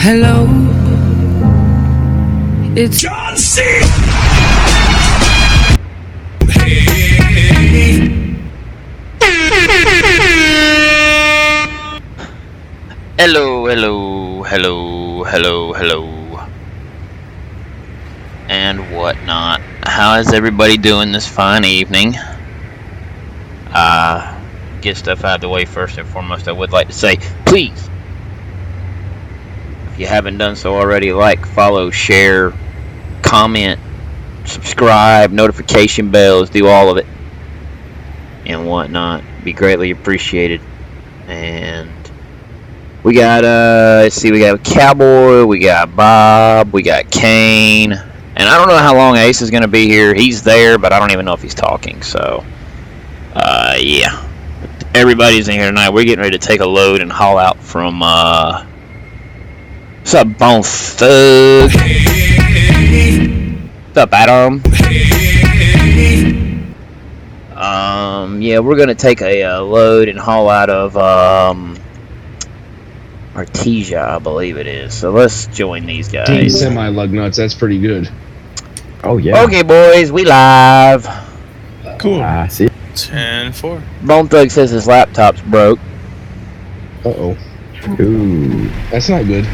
Hello, it's John C. Hello, hello, hello, hello, hello, and whatnot. How is everybody doing this fine evening? Get stuff out of the way first and foremost. I would like to say, please, if you haven't done so already, like, follow, share, comment, subscribe, notification bells, do all of it, and whatnot. Be greatly appreciated. And we got, let's see, we got Cowboy, we got Bob, we got Kane, and I don't know how long Ace is going to be here. He's there, but I don't even know if he's talking, so, yeah. Everybody's in here tonight. We're getting ready to take a load and haul out from, what's up, Bone Thug? What's up, Adam? Yeah, we're going to take a load and haul out of, Artesia, I believe it is. So let's join these guys. 10 semi-lug nuts, that's pretty good. Oh, yeah. Okay, boys, we live. Cool. See? 10-4. Bone Thug says his laptop's broke. Uh-oh. Ooh. That's not good.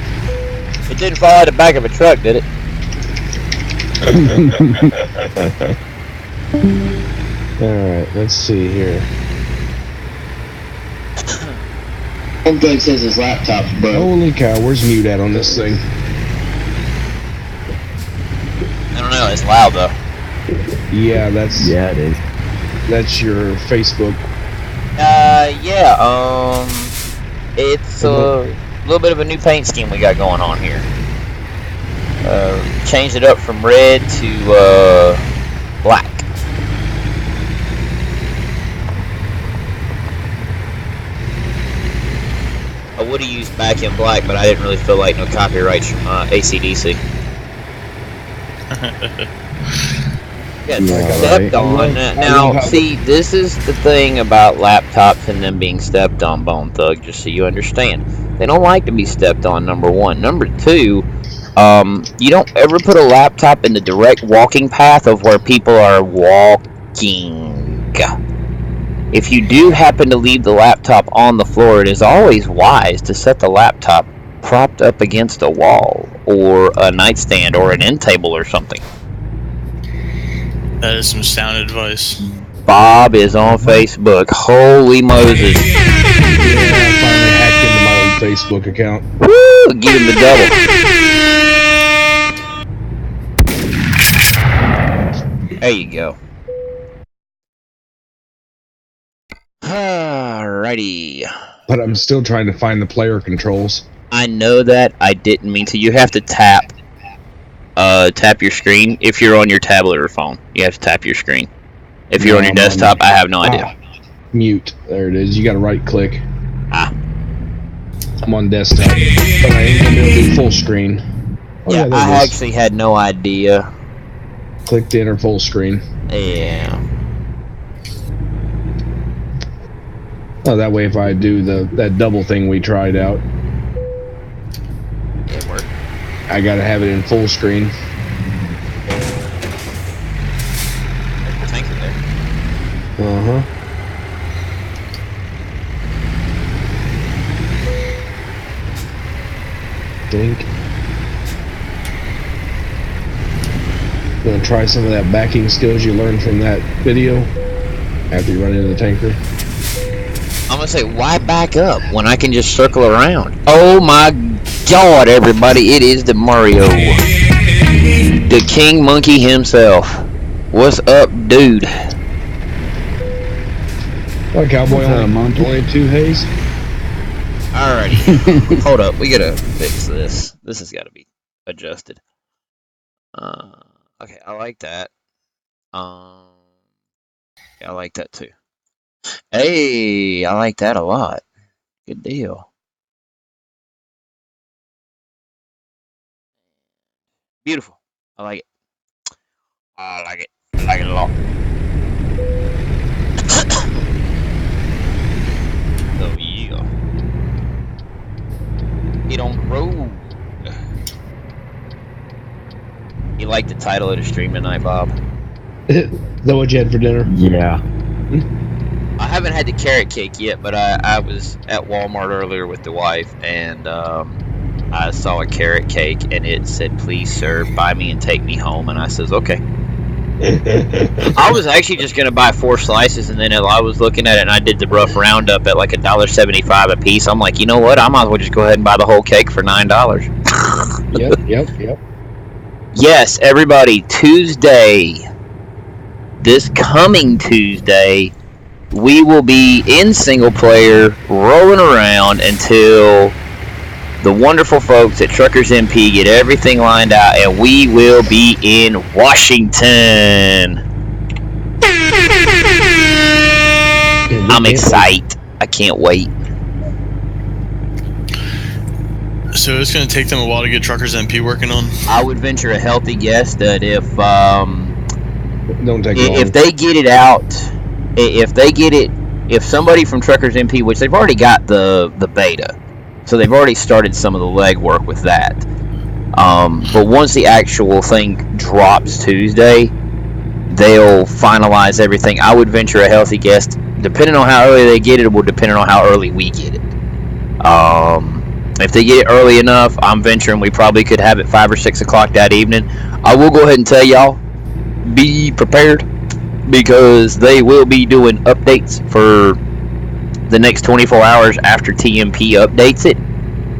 It didn't fall out the back of a truck, did it? Alright, let's see here. Bone Thug says his laptop's broke. Holy cow, where's mute at on this thing? I don't know, it's loud though. Yeah, that's Yeah, it is. your Facebook. Yeah, it's a little bit of a new paint scheme we got going on here. Changed it up from red to, black. I would have used back in black, but I didn't really feel like no copyrights from AC/DC. Yeah, stepped on. Now, see, this is the thing about laptops and them being stepped on, Bone Thug, just so you understand. They don't like to be stepped on, number one. Number two, you don't ever put a laptop in the direct walking path of where people are walking. If you do happen to leave the laptop on the floor, it is always wise to set the laptop propped up against a wall or a nightstand or an end table or something. That is some sound advice. Bob is on Facebook. Holy Moses. Yeah, I finally hacked into my old Facebook account. Woo! Give him the double. There you go. Alrighty. But I'm still trying to find the player controls. I know that. I didn't mean to. You have to tap your screen. If you're on your tablet or phone, you have to tap your screen. If you're on your desktop, I have no idea. Mute. There it is. You gotta right click. I'm on desktop. But I ain't gonna be able to do full screen. Oh, Yeah, there I it is. actually had no idea. Click to enter full screen. Yeah. Oh, that way if I do that double thing we tried out, It worked. I gotta have it in full screen. Tanker there. Uh-huh. Think. Gonna try some of that backing skills you learned from that video after you run into the tanker. I'm gonna say, why back up when I can just circle around? Oh my god, everybody, it is the Mario. The King Monkey himself. What's up, dude? What, Cowboy? Only two haze? Alrighty. Hold up, we gotta fix this. This has gotta be adjusted. Okay, I like that. Yeah, I like that too. Hey, I like that a lot. Good deal. Beautiful. I like it. I like it. I like it a lot. Oh yeah. Get on the road. You like the title of the stream tonight, Bob? Is that what you had for dinner? Yeah. I haven't had the carrot cake yet, but I was at Walmart earlier with the wife, and I saw a carrot cake, and it said, "Please, sir, buy me and take me home." And I says, "Okay." I was actually just gonna buy 4 slices, and then I was looking at it, and I did the rough roundup at like $1.75 a piece. I'm like, you know what? I might as well just go ahead and buy the whole cake for $9. Yep. Yes, everybody. Tuesday, this coming Tuesday, we will be in single player, rolling around until the wonderful folks at Truckers MP get everything lined out, and we will be in Washington. I'm excited. I can't wait. So it's going to take them a while to get Truckers MP working on? I would venture a healthy guess that if don't take long. If they get it out, if somebody from Truckers MP, which they've already got the beta, so they've already started some of the legwork with that. But once the actual thing drops Tuesday, they'll finalize everything. I would venture a healthy guess, depending on how early they get it, will depend on how early we get it. If they get it early enough, I'm venturing we probably could have it 5 or 6 o'clock that evening. I will go ahead and tell y'all, be prepared, because they will be doing updates for the next 24 hours after TMP updates it.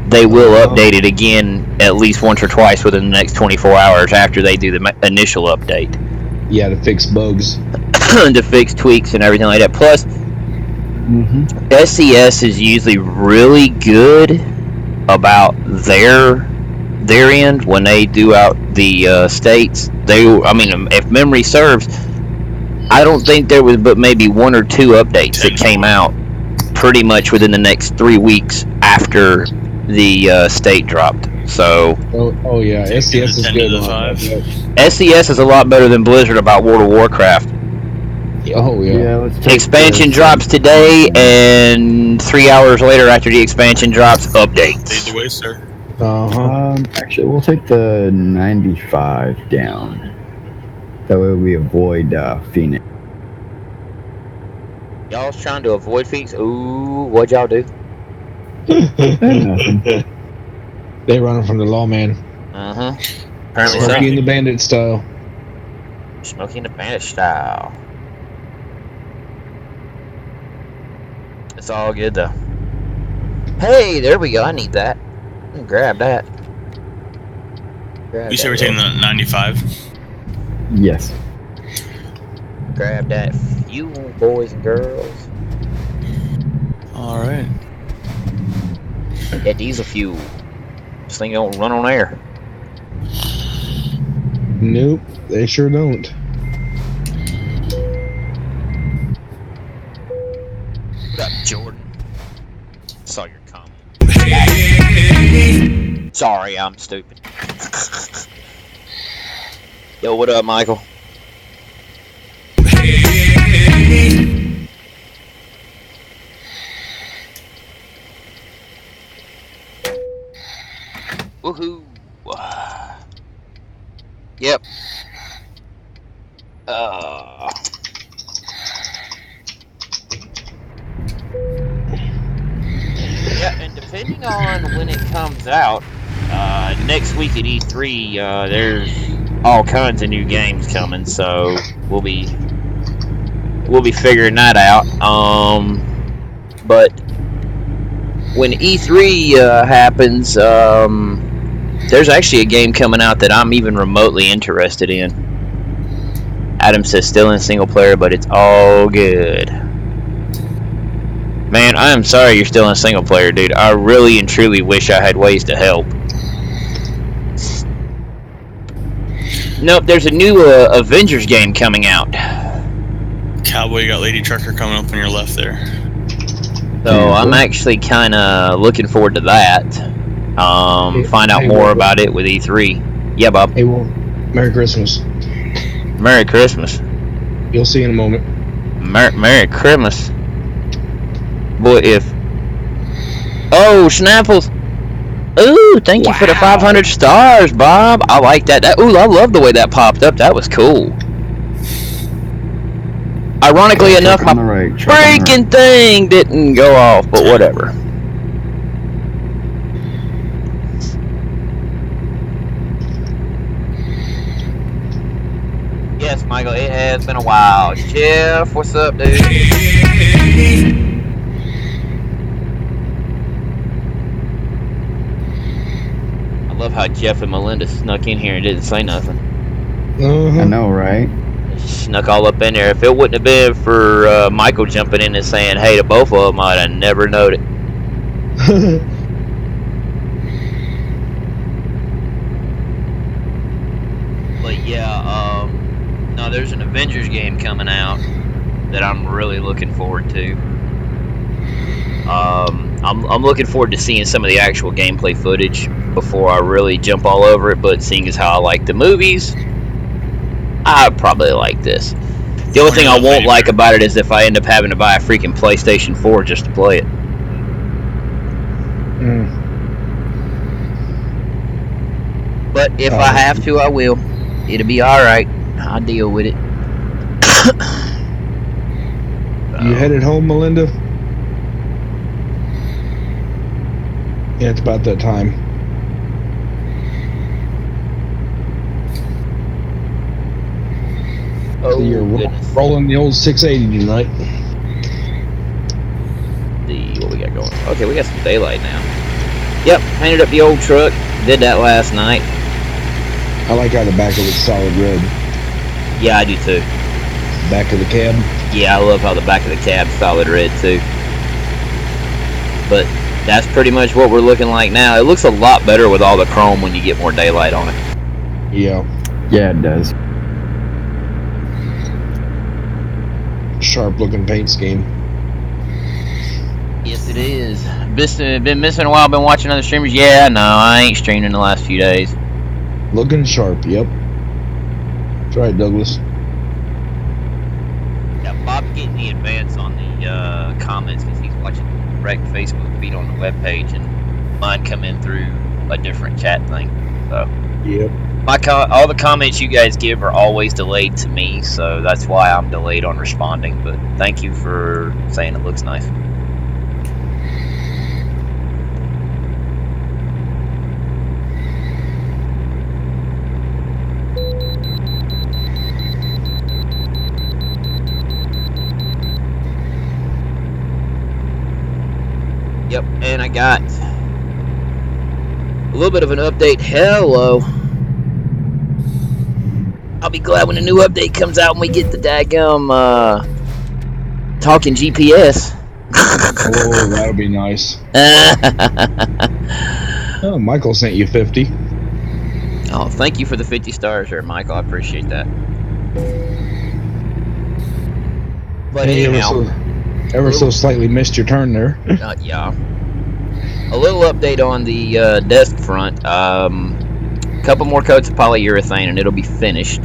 They will update it again at least once or twice within the next 24 hours after they do the initial update. Yeah, to fix bugs. To fix tweaks and everything like that. Plus, SCS is usually really good about their end when they do out the states. If memory serves, I don't think there was but maybe 1 or 2 updates that came out pretty much within the next 3 weeks after the state dropped. So oh yeah, SCS is good. SCS is a lot better than Blizzard about World of Warcraft. Oh yeah. Expansion drops today, and 3 hours later after the expansion drops, updates. Lead the way, sir. Actually, we'll take the 95 down. That way we avoid Phoenix. Y'all's trying to avoid Phoenix? Ooh, what'd y'all do? Nothing. They running from the lawman. Apparently Smokey and the Bandit style. Smokey and the Bandit style. It's all good though. Hey, there we go. I need that. Grab that. You said we're taking the 95? Yes. Grab that fuel, boys and girls. Alright. That diesel fuel. This thing don't run on air. Nope, they sure don't. What up, Jordan? Saw your comment. Sorry, I'm stupid. Yo, what up, Michael? Woohoo! Yep. Yeah, and depending on when it comes out, next week at E3, there's all kinds of new games coming, so we'll be figuring that out. But when E3 happens, there's actually a game coming out that I'm even remotely interested in. Adam says still in single player, but it's all good. Man, I am sorry you're still in single player, dude. I really and truly wish I had ways to help. Nope, there's a new Avengers game coming out. Cowboy, you got Lady Trucker coming up on your left there. So I'm actually kind of looking forward to that. Find out more about it with E3. Yeah, Bob. Hey, well, Merry Christmas. Merry Christmas. You'll see in a moment. Merry Christmas. Boy, if... Oh, Schnapples! Ooh, thank you for the 500 stars, Bob. I like that. Ooh, I love the way that popped up. That was cool. Ironically enough, my freaking thing didn't go off, but whatever. Yes, Michael, it has been a while. Jeff, what's up, dude? I love how Jeff and Melinda snuck in here and didn't say nothing. I know, right? Snuck all up in there. If it wouldn't have been for Michael jumping in and saying hey to both of them, I'd have never known it. But yeah, no, there's an Avengers game coming out that I'm really looking forward to. I'm looking forward to seeing some of the actual gameplay footage before I really jump all over it, but seeing as how I like the movies, I probably like this. The only thing I won't like about it is if I end up having to buy a freaking PlayStation 4 just to play it. But if I have to, I will. It'll be alright. I'll deal with it. You headed home, Melinda? Yeah, it's about that time. Oh, so you're rolling the old 680 tonight. See what we got going. Okay, we got some daylight now. Yep, painted up the old truck. Did that last night. I like how the back of it's solid red. Yeah, I do too. Back of the cab? Yeah, I love how the back of the cab's solid red too. But that's pretty much what we're looking like now. It looks a lot better with all the chrome when you get more daylight on it. Yeah. Yeah, it does. Sharp looking paint scheme. Yes, it is. Been missing a while. Been watching other streamers. Yeah, no, I ain't streamed in the last few days. Looking sharp, yep. That's right, Douglas. Yeah, Bob getting the advance on the comments because he's watching the direct Facebook feed on the webpage, and mine come in through a different chat thing. So, yep. All the comments you guys give are always delayed to me, so that's why I'm delayed on responding. But thank you for saying it looks nice. Yep, and I got a little bit of an update. Hello. I'll be glad when the new update comes out and we get the daggum talking GPS. Oh, that'll be nice. Oh, Michael sent you 50. Oh, thank you for the 50 stars there, Michael. I appreciate that. But hey, anyhow, ever so slightly missed your turn there. Yeah. A little update on the desk front. Couple more coats of polyurethane and it'll be finished.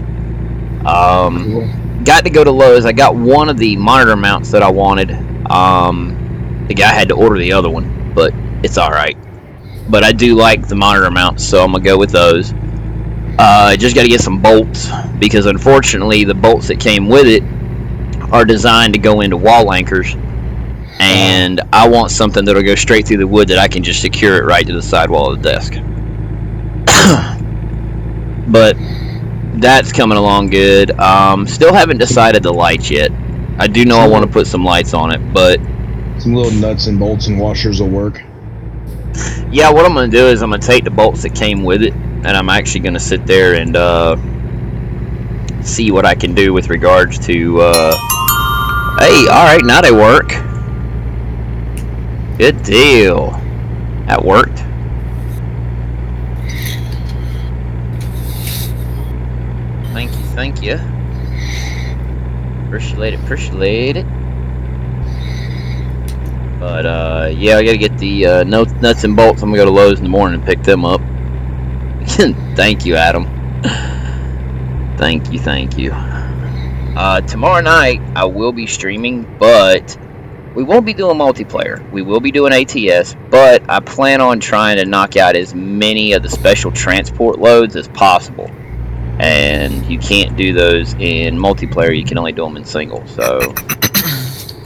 Cool. Got to go to Lowe's. I got one of the monitor mounts that I wanted. The guy had to order the other one, but it's alright. But I do like the monitor mounts, so I'm gonna go with those. Just got to get some bolts because unfortunately the bolts that came with it are designed to go into wall anchors, and I want something that'll go straight through the wood that I can just secure it right to the sidewall of the desk. But that's coming along good. Still haven't decided the lights yet. I do know I want to put some lights on it, but some little nuts and bolts and washers will work. Yeah, what I'm going to do is I'm going to take the bolts that came with it, and I'm actually going to sit there and see what I can do with regards to hey, alright, now they work. Good deal. That worked. Thank you. Appreciate it. But, yeah, I gotta get the nuts and bolts. I'm gonna go to Lowe's in the morning and pick them up. Thank you, Adam. Thank you. Tomorrow night, I will be streaming, but We won't be doing multiplayer. We will be doing ATS, but I plan on trying to knock out as many of the special transport loads as possible. And you can't do those in multiplayer. You can only do them in single. So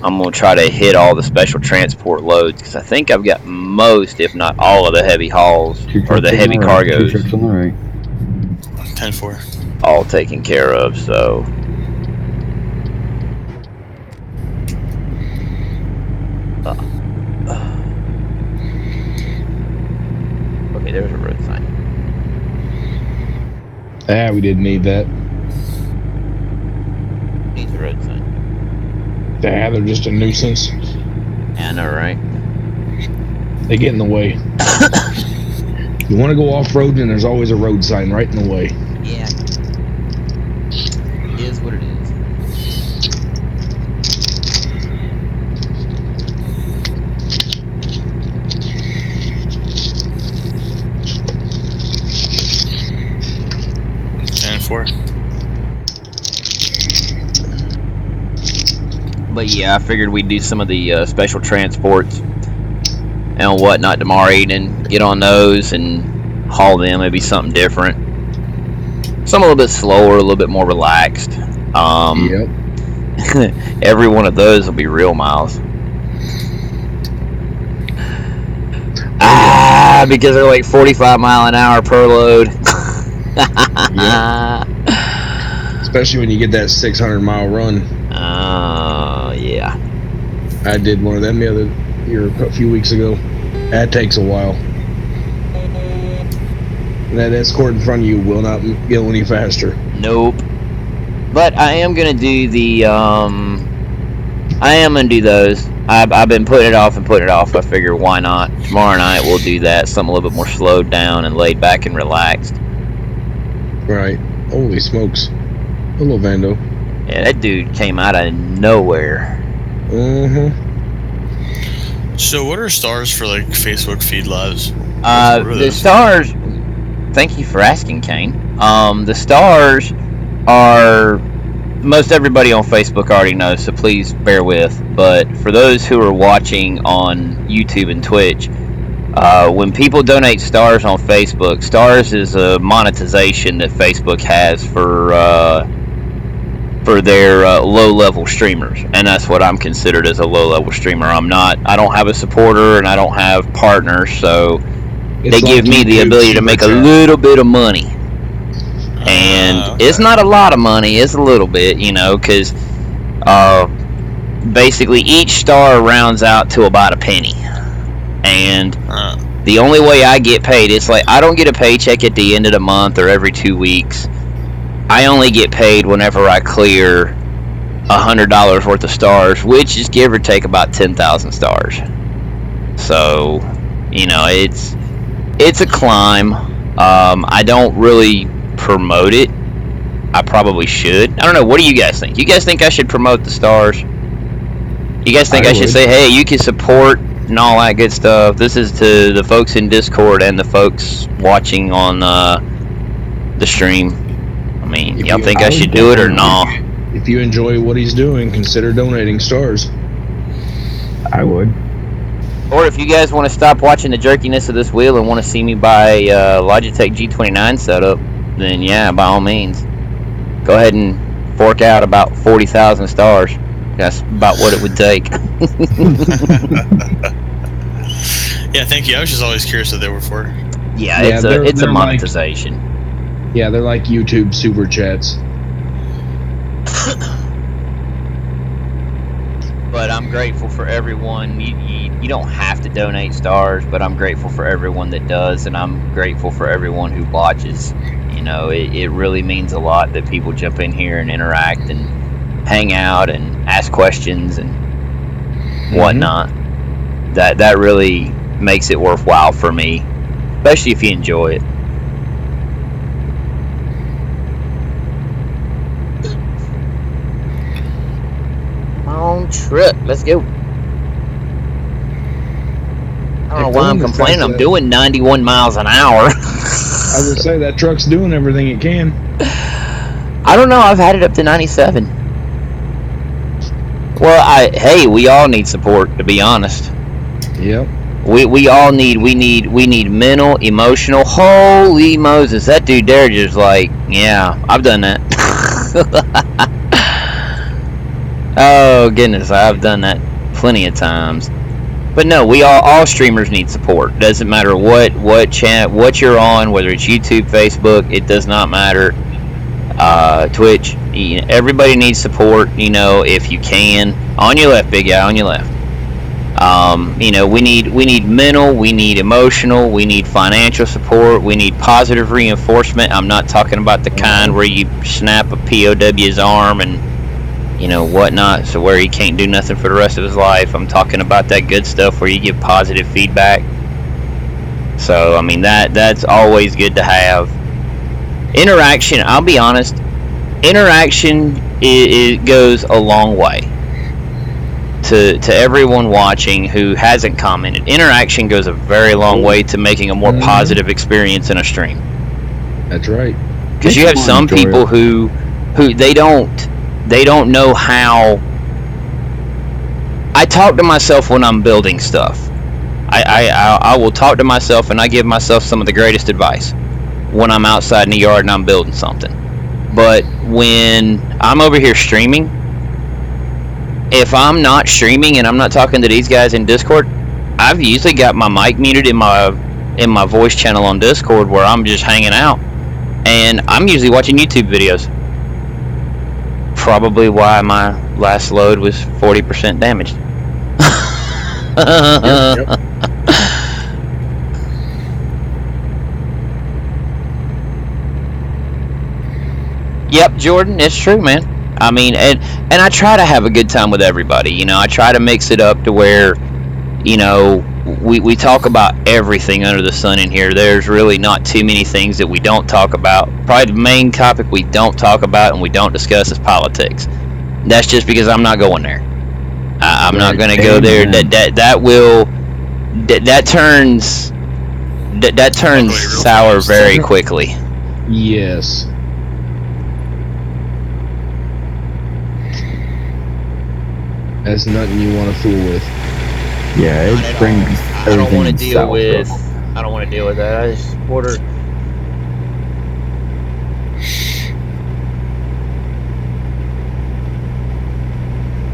I'm going to try to hit all the special transport loads because I think I've got most, if not all, of the heavy hauls or the heavy cargoes. 2 trucks on the right. 10-4. All taken care of. So okay, there's a road sign. We didn't need that. Needs a road sign. They're just a nuisance. Yeah, I know, right? They get in the way. You want to go off-road, and there's always a road sign right in the way. Yeah. It is what it is. But yeah, I figured we'd do some of the special transports and whatnot tomorrow evening. Get on those and haul them. Maybe something different. Some a little bit slower, a little bit more relaxed. Yep. Every one of those will be real miles. Because they're like 45 mile an hour per load. Yep. Especially when you get that 600-mile run. Yeah. I did one of them the other year, a few weeks ago. That takes a while. And that Escort in front of you will not go any faster. Nope. But I am gonna do the I am gonna do those. I've been putting it off. I figure why not? Tomorrow night we'll do that. Something a little bit more slowed down and laid back and relaxed. Right. Holy smokes. Hello, Vando. Yeah, that dude came out of nowhere. Mm-hmm. So what are stars for like Facebook feed lives? The stars. Thank you for asking, Kane. The stars are most everybody on Facebook already knows, so please bear with. But for those who are watching on YouTube and Twitch, when people donate stars on Facebook, stars is a monetization that Facebook has for their low-level streamers, and that's what I'm considered as a low-level streamer. I don't have a supporter and I don't have partners, so they give me the ability to make a little bit of money. And okay. It's not a lot of money, it's a little bit, because basically each star rounds out to about a penny. And the only way I get paid, it's like I don't get a paycheck at the end of the month or every 2 weeks. I only get paid whenever I clear $100 worth of stars, which is give or take about 10,000 stars. So, it's a climb. I don't really promote it. I probably should. I don't know. What do you guys think? You guys think I should promote the stars? You guys think I should say, hey, you can support and all that good stuff? This is to the folks in Discord and the folks watching on the stream. I mean, y'all think I should do it or not? If you enjoy what he's doing, consider donating stars. I would. Or if you guys want to stop watching the jerkiness of this wheel and want to see me buy Logitech G29 setup, then yeah, by all means, go ahead and fork out about 40,000 stars. That's about what it would take. Yeah, thank you. I was just always curious what they were for. Yeah, it's a monetization. Yeah, they're like YouTube super chats. But I'm grateful for everyone. You don't have to donate stars, but I'm grateful for everyone that does, and I'm grateful for everyone who watches. It really means a lot that people jump in here and interact and hang out and ask questions and whatnot. That really makes it worthwhile for me, especially if you enjoy it. On trip, let's go. I don't know why I'm complaining. I'm doing 91 miles an hour. I was gonna say that truck's doing everything it can. I don't know. I've had it up to 97. Well, hey, we all need support. To be honest, Yep. we all need mental, emotional. Holy Moses, that dude there just like, yeah, I've done that. Oh goodness, I've done that plenty of times. But no, we all streamers need support. Doesn't matter what you're on, whether it's YouTube, Facebook, it does not matter. Twitch, everybody needs support. If you can, on your left, big guy, on your left. We need mental, we need emotional, we need financial support, we need positive reinforcement. I'm not talking about the kind where you snap a POW's arm and whatnot, so where he can't do nothing for the rest of his life. I'm talking about that good stuff where you give positive feedback. So I mean that's always good to have. Interaction, I'll be honest, interaction it goes a long way. To everyone watching who hasn't commented, interaction goes a very long way to making a more positive experience in a stream. That's right. Because you have some people who they don't know how. I talk to myself when I'm building stuff. I will talk to myself and I give myself some of the greatest advice when I'm outside in the yard and I'm building something. But when I'm over here streaming, if I'm not streaming and I'm not talking to these guys in Discord, I've usually got my mic muted in my voice channel on Discord where I'm just hanging out, and I'm usually watching YouTube videos. Probably why my last load was 40% damaged. Yep. Yep, Jordan, it's true, man. I mean, and I try to have a good time with everybody. I try to mix it up to where, we talk about everything under the sun in here. There's really not too many things that we don't talk about. Probably the main topic we don't talk about and we don't discuss is politics. That's just because I'm not going there. I'm not going to go there. That turns sour very quickly. Yes. That's nothing you want to fool with. Yeah, it brings I don't want to everything deal south. with. I don't want to deal with that. I just order.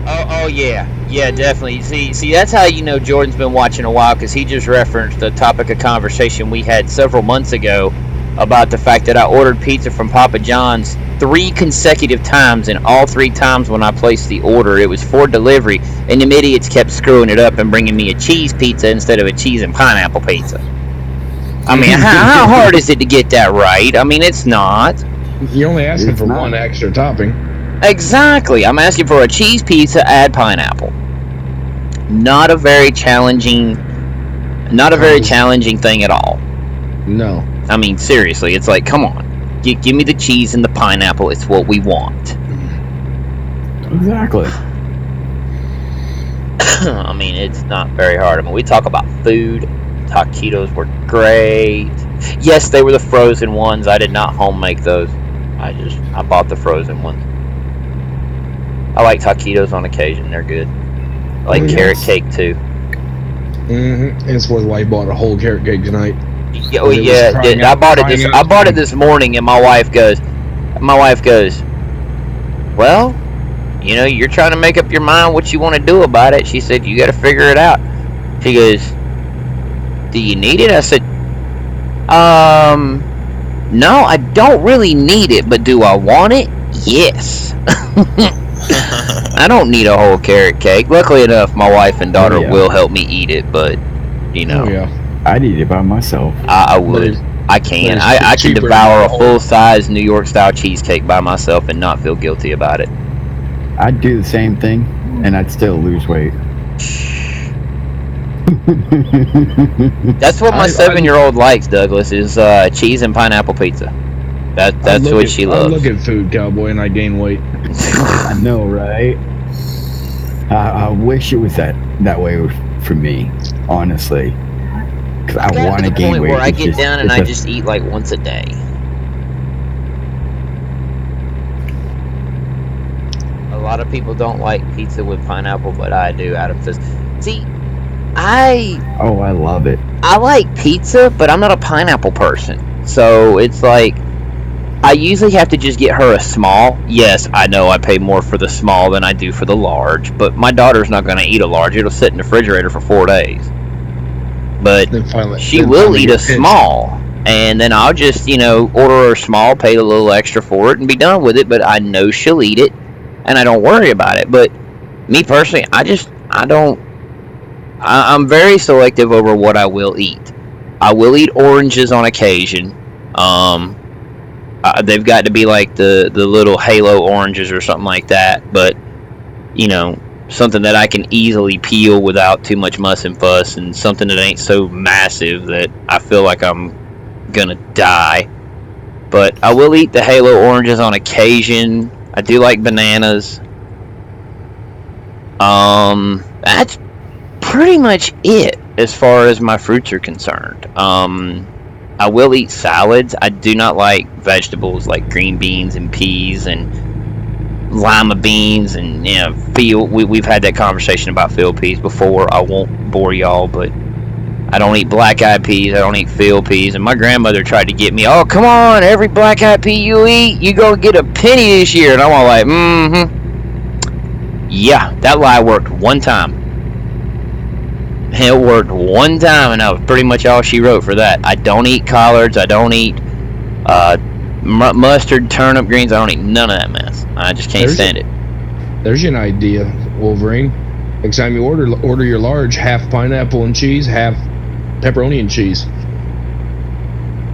Oh yeah, definitely. See, that's how you know Jordan's been watching a while, because he just referenced a topic of conversation we had several months ago about the fact that I ordered pizza from Papa John's 3 consecutive times, and all 3 times when I placed the order, it was for delivery, and them idiots kept screwing it up and bringing me a cheese pizza instead of a cheese and pineapple pizza. I mean, how hard is it to get that right? I mean, it's not. You're only asking for one extra topping. Exactly. I'm asking for a cheese pizza, add pineapple. Not a very challenging thing at all. No. I mean, seriously, it's like, come on. Give me the cheese and the pineapple. It's what we want. Exactly. I mean, it's not very hard. I mean, we talk about food. Taquitos were great. Yes, they were the frozen ones. I did not home make those. I bought the frozen ones. I like taquitos on occasion. They're good. I like carrot cake too. Mm-hmm. It's where the wife bought a whole carrot cake tonight. Oh yeah, I bought it this morning, and my wife goes, well, you're trying to make up your mind what you want to do about it. She said, you got to figure it out. She goes, do you need it? I said, no, I don't really need it, but do I want it? Yes. I don't need a whole carrot cake. Luckily enough, my wife and daughter will help me eat it, but I'd eat it by myself. I would. I can. I can devour a full-size New York style cheesecake by myself and not feel guilty about it. I'd do the same thing, and I'd still lose weight. That's what my 7-year-old likes, Douglas, is cheese and pineapple pizza. That's what she loves. I look at food, cowboy, and I gain weight. I know, right? I wish it was that way for me, honestly. Because I want to gain weight. Where I get down and I just eat like once a day. lot of people don't like pizza with pineapple, but I do. Adam says, "See, I love it. I like pizza, but I'm not a pineapple person. So it's like I usually have to just get her a small. Yes, I know I pay more for the small than I do for the large, but my daughter's not going to eat a large. It'll sit in the refrigerator for 4 days. But she will eat a small, and then I'll just, order her small, pay a little extra for it, and be done with it. But I know she'll eat it, and I don't worry about it. But me personally, I'm very selective over what I will eat. I will eat oranges on occasion. They've got to be like the little halo oranges or something like that. But something that I can easily peel without too much muss and fuss, and something that ain't so massive that I feel like I'm gonna die. But I will eat the halo oranges on occasion. I do like bananas. That's pretty much it as far as my fruits are concerned. I will eat salads. I do not like vegetables like green beans and peas and lima beans and we've had that conversation about field peas before. I won't bore y'all, but I don't eat black-eyed peas. I don't eat field peas. And my grandmother tried to get me, oh, come on, every black-eyed pea you eat, you go get a penny this year. And I'm all like, yeah, that lie worked one time. It worked one time, and that was pretty much all she wrote for that. I don't eat collards. I don't eat mustard, turnip greens. I don't eat none of that mess. I just can't stand it. There's an idea, Wolverine. Next time you order your large, half pineapple and cheese, half pepperoni and cheese.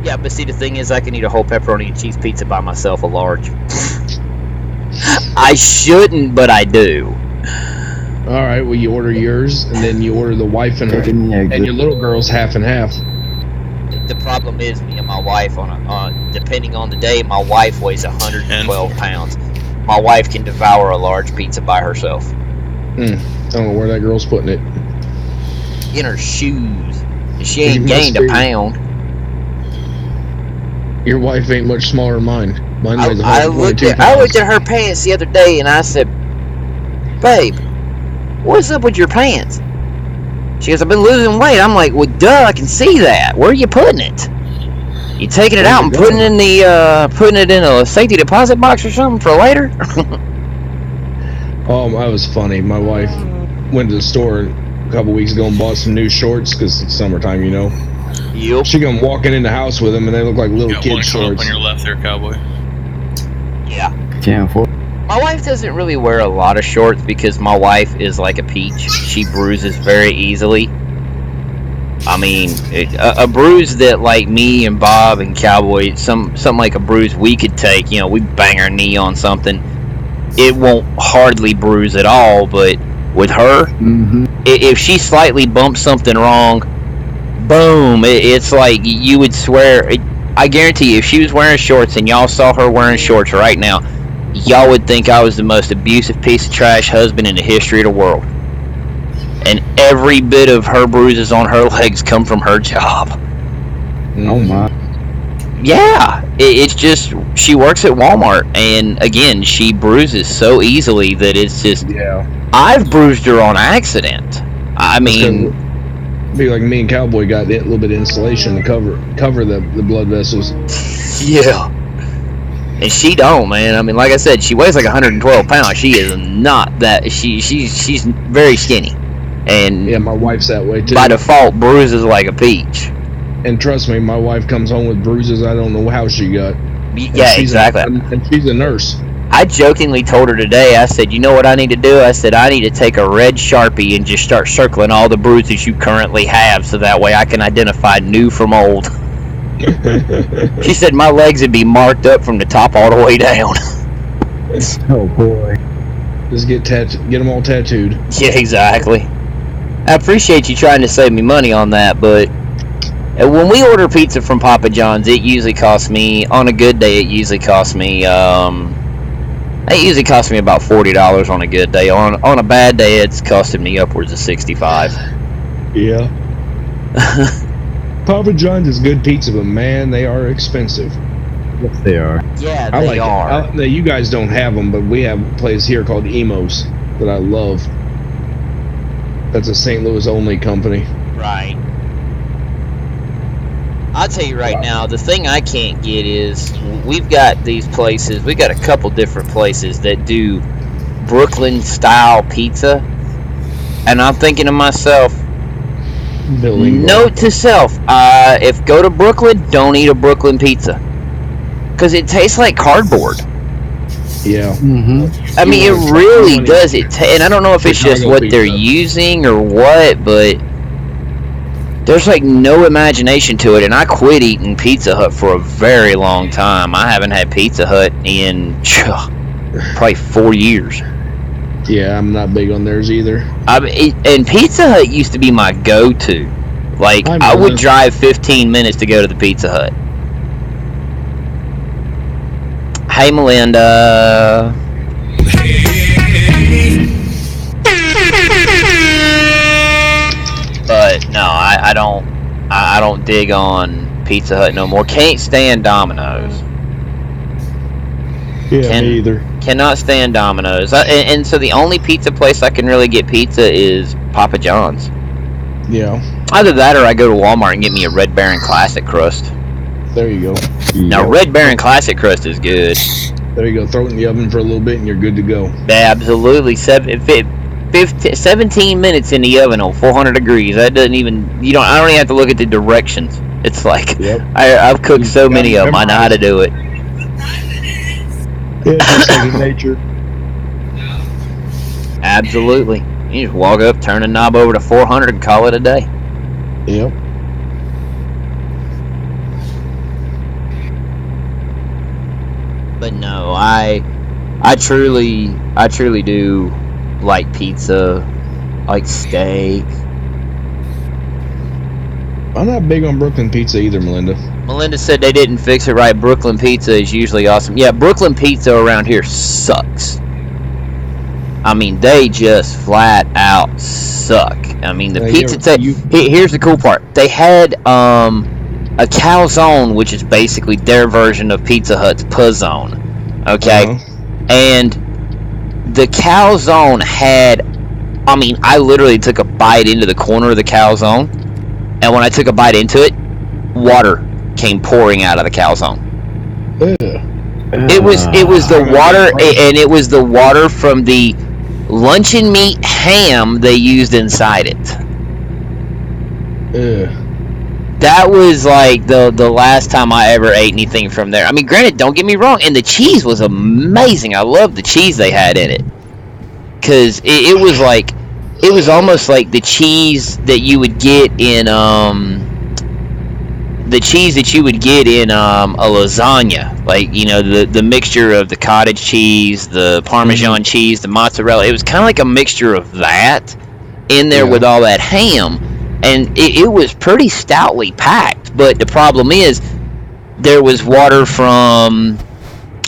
Yeah, but see, the thing is, I can eat a whole pepperoni and cheese pizza by myself, a large. I shouldn't, but I do. All right, well, you order yours, and then you order the wife and your little girl's half and half. The problem is, me and my wife, depending on the day, my wife weighs 112 pounds. My wife can devour a large pizza by herself. I don't know where that girl's putting it. In her shoes. She ain't gained a pound. Your wife ain't much smaller than mine. Mine weighs 122 pounds. I looked at her pants the other day, and I said, babe, what's up with your pants? She goes, I've been losing weight. I'm like, well, duh, I can see that. Where are you putting it? You taking it out and putting it in a safety deposit box or something for later? That was funny. My wife went to the store a couple weeks ago and bought some new shorts because it's summertime, Yep. She come walking in the house with them, and they look like little kid shorts. On your left there, cowboy. Yeah. Can't afford. My wife doesn't really wear a lot of shorts because my wife is like a peach. She bruises very easily. I mean, a bruise that like me and Bob and Cowboy, something like a bruise we could take, we bang our knee on something, it won't hardly bruise at all. But with her, if she slightly bumps something wrong, boom, it's like you would swear. I guarantee you, if she was wearing shorts and y'all saw her wearing shorts right now, y'all would think I was the most abusive piece of trash husband in the history of the world. And every bit of her bruises on her legs come from her job. Oh my. Yeah, it's just, she works at Walmart, and again, she bruises so easily that it's just, I've bruised her on accident. I mean, be like me and Cowboy got a little bit of insulation to cover the blood vessels. Yeah. And she don't, man. I mean, like I said, she weighs like 112 pounds. She is not that. She's very skinny, and yeah, my wife's that way too. By default, bruises like a peach. And trust me, my wife comes home with bruises I don't know how she got. Yeah, exactly. And she's a nurse. I jokingly told her today, I said, you know what I need to do? I said, I need to take a red Sharpie and just start circling all the bruises you currently have, so that way I can identify new from old. She said my legs would be marked up from the top all the way down. Oh boy. Just get them all tattooed. Yeah, exactly. I appreciate you trying to save me money on that, but when we order pizza from Papa John's, it usually costs me, on a good day, it usually costs me about $40 on a good day. On a bad day, it's costing me upwards of $65. Yeah. Papa John's is good pizza, but man, they are expensive. Yes, they are. Yeah, I they like are. it. You guys don't have them, but we have a place here called Emos that I love. That's a St. Louis only company. Right. I'll tell you right now, the thing I can't get is we've got these places, we got a couple different places that do Brooklyn style pizza. And I'm thinking to myself, Building note block. to self, if go to Brooklyn, don't eat a Brooklyn pizza. Because it tastes like cardboard. Yeah. Mm-hmm. I mean, it really does. And I don't know if it's just Chicago what they're pizza. using or what, but there's like no imagination to it. And I quit eating Pizza Hut for a very long time. I haven't had Pizza Hut in probably 4 years. Yeah, I'm not big on theirs either. And Pizza Hut used to be my go-to. Like, I would drive 15 minutes to go to the Pizza Hut. Hey, Melinda. But no, I don't dig on Pizza Hut no more. Can't stand Domino's. Yeah, me either. Cannot stand Domino's. And so the only pizza place I can really get pizza is Papa John's. Yeah. Either that or I go to Walmart and get me a Red Baron Classic Crust. There you go. Now, Red Baron Classic Crust is good. There you go. Throw it in the oven for a little bit and you're good to go. Absolutely. 17 minutes in the oven on 400 degrees. That doesn't even, I don't even have to look at the directions. It's like, I've cooked so many of them. I know how to do it. Yeah, just like in nature. Absolutely. You just walk up, turn the knob over to 400 and call it a day. Yep. But no, I truly do like pizza, like steak. I'm not big on Brooklyn pizza either, Melinda. Melinda said they didn't fix it right. Brooklyn pizza is usually awesome. Yeah, Brooklyn pizza around here sucks. I mean, they just flat out suck. I mean, the pizza. Here's the cool part. They had a calzone, which is basically their version of Pizza Hut's puzzone. Okay, and the calzone had. I mean, I literally took a bite into the corner of the calzone, and when I took a bite into it, water came pouring out of the calzone. It was the water, and it was the water from the luncheon meat ham they used inside it. That was like the last time I ever ate anything from there. I mean, granted, don't get me wrong, and the cheese was amazing. I loved the cheese they had in it, because it was like, it was almost like the cheese that you would get in a lasagna, like, the mixture of the cottage cheese, the Parmesan cheese, the mozzarella. It was kind of like a mixture of that in there with all that ham, and it was pretty stoutly packed. But the problem is, there was water from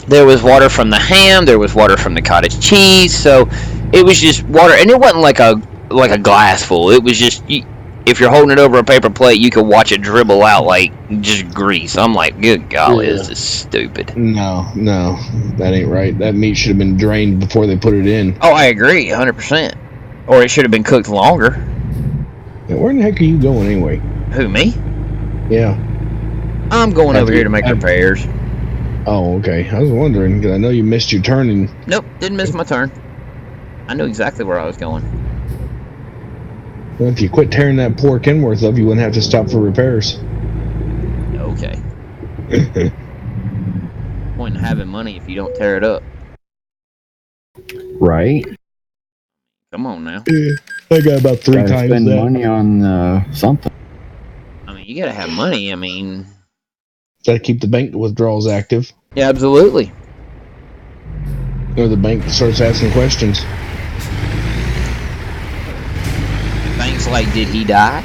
the ham, there was water from the cottage cheese, so it was just water, and it wasn't like a glass full. It was just, if you're holding it over a paper plate, you can watch it dribble out like just grease. I'm like, good golly, this is stupid. No, that ain't right. That meat should have been drained before they put it in. Oh, I agree, 100%. Or it should have been cooked longer. Yeah, where in the heck are you going anyway? Who, me? Yeah. I'm going over here to make repairs. Oh, okay. I was wondering, because I know you missed your turn. Nope, didn't miss my turn. I knew exactly where I was going. Well, if you quit tearing that poor Kenworth up, you wouldn't have to stop for repairs. Okay. Point in having money if you don't tear it up. Right. Come on now. I got about 3 times spend that. money on something. I mean, you gotta have money. I mean, gotta keep the bank withdrawals active. Yeah, absolutely. Or the bank starts asking questions. Things like, did he die?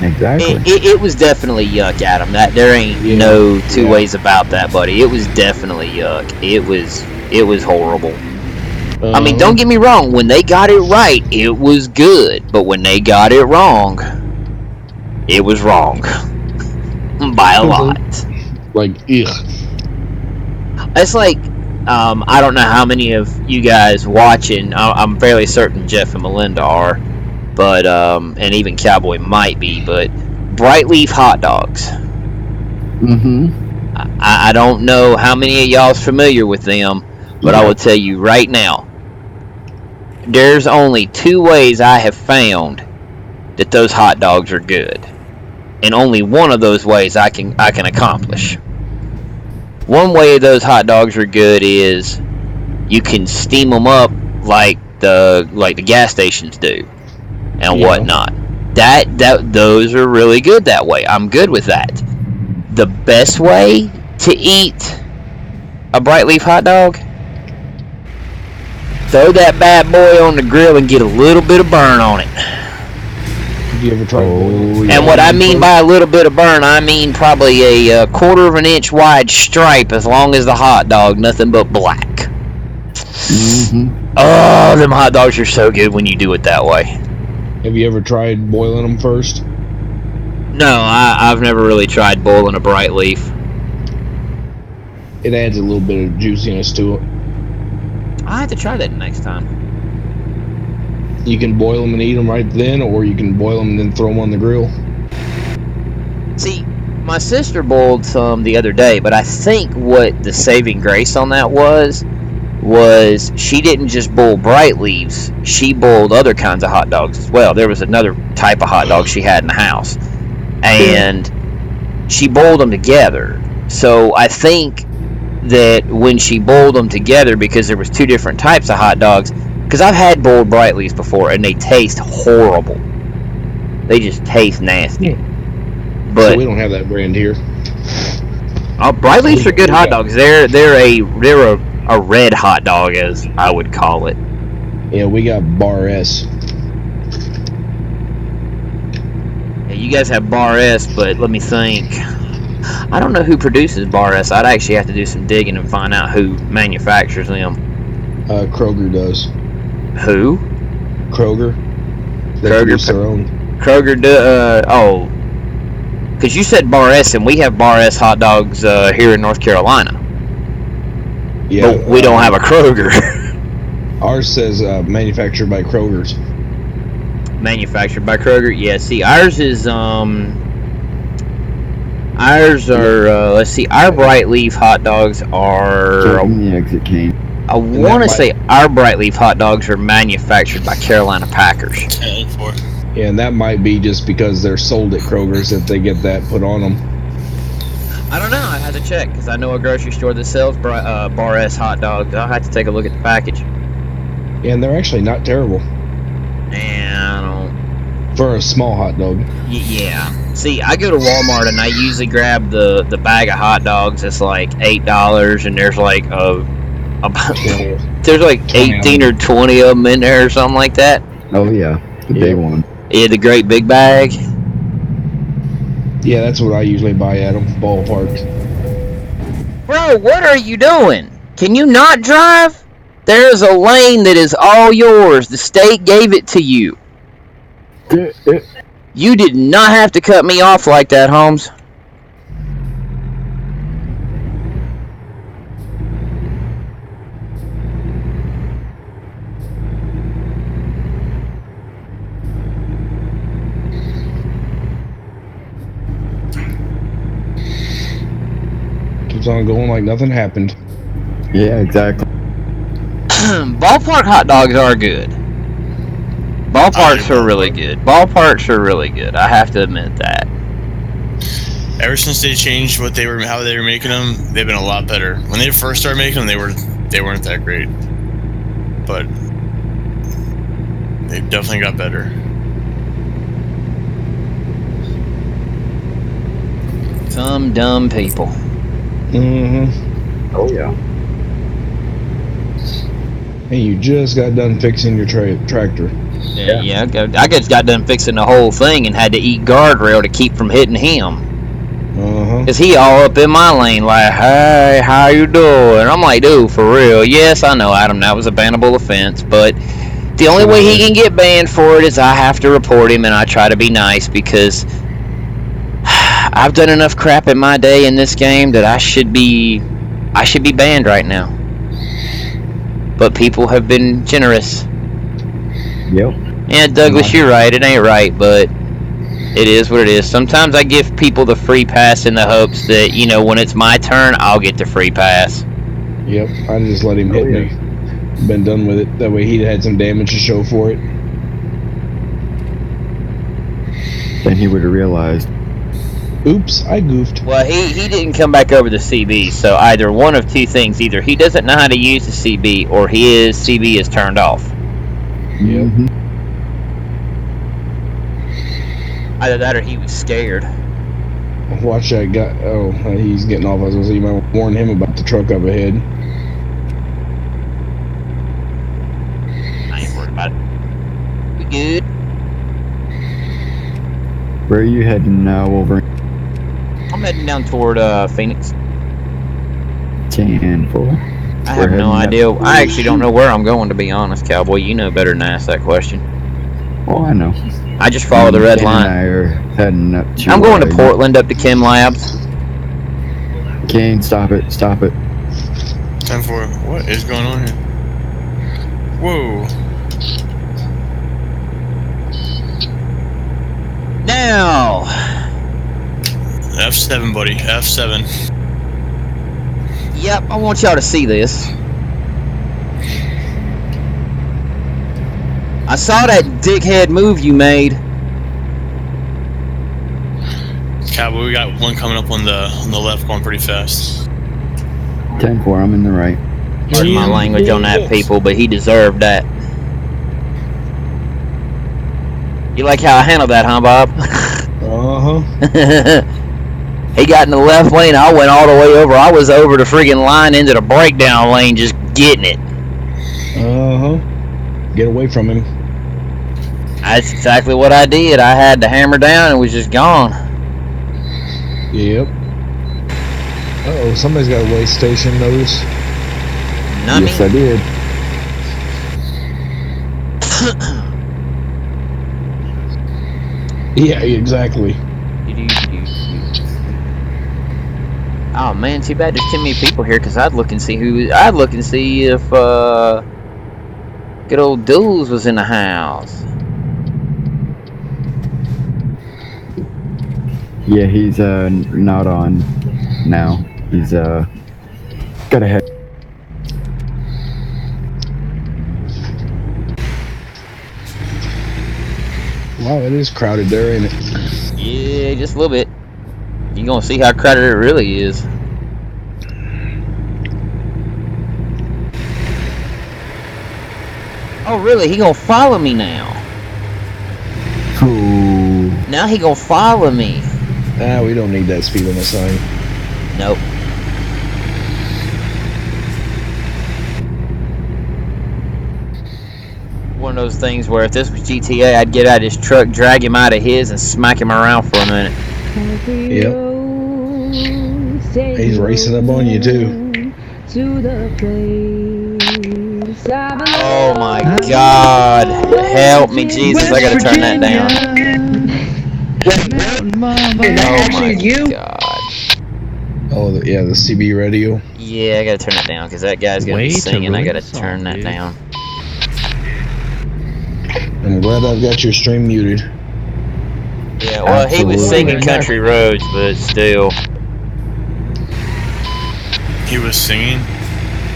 Exactly. It was definitely yuck, Adam. That there ain't no two ways about that, buddy. It was definitely yuck. It was horrible. I mean, don't get me wrong. When they got it right, it was good. But when they got it wrong, it was wrong by a lot. Like, ugh. It's like, I don't know how many of you guys watching. I'm fairly certain Jeff and Melinda are, but and even Cowboy might be. But bright leaf hot dogs. I don't know how many of y'all's familiar with them, but I will tell you right now. There's only 2 ways I have found that those hot dogs are good, and only one of those ways I can accomplish. One way those hot dogs are good is you can steam them up like the gas stations do and whatnot. Those are really good that way. I'm good with that. The best way to eat a bright leaf hot dog, throw that bad boy on the grill and get a little bit of burn on it. Have you ever tried boiling? And what I mean by a little bit of burn, I mean probably a 1/4 of an inch wide stripe as long as the hot dog, nothing but black. Oh, them hot dogs are so good when you do it that way. Have you ever tried boiling them first? No, I've never really tried boiling a bright leaf. It adds a little bit of juiciness to it. I have to try that next time. You can boil them and eat them right then, or you can boil them and then throw them on the grill. See, my sister boiled some the other day, but I think what the saving grace on that was she didn't just boil bright leaves, she boiled other kinds of hot dogs as well. There was another type of hot dog she had in the house, and she boiled them together. So I think that when she boiled them together, because there was 2 different types of hot dogs, because I've had boiled bright leaves before and they taste horrible. They just taste nasty. But so we don't have that brand here. bright leaves are good hot dogs. They're a red hot dog, as I would call it. Yeah, we got Bar S. Yeah, you guys have Bar S, but let me think. I don't know who produces Bar S. I'd actually have to do some digging and find out who manufactures them. Kroger does. Who? Kroger. They Kroger produce their own. Kroger because you said Bar S, and we have Bar S hot dogs here in North Carolina. Yeah, but we don't have a Kroger. Ours says manufactured by Kroger's. Manufactured by Kroger? Yeah, see, ours is, ours are, let's see, our bright leaf hot dogs are, I want to say our bright leaf hot dogs are manufactured by Carolina Packers. Yeah, and that might be just because they're sold at Kroger's that they get that put on them. I don't know. I had to check because I know a grocery store that sells Bar S hot dogs. I'll have to take a look at the package. Yeah, and they're actually not terrible. And for a small hot dog. Yeah. See, I go to Walmart and I usually grab the bag of hot dogs. It's like $8, and there's like there's like 18 or 20 of them in there or something like that. Oh yeah, the big one. Yeah, the great big bag. Yeah, that's what I usually buy at them, ballparks. Bro, what are you doing? Can you not drive? There's a lane that is all yours. The state gave it to you. You did not have to cut me off like that, Holmes. Keeps on going like nothing happened. Yeah, exactly. Ballpark hot dogs are good. Ballparks are really good. Ballparks are really good. I have to admit that. Ever since they changed how they were making them, they've been a lot better. When they first started making them, they weren't that great, but they definitely got better. Some dumb people. Mm-hmm. Oh yeah. Hey, you just got done fixing your tractor. Yeah. I just got done fixing the whole thing and had to eat guardrail to keep from hitting him. Cause he all up in my lane like, hey, how you doing? I'm like, dude, for real? Yes, I know, Adam, that was a bannable offense, but the only way he can get banned for it is I have to report him, and I try to be nice because I've done enough crap in my day in this game that I should be banned right now. But people have been generous. Yep. Yeah, Douglas, you're right. It ain't right, but it is what it is. Sometimes I give people the free pass in the hopes that, you know, when it's my turn, I'll get the free pass. Yep, I just let him hit me. Been done with it. That way he'd had some damage to show for it. Then he would have realized. Oops, I goofed. Well, he didn't come back over the CB, so either one of two things. Either he doesn't know how to use the CB, or his CB is turned off. Yep. Mhm. Either that or he was scared. Watch that guy. Oh, he's getting off. I was going to say, you might warn him about the truck up ahead. I ain't worried about it. We good? Where are you heading now, Wolverine? I'm heading down toward Phoenix. 10-4. I have no idea. I actually don't know where I'm going, to be honest, Cowboy. You know better than to ask that question. Oh, I know. I just follow the red Ken line. and I are heading up to... I'm going to Portland, up to Chem Labs. Kane, stop it. Stop it. 10-4. What is going on here? Whoa. Now! F7, buddy. F7. Yep, I want y'all to see this. I saw that dickhead move you made. Cowboy, we got one coming up on the left, going pretty fast. 10-4, I'm in the right. Pardon my language on that, people, but he deserved that. You like how I handled that, huh, Bob? Uh-huh. He got in the left lane, I went all the way over. I was over the friggin' line into the breakdown lane, just getting it. Uh-huh. Get away from him. That's exactly what I did. I had the hammer down and was just gone. Yep. Uh-oh, somebody's got a way station notice. Nummy. Yes, I did. Yeah, exactly. Oh man, too bad there's too many people here, because I'd look and see if good old Duels was in the house. Yeah, he's not on now. He's got a head. Wow, it is crowded there, ain't it? Yeah, just a little bit. You're gonna see how crowded it really is. Oh really? He gonna follow me now. Ooh. Now he gonna follow me. Ah, we don't need that speed limit sign. Nope. One of those things where if this was GTA, I'd get out of his truck, drag him out of his, and smack him around for a minute. Yep. He's racing up on you too. Oh my God! Help me, Jesus! I gotta turn that down. Oh my God! Oh, yeah, the CB radio. Yeah, I gotta turn it down because that guy's gonna be singing. I gotta turn that down. I'm glad I've got your stream muted. Yeah, well, he was singing Country Roads, but still. He was singing?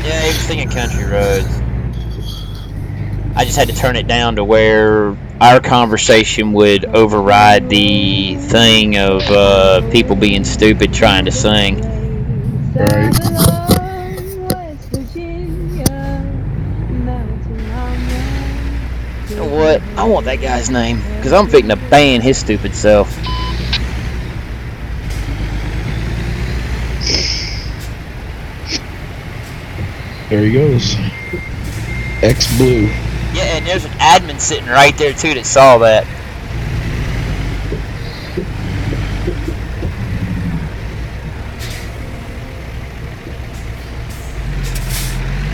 Yeah, he was singing Country Roads. I just had to turn it down to where our conversation would override the thing of people being stupid trying to sing. Right. You know what? I want that guy's name, because I'm fixing to ban his stupid self. There he goes. X Blue. Yeah, and there's an admin sitting right there, too, that saw that.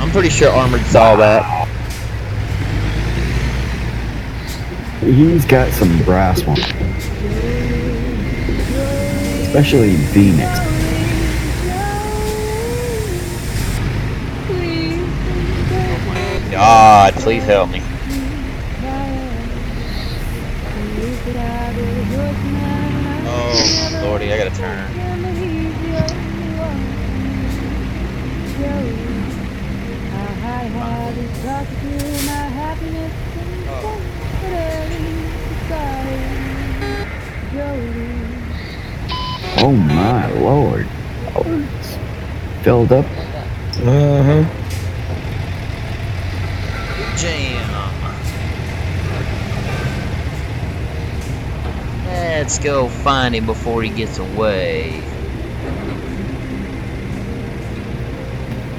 I'm pretty sure Armored saw that. He's got some brass ones. especially in Phoenix. God, please help me. Oh, Lordy, I gotta turn. Oh my lord. Oh, it's filled up. Uh-huh. Jam. Let's go find him before he gets away.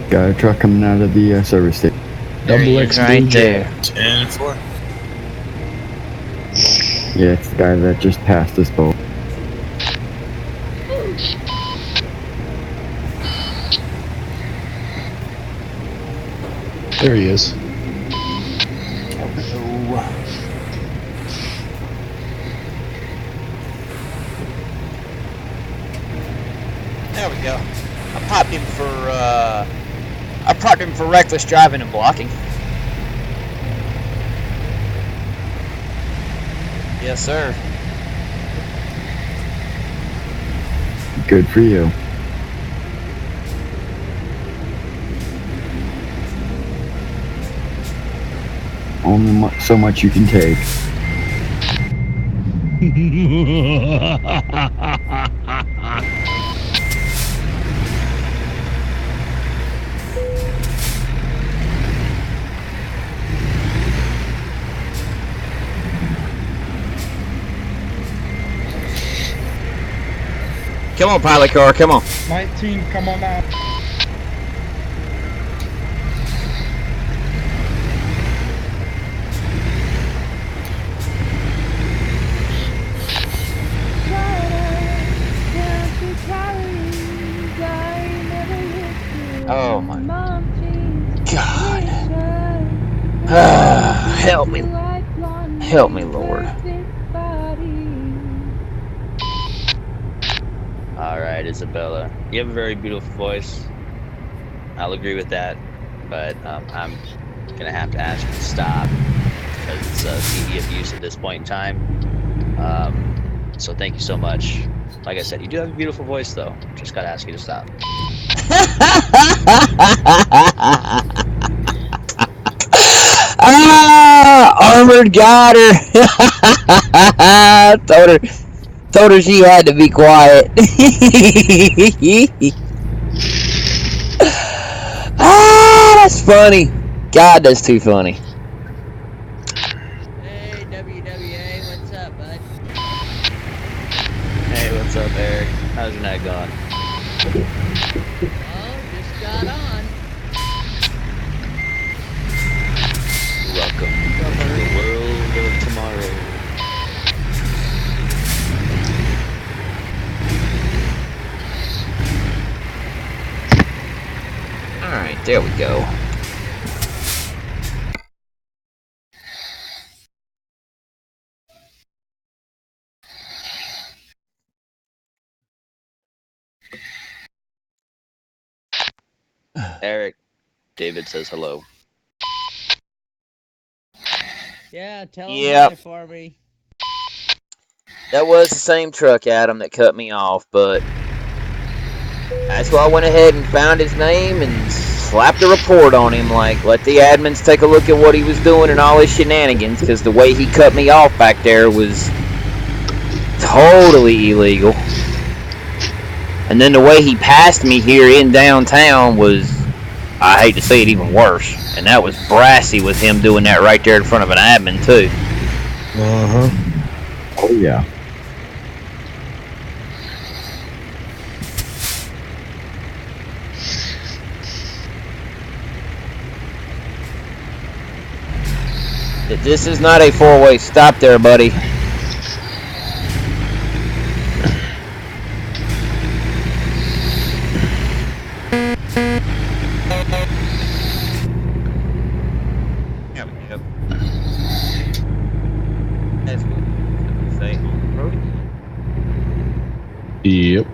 Got a truck coming out of the service station. There he Double is, X right Blue there. 10-4. Yeah, it's the guy that just passed us both. There he is. There we go. I popped him for reckless driving and blocking. Yes, sir. Good for you. Only so much you can take. Come on, pilot car, come on. 19, come on out. Oh my God. Help me. Help me, Lord. All right, Isabella, you have a very beautiful voice. I'll agree with that, but I'm gonna have to ask you to stop because it's TV abuse at this point in time. So thank you so much. Like I said, you do have a beautiful voice, though. Just gotta ask you to stop. Armored got her. Told her she had to be quiet. That's funny. God, that's too funny. Hey, WWA, what's up, bud? Hey, what's up, Eric? How's your night going? Oh, just got on. Welcome to the world of tomorrow. Alright, there we go. Eric, David says hello. Yeah, tell him Yep. hi for me. That was the same truck, Adam, that cut me off, but that's why I went ahead and found his name and slapped a report on him, like, let the admins take a look at what he was doing and all his shenanigans, because the way he cut me off back there was totally illegal. And then the way he passed me here in downtown was, I hate to say it, even worse. And that was brassy with him doing that right there in front of an admin, too. Uh-huh. Oh yeah. This is not a four-way stop there, buddy. That's what we say on the road. Yep.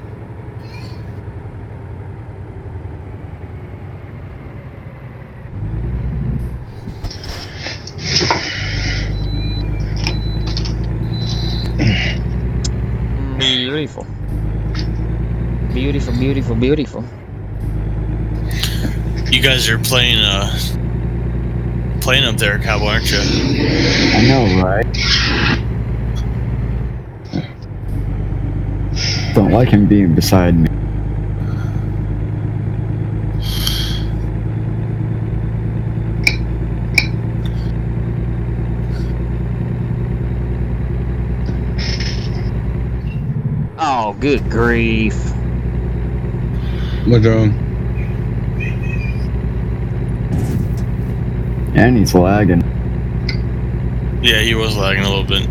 beautiful. Beautiful, beautiful, beautiful. You guys are playing up there, Cowboy, aren't you? I know, right? Don't like him being beside me. Oh, good grief. What's wrong? And he's lagging. Yeah, he was lagging a little bit.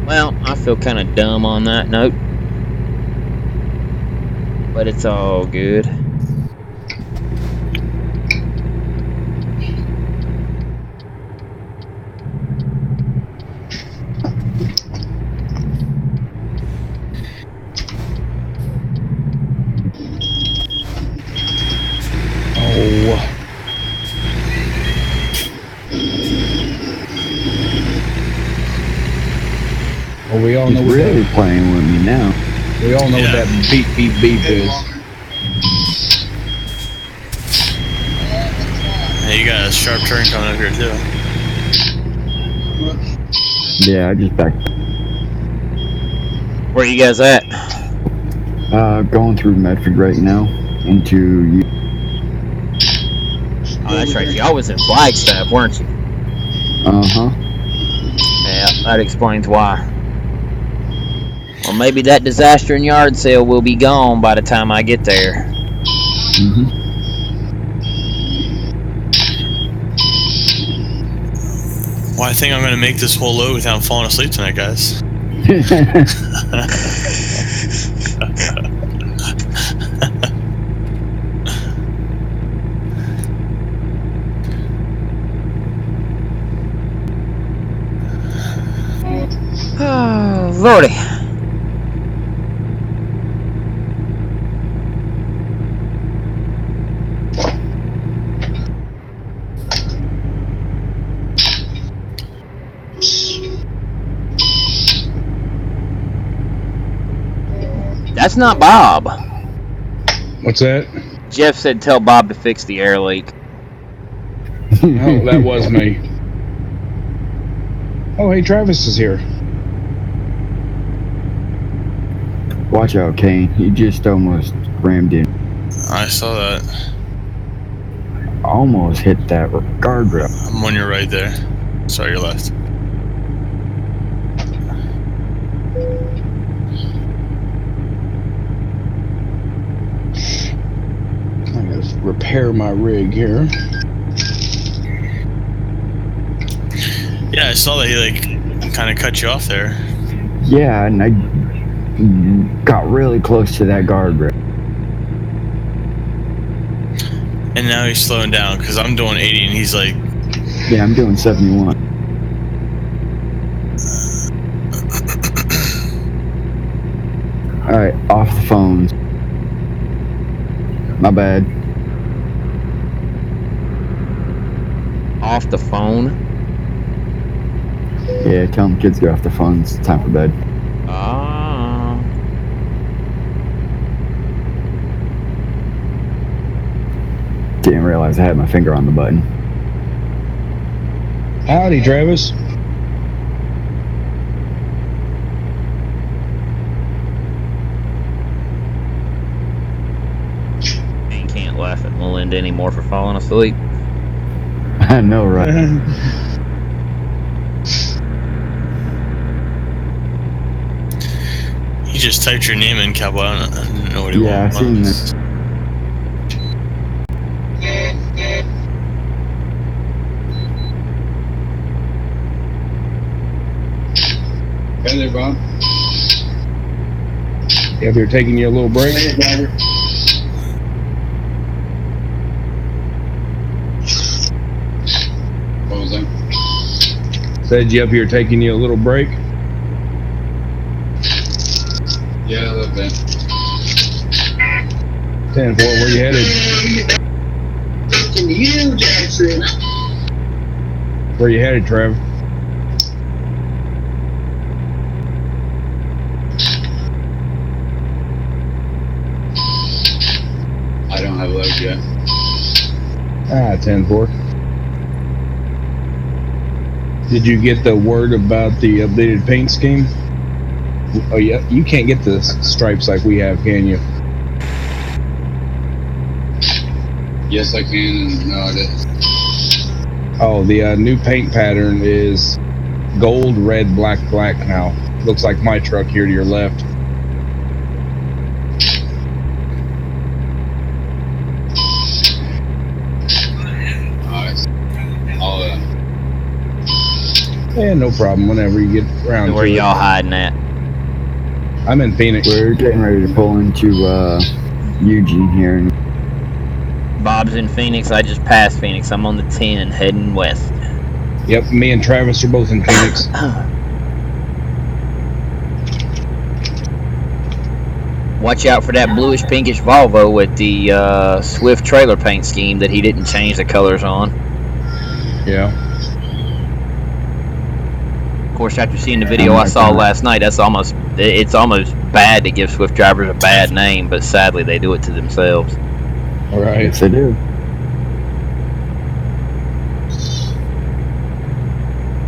Well, I feel kind of dumb on that note. But it's all good. Oh. Well, we all He's know what really playing with me now. we all know what that beep beep beep is. Hey, you got a sharp turn coming up here too. Yeah, I just backed. Where you guys at? Going through Medford right now into. Oh, that's right. Y'all was in Flagstaff, weren't you? Uh-huh. Yeah, that explains why. Well, maybe that disaster and yard sale will be gone by the time I get there. Mm-hmm. Well, I think I'm gonna make this whole load without falling asleep tonight, guys. Oh, Lordy. That's not Bob. What's that? Jeff said tell Bob to fix the air leak. Oh, that was me. Oh, hey, Travis is here. Watch out, Kane. He just almost rammed in. I saw that. Almost hit that guardrail. I'm on your right there. Sorry, your left. I gotta repair my rig here. Yeah, I saw that he like kind of cut you off there. Yeah, and I got really close to that guardrail. And now he's slowing down because I'm doing 80 and he's like, Yeah, I'm doing 71. Alright, off the phones. My bad. Off the phone? Yeah, tell them kids get off the phones. It's time for bed. Ah. Didn't realize I had my finger on the button. Howdy, Travis. Man can't laugh at Melinda anymore for falling asleep. I know, right? he just typed your name in, Cowboy. I don't know what he Yeah, wants. I seen that. Hey there, Bob. If you're taking you a little break. Hey, driver. What was that? Said you up here taking you a little break. Yeah, a little bit. 10-4, where you headed? Freaking you, Jackson. Where you headed, Trev? Yeah. 10-4. Did you get the word about the updated paint scheme? Oh yeah, you can't get the stripes like we have, can you? Yes, I can. And no, I didn't. Oh, the new paint pattern is gold, red, black, black now. Looks like my truck here to your left. I'll, Yeah, no problem. Whenever you get around So where to y'all it. hiding at? I'm in Phoenix. We're getting ready to pull into Eugene here. Bob's in Phoenix. I just passed Phoenix. I'm on the 10 heading west. Yep, me and Travis are both in Phoenix. Watch out for that bluish pinkish Volvo with the Swift trailer paint scheme that he didn't change the colors on. Yeah. Of course, after seeing the video I saw last night, it's almost bad to give Swift drivers a bad name, but sadly they do it to themselves. All right. Yes, they do.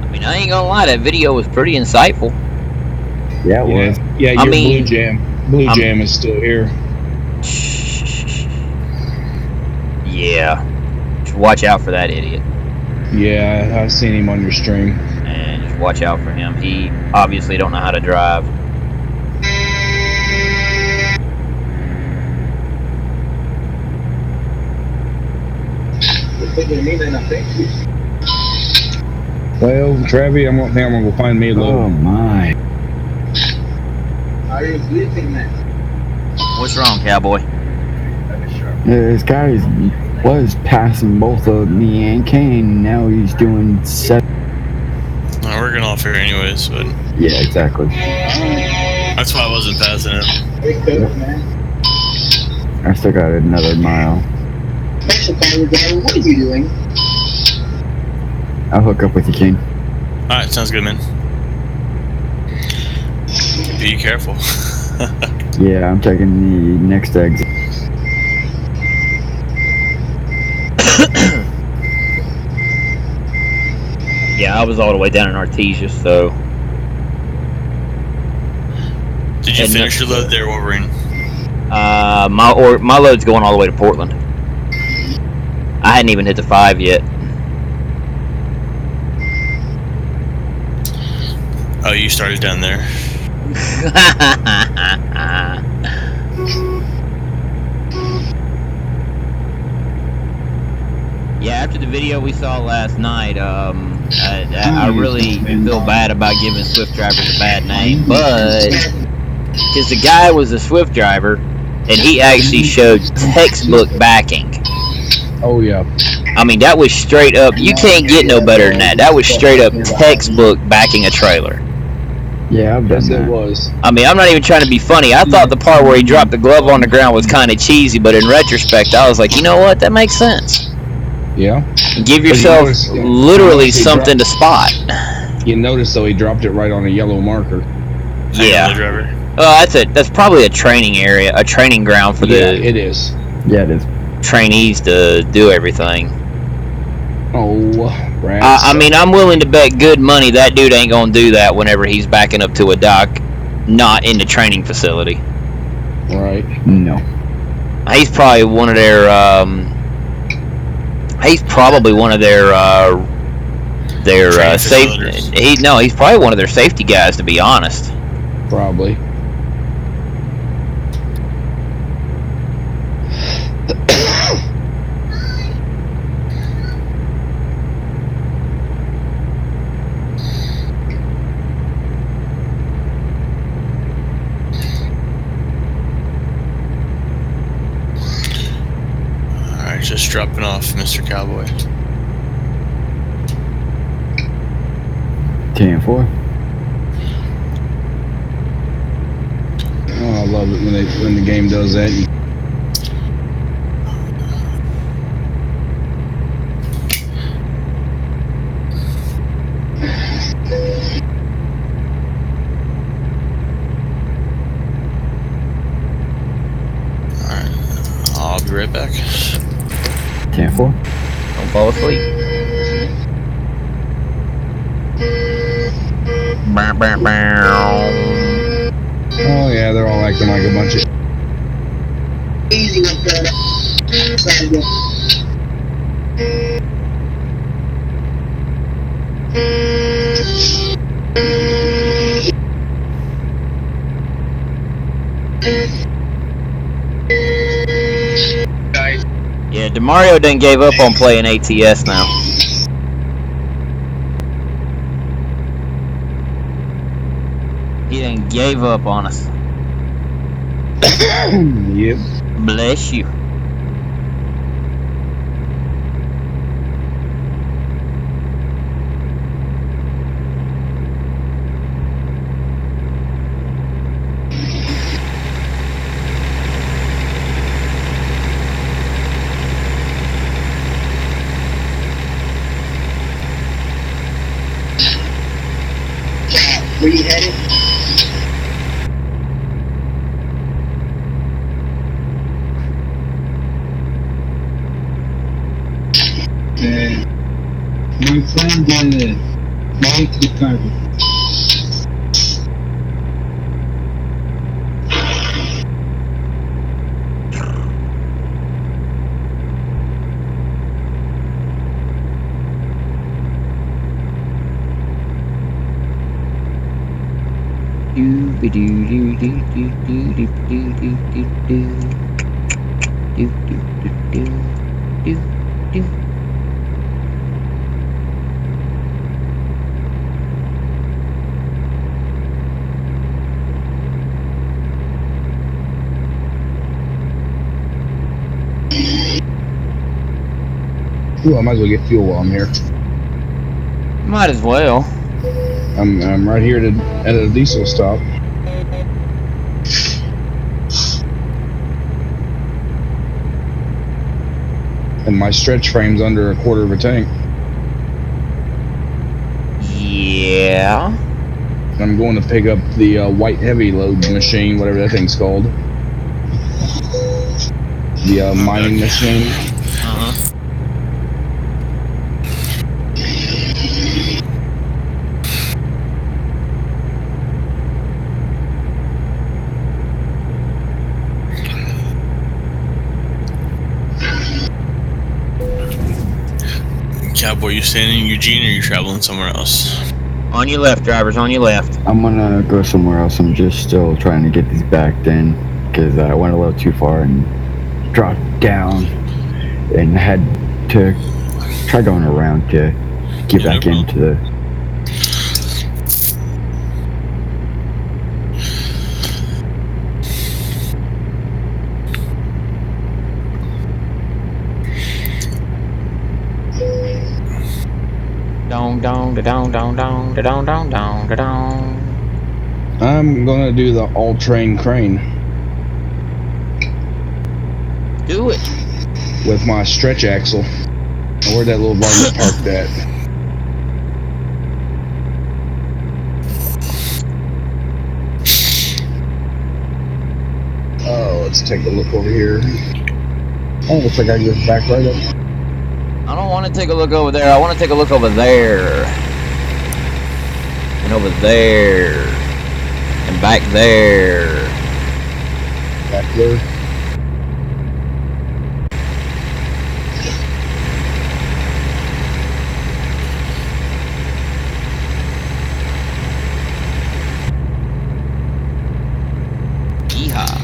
I mean, I ain't gonna lie, that video was pretty insightful. Yeah, it was. Yeah, I your mean, Blue Jam is still here. Yeah. Just watch out for that idiot. Yeah, I've seen him on your stream. And just watch out for him. He obviously don't know how to drive. Well, Travi, I'm gonna go find me a little. Oh my. Are you sleeping, man? What's wrong, cowboy? This guy was passing both of me and Kane. Now he's doing 7. We're getting off here anyways, but Yeah, exactly. that's why I wasn't passing it. Wake up, man. I still got another mile. Special car driver, what are you doing? I'll hook up with you, King. Alright, sounds good, man. Be careful. Yeah, I'm taking the next exit. Yeah, I was all the way down in Artesia, so. Did you finish your load there, Wolverine? My load's going all the way to Portland. I hadn't even hit the 5 yet. Oh, you started down there. Yeah, after the video we saw last night, I really feel bad about giving Swift drivers a bad name, but because the guy was a Swift driver and he actually showed textbook backing. Oh yeah. I mean, that was straight up. You can't get no better than that. That was straight up textbook backing a trailer. Yeah, I've done Yes, that. it was. I mean, I'm not even trying to be funny. I thought the part where he dropped the glove on the ground was kind of cheesy, but in retrospect, I was like, you know what? That makes sense. Yeah. Give yourself literally something to spot. You notice though he dropped it right on a yellow marker. Yeah. Driver. That's probably a training area, a training ground for Yeah, the it is. Yeah, it is. trainees to do everything. Oh, rats. I mean, I'm willing to bet good money that dude ain't gonna do that whenever he's backing up to a dock, not in the training facility. Right. No. He's probably one of their. He's probably one of their safety. He's probably one of their safety guys, to be honest. Probably. Alright, just dropping off, Mr. Cowboy. 10-4. Oh, I love it when the game does that. Alright, I'll be right right back. 10-4. Don't fall asleep. Bow, bow, bow. Oh yeah, they're all acting like a bunch of. Yeah, DeMario done gave up on playing ATS now. He done gave up on us. Yep. Bless you. Where you headed? My friend bought the cargo. Ooh, I might as well get fuel while I'm here. Might as well. I'm right here at a diesel stop. And my stretch frame's under a quarter of a tank. Yeah. And I'm going to pick up the white heavy load machine, whatever that thing's called. The mining machine. Uh-huh. Cowboy, you staying in Eugene or you traveling somewhere else? On your left, drivers, on your left. I'm gonna go somewhere else. I'm just still trying to get these backed in because I went a little too far and dropped down and had to try going around to get back into the. Dong dong da dong dong dong da dong dong dong da dong. I'm gonna do the all-terrain crane Do it. with my stretch axle. Where'd that little varmint parked at? Oh, let's take a look over here. Oh, looks like I can just back right up. I don't want to take a look over there. I want to take a look over there. And over there. And back there. Back there. Yeehaw.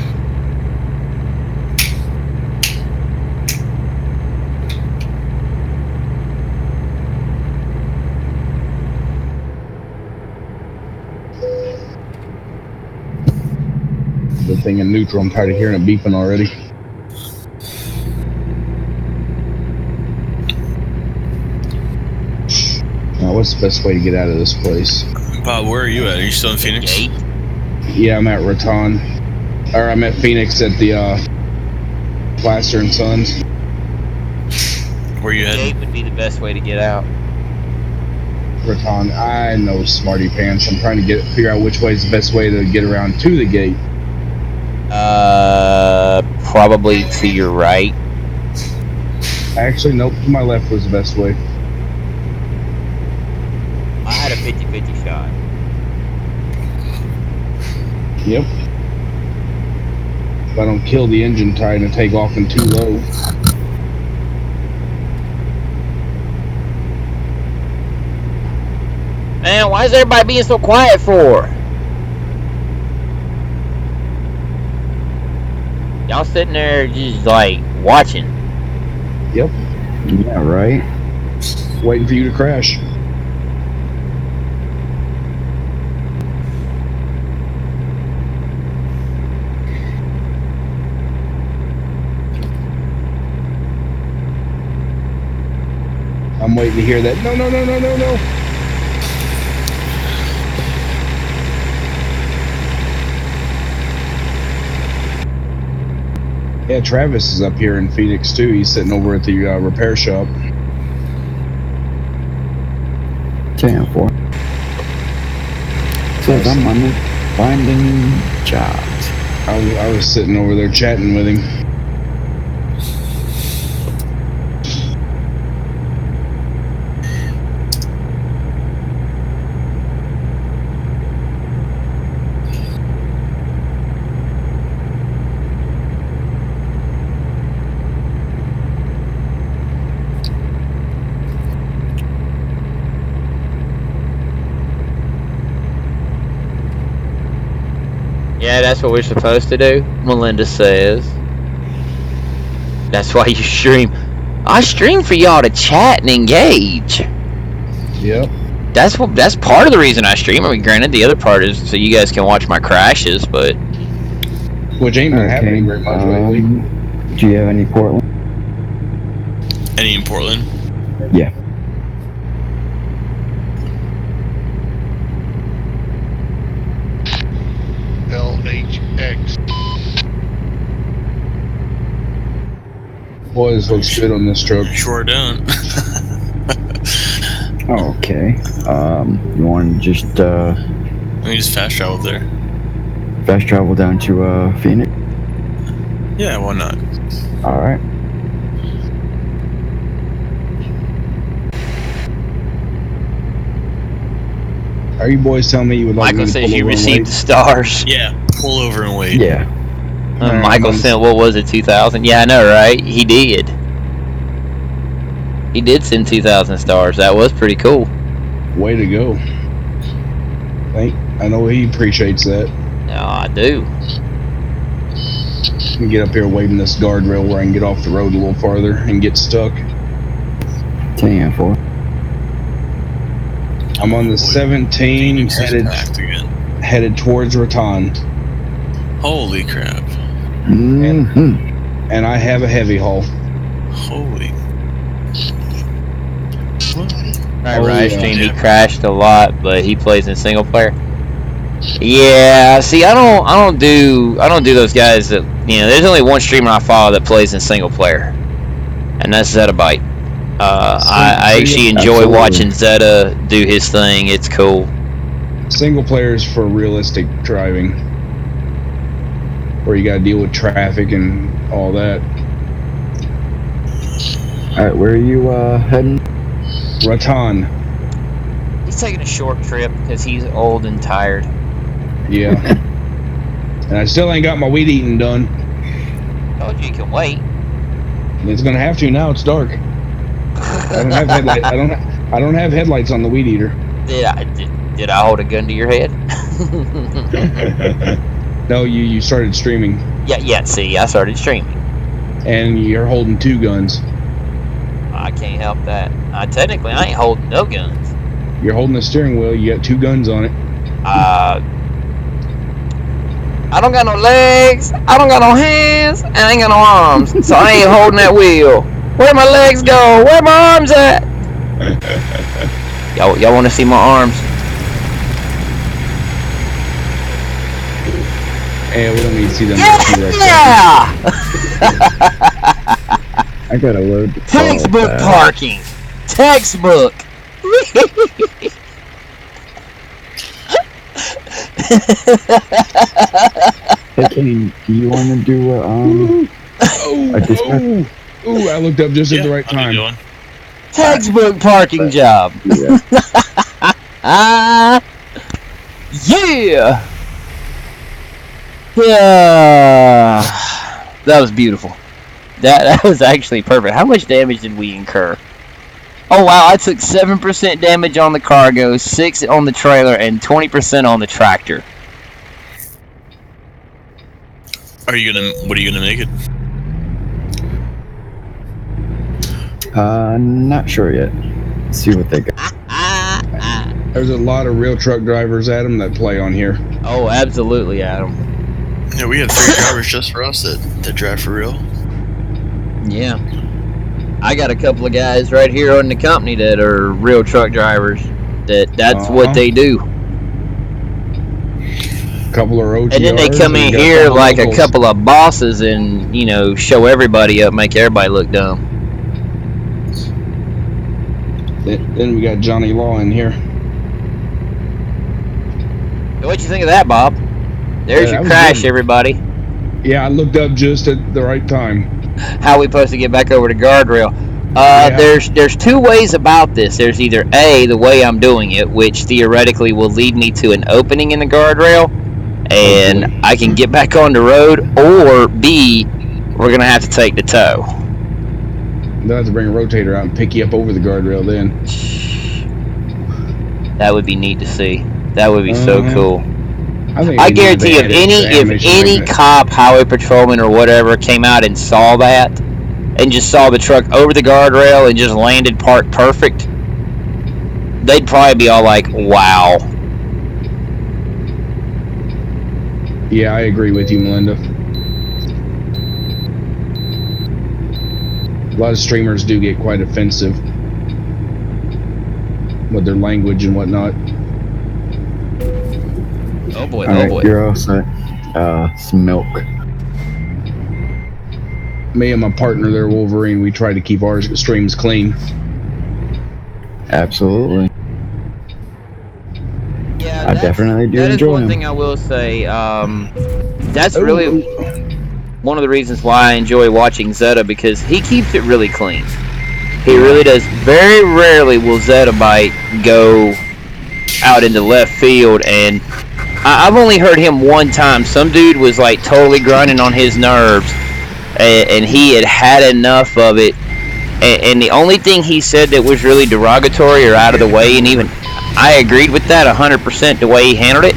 The thing in neutral, I'm tired of hearing it beeping already. Now, what's the best way to get out of this place? Bob, where are you at? Are you still in Phoenix? Gate. Yeah, I'm at Raton. Or I'm at Phoenix at the Plaster and Sons. Where you Gate heading? would be the best way to get out. Raton. I know smarty pants. I'm trying to figure out which way is the best way to get around to the gate. Probably to your right. Actually, nope. To my left was the best way. I had a 50-50 shot. Yep. If I don't kill the engine trying to take off and too low. Man, why is everybody being so quiet for? Y'all sitting there just like watching. Yep. Yeah, right. Waiting for you to crash. I'm waiting to hear that. No, no, no, no, no, no. Yeah, Travis is up here in Phoenix too. He's sitting over at the repair shop. 10-4. Says I'm on it, finding jobs. I was sitting over there chatting with him. Yeah, that's what we're supposed to do, Melinda says. That's why you stream. I stream for y'all to chat and engage. Yep. That's part of the reason I stream. I mean, granted, the other part is so you guys can watch my crashes, but which ain't been happening very much lately. Do you have any Portland? Any in Portland? Yeah. LHX. Boy, this looks good on this truck. Sure don't. Okay. You want to just Let me just fast travel there. fast travel down to Phoenix? Yeah, why not? All right. Are you boys telling me you would like Michael me to says pull you over and received wait? the stars. Yeah, pull over and wait. Yeah. Michael sent, what was it, 2,000? Yeah, I know, right? He did. He did send 2,000 stars. That was pretty cool. Way to go. I know he appreciates that. Yeah, I do. Let me get up here waving this guardrail where I can get off the road a little farther and get stuck. 10-4. I'm on the 17 headed towards Raton. Holy crap. And I have a heavy haul. Holy. What? Right, stream, he crashed a lot, but he plays in single player. Yeah, see, I don't do those guys that, you know, there's only one streamer I follow that plays in single player, and that's Zettabyte. I actually enjoy watching Zeta do his thing. It's cool. Single players for realistic driving, where you gotta deal with traffic and all that. All right, where are you heading? Raton. He's taking a short trip because he's old and tired. Yeah. And I still ain't got my weed eating done. Told you can wait. It's gonna have to now. It's dark. I don't have headlights. I don't have headlights on the weed eater. Did I hold a gun to your head? No, you started streaming. Yeah. See, I started streaming. And you're holding two guns. I can't help that. Technically, I ain't holding no guns. You're holding the steering wheel. You got two guns on it. I don't got no legs. I don't got no hands. And I ain't got no arms. So I ain't holding that wheel. Where my legs go? Where my arms at? Y'all want to see my arms? Hey, we don't need to see them. Yeah! I gotta load the Textbook parking. Textbook. Hey, Kane, do you want to do a dispatch? Ooh, I looked up just at the right I'll be time. going. Textbook parking job. Yeah. Ah, yeah. Yeah. That was beautiful. That was actually perfect. How much damage did we incur? Oh wow, I took 7% damage on the cargo, 6 on the trailer, and 20% on the tractor. What are you gonna make it? Not sure yet. See what they got. There's a lot of real truck drivers, Adam, that play on here. Oh, absolutely, Adam. Yeah, we have 3 drivers just for us that drive for real. Yeah. I got a couple of guys right here in the company that are real truck drivers. That's what they do. Couple of OTRs. And then they come in here like a couple of bosses and, you know, show everybody up, make everybody look dumb. Then we got Johnny Law in here. What'd you think of that, Bob? There's your crash, everybody. Yeah, I looked up just at the right time. How we supposed to get back over the guardrail? There's 2 ways about this. There's either A, the way I'm doing it, which theoretically will lead me to an opening in the guardrail, and I can get back on the road, or B, we're gonna have to take the tow. They'll have to bring a rotator out and pick you up over the guardrail then. That would be neat to see. That would be so cool. I guarantee if any cop, highway patrolman, or whatever came out and saw that, and just saw the truck over the guardrail and just landed parked perfect, they'd probably be all like, wow. Yeah, I agree with you, Melinda. A lot of streamers do get quite offensive with their language and whatnot. Oh boy, Alright, you're all set. Some milk. Me and my partner there, Wolverine, we try to keep our streams clean. Absolutely. Yeah, I definitely do that enjoy is one them. thing I will say. That's really one of the reasons why I enjoy watching Zeta, because he keeps it really clean. He really does. Very rarely will Zettabyte go out into left field, and I've only heard him one time. Some dude was like totally grinding on his nerves, and he had enough of it. And the only thing he said that was really derogatory or out of the way, and even I agreed with that 100%, the way he handled it.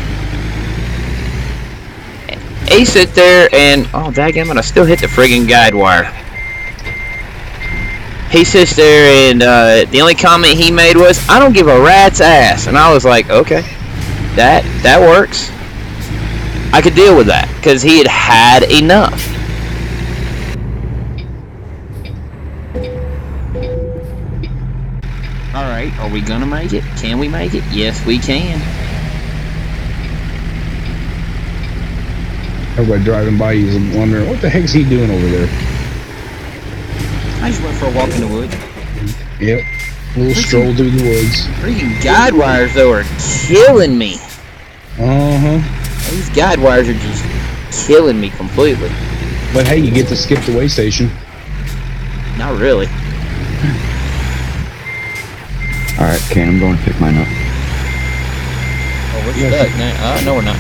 He sit there and, oh daggum, I still hit the friggin' guide wire. He sits there and the only comment he made was, I don't give a rat's ass. And I was like, okay, that works. I could deal with that, because he had enough. Alright, are we gonna make it? Can we make it? Yes, we can. Everybody driving by you is wondering, what the heck's he doing over there? I just went for a walk in the woods. Yep. A little stroll through the woods. Freaking guide wires, though, are killing me. Uh-huh. These guide wires are just killing me completely. But hey, you get to skip the way station. Not really. Alright, Kane, I'm going to pick mine up. Oh, we're stuck. No, we're not.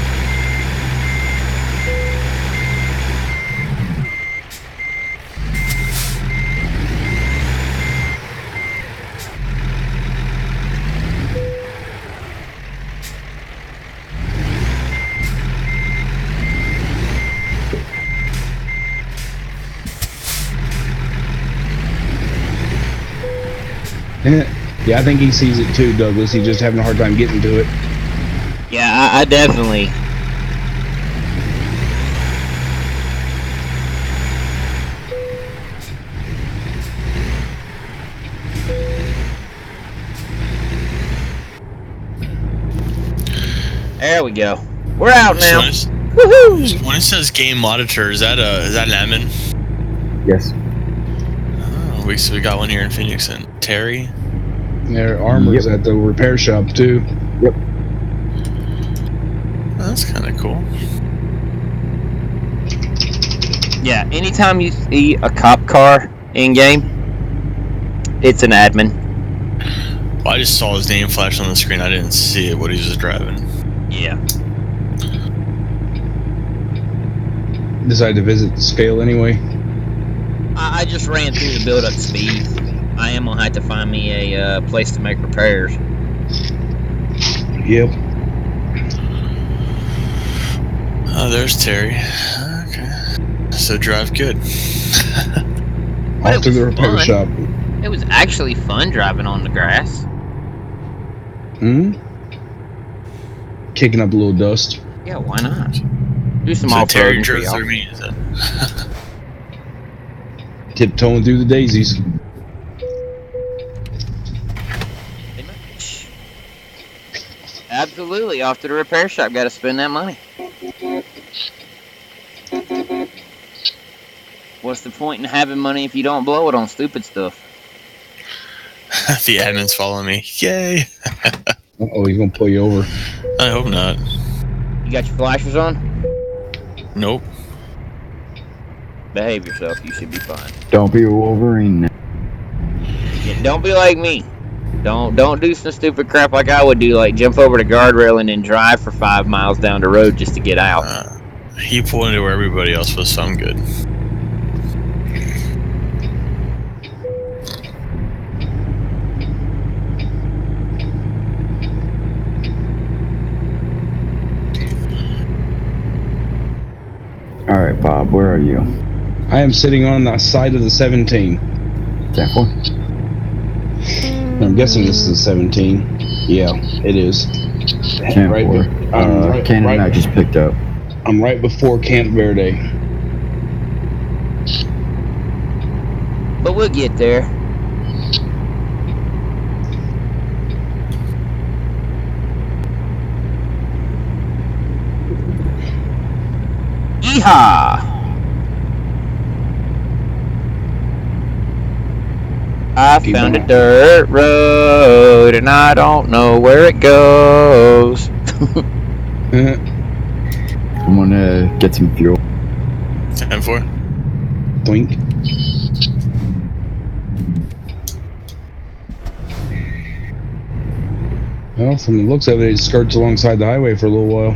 Yeah, I think he sees it too, Douglas. He's just having a hard time getting to it. Yeah, I definitely. There we go. We're out now. Woohoo! When it says game monitor, is that an admin? Yes. Oh, so we got one here in Phoenix and Terry. Their armor's at the repair shop too. Yep. Oh, that's kind of cool. Yeah, anytime you see a cop car In game, it's an admin. Well, I just saw his name flash on the screen. I didn't see it, what he was driving. Yeah. Decided to visit the scale anyway. I just ran through the build-up speed. I am gonna have to find me a place to make repairs. Yep. Oh, there's Terry. Okay. So drive good. But Off to the repair fun. shop. It was actually fun driving on the grass. Kicking up a little dust. Yeah, why not? Do some So Terry off-roading for drove y'all. through me, is it? Tiptoeing through the daisies. Absolutely, off to the repair shop. Got to spend that money. What's the point in having money if you don't blow it on stupid stuff? The admin's following me. Yay! Uh-oh, he's gonna pull you over. I hope not. You got your flashers on? Nope. Behave yourself. You should be fine. Don't be a Wolverine. Yeah, don't be like me. Don't do some stupid crap like I would do, like jump over the guardrail and then drive for 5 miles down the road just to get out. He pulled into where everybody else was, so I'm good. Alright, Bob, where are you? I am sitting on the side of the 17. 10-4? I'm guessing this is a 17. Yeah, it is. 10-4. Ken and I just picked up. I'm right before Camp Verde. But we'll get there. Yeehaw! I found a dirt road and I don't know where it goes. I'm gonna get some fuel. 10-4. Twink. Well, from the looks of it, it skirts alongside the highway for a little while.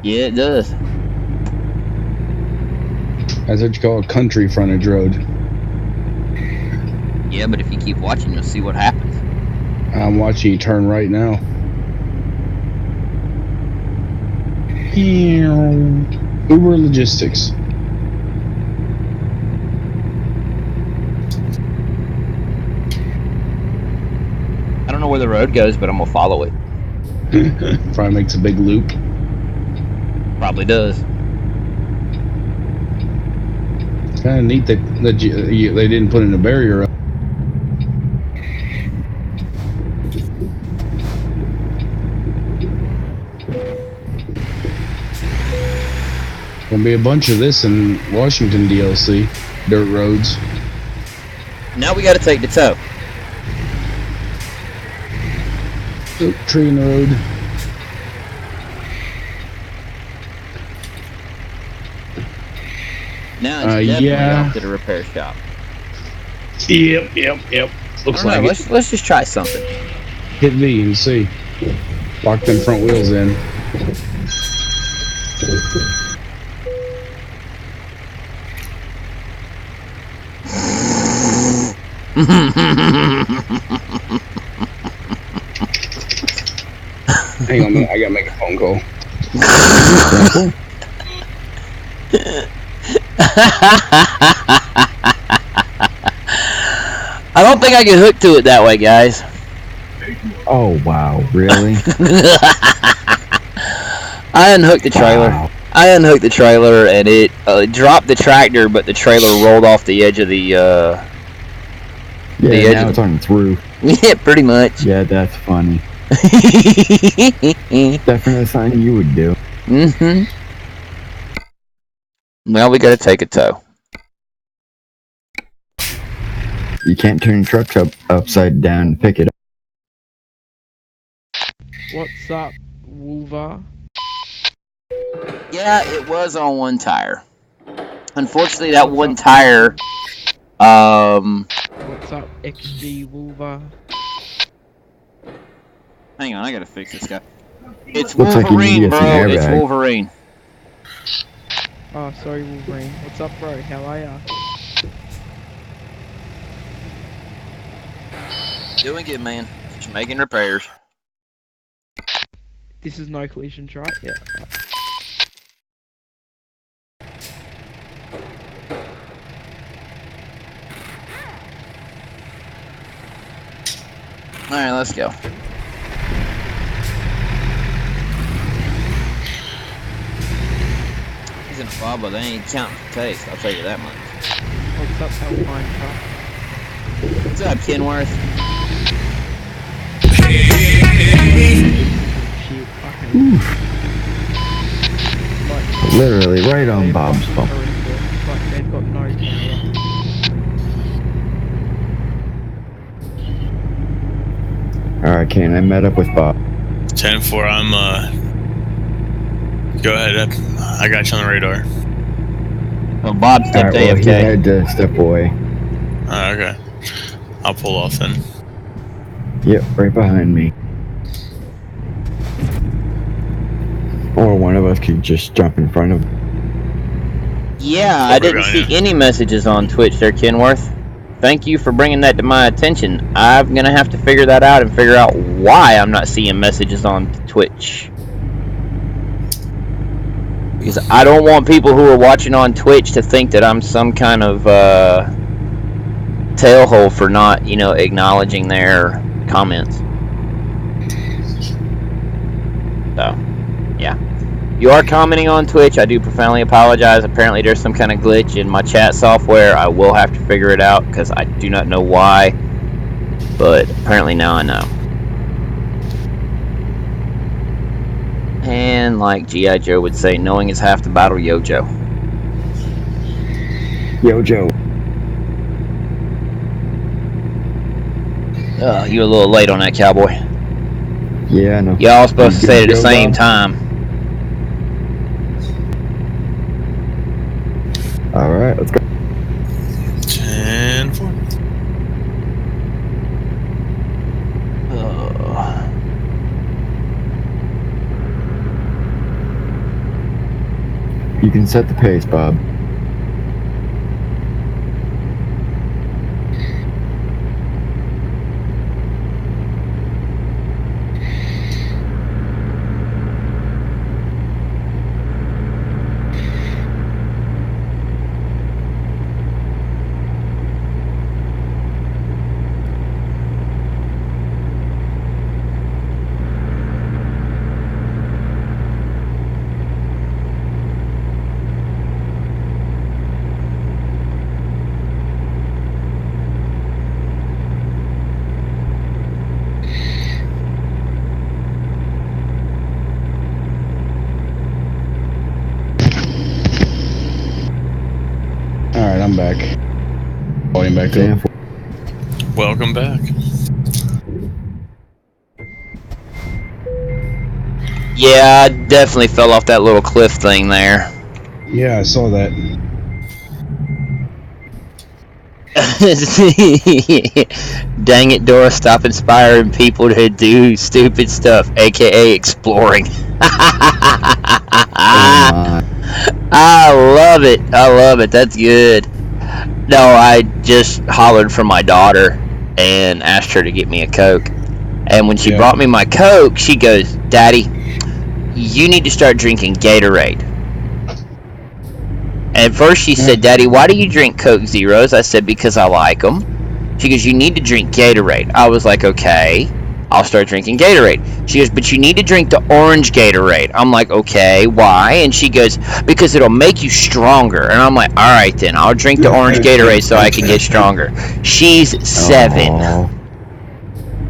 Yeah, it does. That's what you call a country frontage road. Yeah, but if you keep watching, you'll see what happens. I'm watching you turn right now. Uber Logistics. I don't know where the road goes, but I'm gonna follow it. Probably makes a big loop. Probably does. It's kind of neat that they didn't put in a barrier up. Gonna be a bunch of this in Washington DLC. Dirt roads. Now we gotta take the tow. Oop, tree in the road. Now it's definitely yeah. off to the repair shop. Yep. Looks like it. Let's just try something. Hit V and see. Lock them front wheels in. Hang on a minute, I gotta make a phone call. I don't think I can hook to it that way, guys. Oh, wow, really? I unhooked the trailer. Wow. I unhooked the trailer and it dropped the tractor, but the trailer rolled off the edge of the. Yeah, now it's on its roof. Yeah, pretty much. Yeah, that's funny. Definitely something you would do. Mm-hmm. Well, we gotta take a tow. You can't turn trucks upside down and pick it up. What's up, Woover? Yeah, it was on one tire. Unfortunately, that What's one up? tire. What's up, XG Wolver? Hang on, I gotta fix this guy. It's Looks like you need to Wolverine, get some bro. It's airbag. Wolverine. Oh, sorry, Wolverine. What's up, bro? How are ya? Doing good, man. Just making repairs. This is no collisions, right? Yeah. All right, let's go. He's in a fob, but they ain't counting for taste. I'll tell you that much. What's up, Alpine Truck? What's up, Kenworth? Shit, fucking. Like, Literally right on they've Bob's got bump. horrendous, like, they've got no power. Alright, Kane, I met up with Bob. 10-4, I'm, go ahead, I got you on the radar. Oh, Bob stepped Alright, well, he AFK. had to step away. Okay. I'll pull off then. Yep, right behind me. Or one of us could just jump in front of him. Yeah, I didn't see any messages on Twitch there, Kenworth. Thank you for bringing that to my attention. I'm gonna have to figure that out and figure out why I'm not seeing messages on Twitch. Because I don't want people who are watching on Twitch to think that I'm some kind of tailhole for not, acknowledging their comments. So, yeah. You are commenting on Twitch. I do profoundly apologize. Apparently there's some kind of glitch in my chat software. I will have to figure it out because I do not know why. But apparently now I know. And like G.I. Joe would say, knowing is half the battle, yo Joe. Yo, Joe. You're a little late on that, cowboy. Yeah, I know. Y'all supposed to say it at the Joe, same Bob? time. Alright, let's go. 10-4. You can set the pace, Bob. Alright, I'm back. Volume back up. 10-4. Welcome back. Yeah, I definitely fell off that little cliff thing there. Yeah, I saw that. Dang it, Dora, stop inspiring people to do stupid stuff, aka exploring. I love it. I love it. That's good. No, I just hollered for my daughter and asked her to get me a Coke. And when she brought me my Coke, she goes, "Daddy, you need to start drinking Gatorade." And first she said, "Daddy, why do you drink Coke Zeros?" I said, "Because I like them." She goes, "You need to drink Gatorade." I was like, "Okay, I'll start drinking Gatorade." She goes, "But you need to drink the orange Gatorade." I'm like, "Okay, why?" And she goes, "Because it'll make you stronger." And I'm like, "All right then, I'll drink the orange Gatorade so I can get stronger." She's 7. Aww.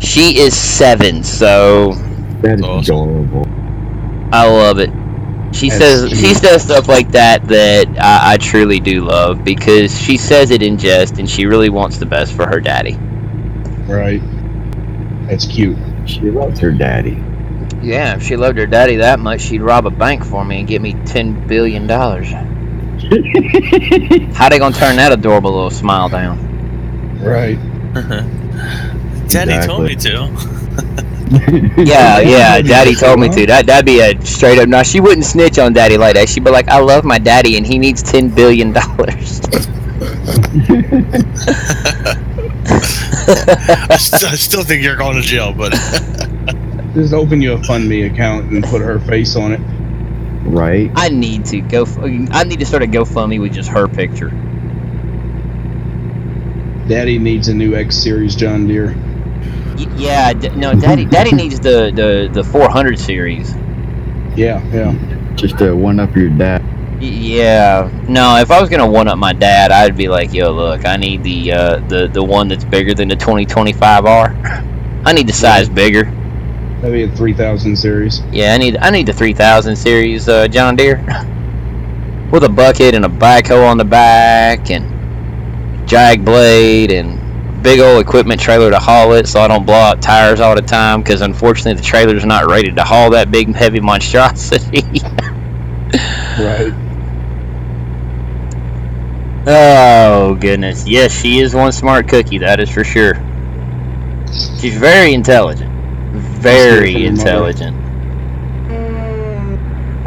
She is 7, so That is adorable. I love it. She says stuff like that I truly do love, because she says it in jest and she really wants the best for her daddy. Right. That's cute. She loves her daddy. Yeah, if she loved her daddy that much, she'd rob a bank for me and give me $10 billion. How they gonna turn that adorable little smile down? Right. Daddy told me to. Yeah, Daddy told me to. That'd be a straight up. No, she wouldn't snitch on Daddy like that. She'd be like, "I love my daddy, and he needs $10 billion." I still think you're going to jail, but just open you a FundMe account and put her face on it. Right. I need to go. I need to start a GoFundMe with just her picture. Daddy needs a new X Series John Deere. Yeah, no, Daddy needs the 400 series. Yeah. Just to one up your dad. Yeah, no. If I was gonna one up my dad, I'd be like, "Yo, look, I need the one that's bigger than the 2025R. I need the size bigger." That'd be a 3000 series. Yeah, I need the 3000 series John Deere with a bucket and a backhoe on the back and jag blade and big old equipment trailer to haul it, so I don't blow out tires all the time. Because unfortunately, the trailer's not rated to haul that big heavy monstrosity. Right. Oh goodness, yes, she is one smart cookie. That is for sure. She's very intelligent. Very intelligent.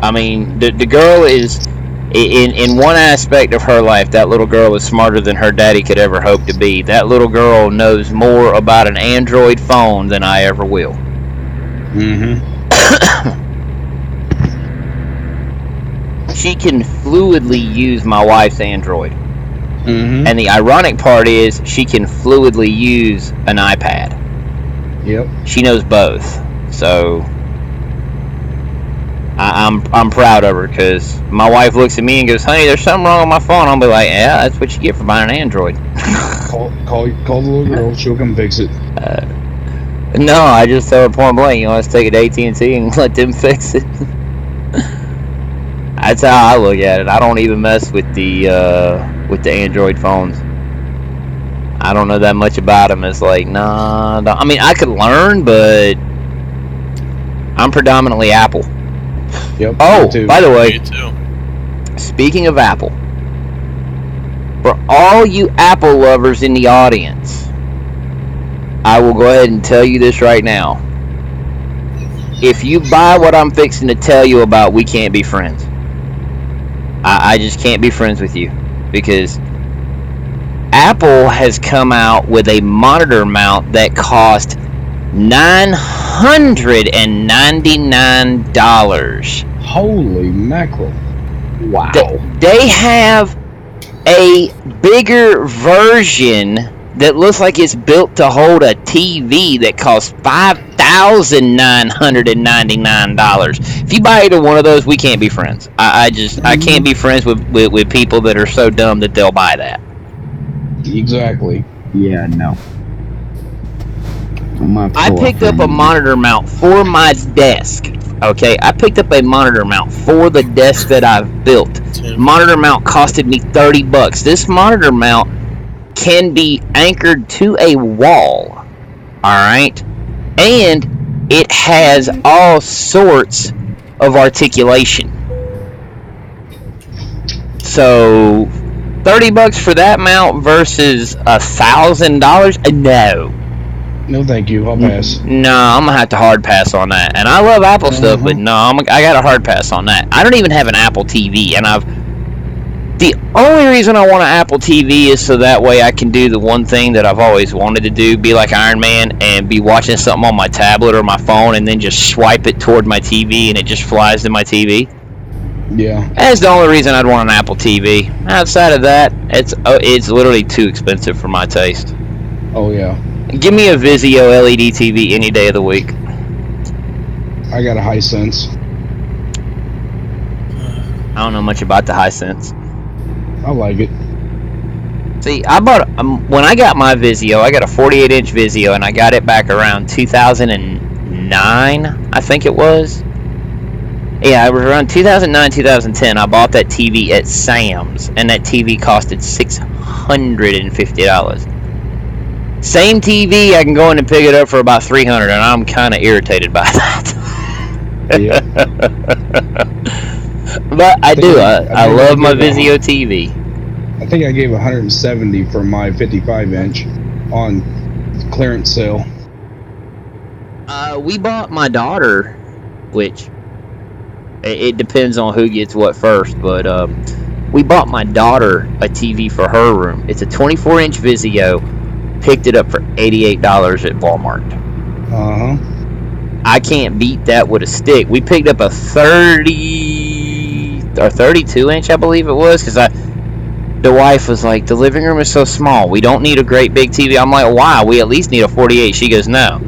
I mean, the girl is, in one aspect of her life, that little girl is smarter than her daddy could ever hope to be. That little girl knows more about an Android phone than I ever will. She can fluidly use my wife's Android. And the ironic part is she can fluidly use an iPad. Yep. She knows both. So I'm proud of her, because my wife looks at me and goes, "Honey, there's something wrong with my phone." I'll be like, "Yeah, that's what you get for buying an Android." Call the little girl. She'll come fix it. No, I just tell her point blank, let's take it to AT&T and let them fix it. That's how I look at it. I don't even mess with the Android phones. I don't know that much about them. It's like, nah. I mean, I could learn, but I'm predominantly Apple. Yep. Oh, by the way, me too. speaking of Apple, for all you Apple lovers in the audience, I will go ahead and tell you this right now. If you buy what I'm fixing to tell you about, we can't be friends. I just can't be friends with you, because Apple has come out with a monitor mount that cost $999. Holy mackerel. Wow. They have a bigger version that looks like it's built to hold a TV that costs $5,999. If you buy either one of those, we can't be friends. I can't be friends with people that are so dumb that they'll buy that. Exactly. Yeah, no. I picked up a monitor mount for my desk. Okay, I picked up a monitor mount for the desk that I've built. Monitor mount costed me $30. This monitor mount can be anchored to a wall. Alright? And it has all sorts of articulation. So $30 for that mount versus $1,000? No. No, thank you. I'll pass. No, I'm gonna have to hard pass on that. And I love Apple stuff, but no, I got a hard pass on that. I don't even have an Apple TV, and the only reason I want an Apple TV is so that way I can do the one thing that I've always wanted to do, be like Iron Man and be watching something on my tablet or my phone and then just swipe it toward my TV and it just flies to my TV. Yeah. That's the only reason I'd want an Apple TV. Outside of that, it's literally too expensive for my taste. Oh, yeah. Give me a Vizio LED TV any day of the week. I got a Hisense. I don't know much about the Hisense. I like it. See, I bought when I got my Vizio, I got a 48-inch Vizio, and I got it back around 2009, I think it was. Yeah, it was around 2009, 2010. I bought that TV at Sam's, and that TV costed $650. Same TV, I can go in and pick it up for about $300, and I'm kind of irritated by that. Yeah. But I do. I think love my gave Vizio TV. I think I gave 170 for my 55-inch on clearance sale. We bought my daughter, which it depends on who gets what first, but we bought my daughter a TV for her room. It's a 24-inch Vizio. Picked it up for $88 at Walmart. Uh-huh. I can't beat that with a stick. We picked up a 30 or 32-inch, I believe it was, because the wife was like, the living room is so small. We don't need a great big TV. I'm like, why? We at least need a 48. She goes, no.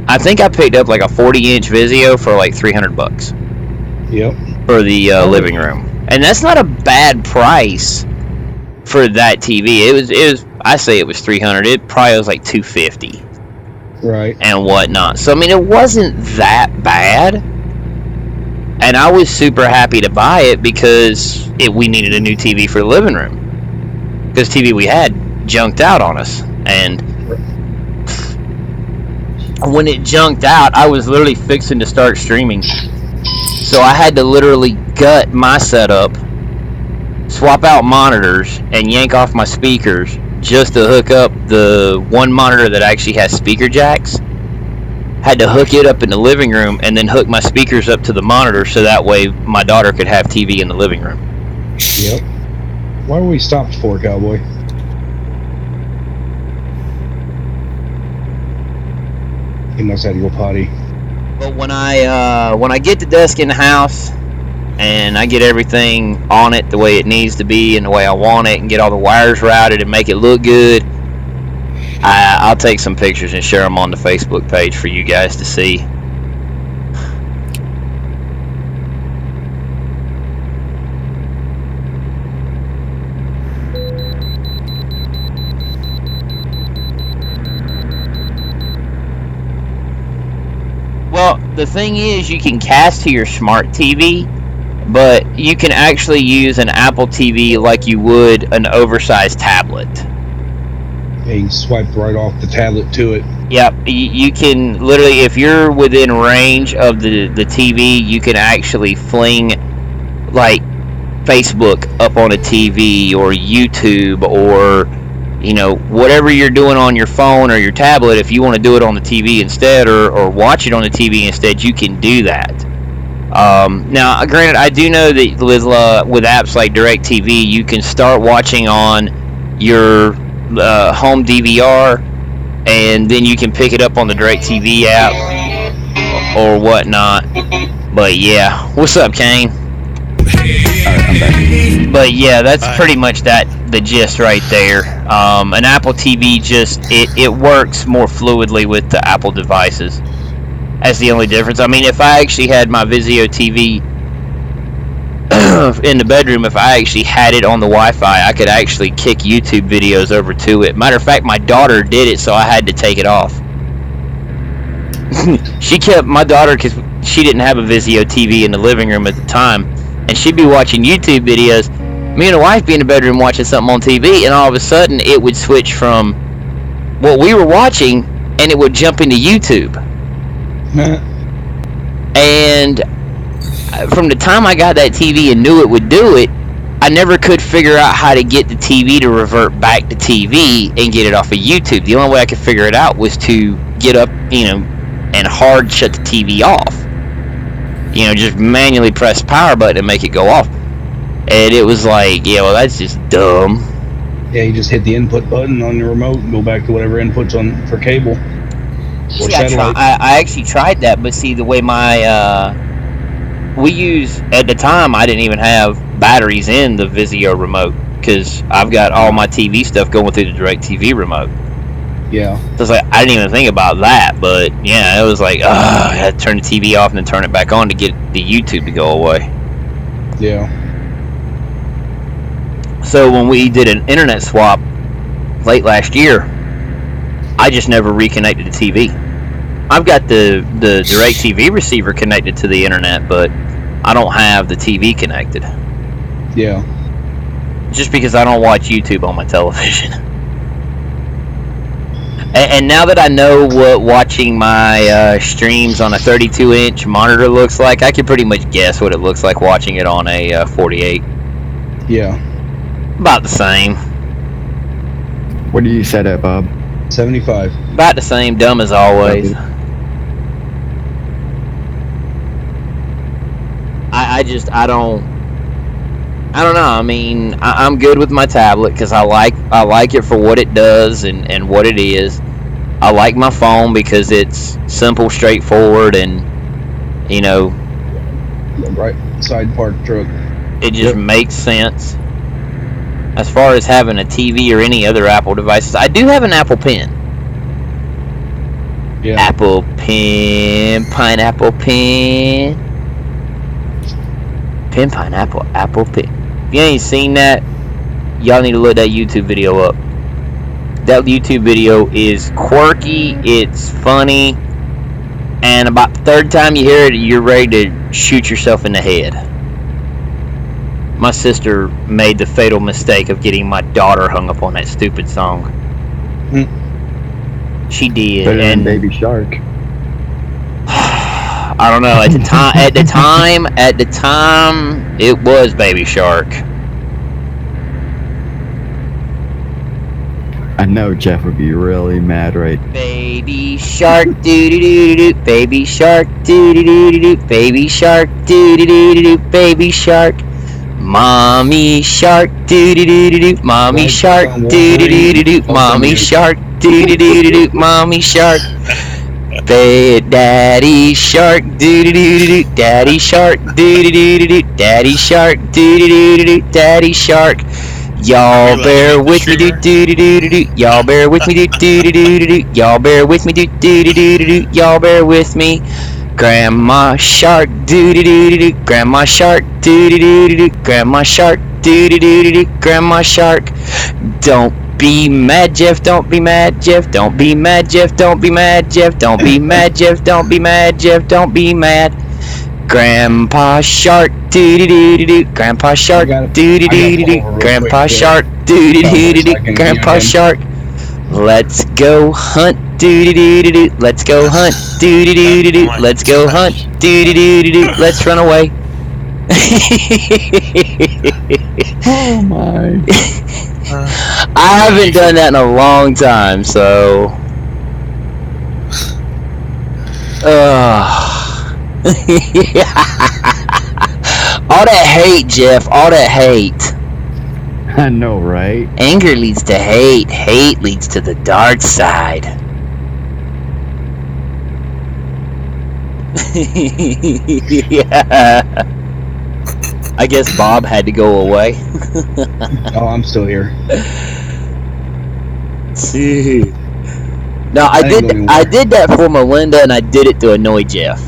I think I picked up like a 40-inch Vizio for like $300. Yep. For the living room, and that's not a bad price for that TV. It was. I say it was $300. It probably was like $250. Right. And whatnot. So I mean, it wasn't that bad. And I was super happy to buy it because we needed a new TV for the living room. Because TV we had junked out on us. And when it junked out, I was literally fixing to start streaming. So I had to literally gut my setup, swap out monitors, and yank off my speakers just to hook up the one monitor that actually has speaker jacks. Had to hook it up in the living room and then hook my speakers up to the monitor so that way my daughter could have TV in the living room. Yep. Why were we stopped for, Cowboy? He must have to go potty. But when I get the desk in the house and I get everything on it the way it needs to be and the way I want it and get all the wires routed and make it look good, I'll take some pictures and share them on the Facebook page for you guys to see. Well, the thing is, you can cast to your smart TV, but you can actually use an Apple TV like you would an oversized tablet. Yeah, you swipe right off the tablet to it. Yep, you can literally, if you're within range of the TV, you can actually fling like Facebook up on a TV or YouTube or whatever you're doing on your phone or your tablet. If you want to do it on the TV instead or watch it on the TV instead, you can do that. Now, granted, I do know that with apps like DirecTV, you can start watching on your home DVR, and then you can pick it up on the DirecTV app or whatnot. But yeah, what's up, Kane? I'm back. But yeah, that's pretty much the gist right there. An Apple TV it works more fluidly with the Apple devices. That's the only difference. I mean, if I actually had my Vizio TV in the bedroom, if I actually had it on the Wi-Fi, I could actually kick YouTube videos over to it. Matter of fact, my daughter did it, so I had to take it off. She kept my daughter, because she didn't have a Vizio TV in the living room at the time, and she'd be watching YouTube videos. Me and the wife be in the bedroom watching something on TV, and all of a sudden it would switch from what we were watching, and it would jump into YouTube. And from the time I got that TV and knew it would do it, I never could figure out how to get the TV to revert back to TV and get it off of YouTube. The only way I could figure it out was to get up, and hard shut the TV off. Just manually press the power button and make it go off. And it was like, yeah, well, that's just dumb. Yeah, you just hit the input button on your remote and go back to whatever input's on for cable. See, I actually tried that, but see, the way we use, at the time, I didn't even have batteries in the Vizio remote, because I've got all my TV stuff going through the DirecTV remote. Yeah. So it's like, I didn't even think about that, but yeah, it was like, I had to turn the TV off and then turn it back on to get the YouTube to go away. Yeah. So when we did an internet swap late last year, I just never reconnected the TV. I've got the DirecTV receiver connected to the internet, but I don't have the TV connected. Yeah. Just because I don't watch YouTube on my television. And now that I know what watching my streams on a 32-inch monitor looks like, I can pretty much guess what it looks like watching it on a 48. Yeah. About the same. What do you set at, Bob? 75. About the same. Dumb as always. I don't know. I mean, I'm good with my tablet because I like it for what it does and what it is. I like my phone because it's simple, straightforward, and Right side park truck. it just makes sense. As far as having a TV or any other Apple devices, I do have an Apple Pen. Yeah. Apple Pen, pineapple pen. Pen, pineapple, apple pen. If you ain't seen that, y'all need to look that YouTube video up. That YouTube video is quirky, it's funny, and about the third time you hear it, you're ready to shoot yourself in the head. My sister made the fatal mistake of getting my daughter hung up on that stupid song. She did. Better and than Baby Shark. I don't know. At the time, it was Baby Shark. I know Jeff would be really mad, right? Baby Shark, doo doo doo doo, Baby Shark, doo doo doo doo, Baby Shark, doo doo doo doo, Baby Shark. Mommy Shark, doo doo doo doo, Mommy Shark, doo doo doo doo, Mommy Shark, doo doo doo doo, Mommy Shark. Daddy Shark, doo doo doo doo, Daddy Shark, doo doo doo doo, Daddy Shark, doo doo doo doo, Daddy Shark. Y'all bear with me, doo doo doo doo doo. Y'all bear with me, doo doo doo doo doo. Y'all bear with me, doo doo doo doo doo. Y'all bear with me. Grandma Shark, doo doo doo doo. Grandma Shark, doo doo doo doo. Grandma Shark, doo doo doo doo. Grandma Shark. Don't be mad, Jeff. Don't be mad, Jeff. Don't be mad, Jeff. Don't be mad, Jeff. Don't be mad, Jeff. Don't be mad, Jeff. Don't be mad. Grandpa Shark, doo doo doo doo. Grandpa Shark, doo doo doo doo. Grandpa Shark, doo doo doo doo. Grandpa Shark. Let's go hunt, doo doo doo doo. Let's go hunt, doo doo doo doo. Let's go hunt, doo doo doo doo. Let's run away. Oh my. I haven't done that in a long time, so. All that hate, Jeff. All that hate. I know, right? Anger leads to hate. Hate leads to the dark side. Yeah. I guess Bob had to go away. Oh, I'm still here. No, I did that for Melinda, and I did it to annoy Jeff.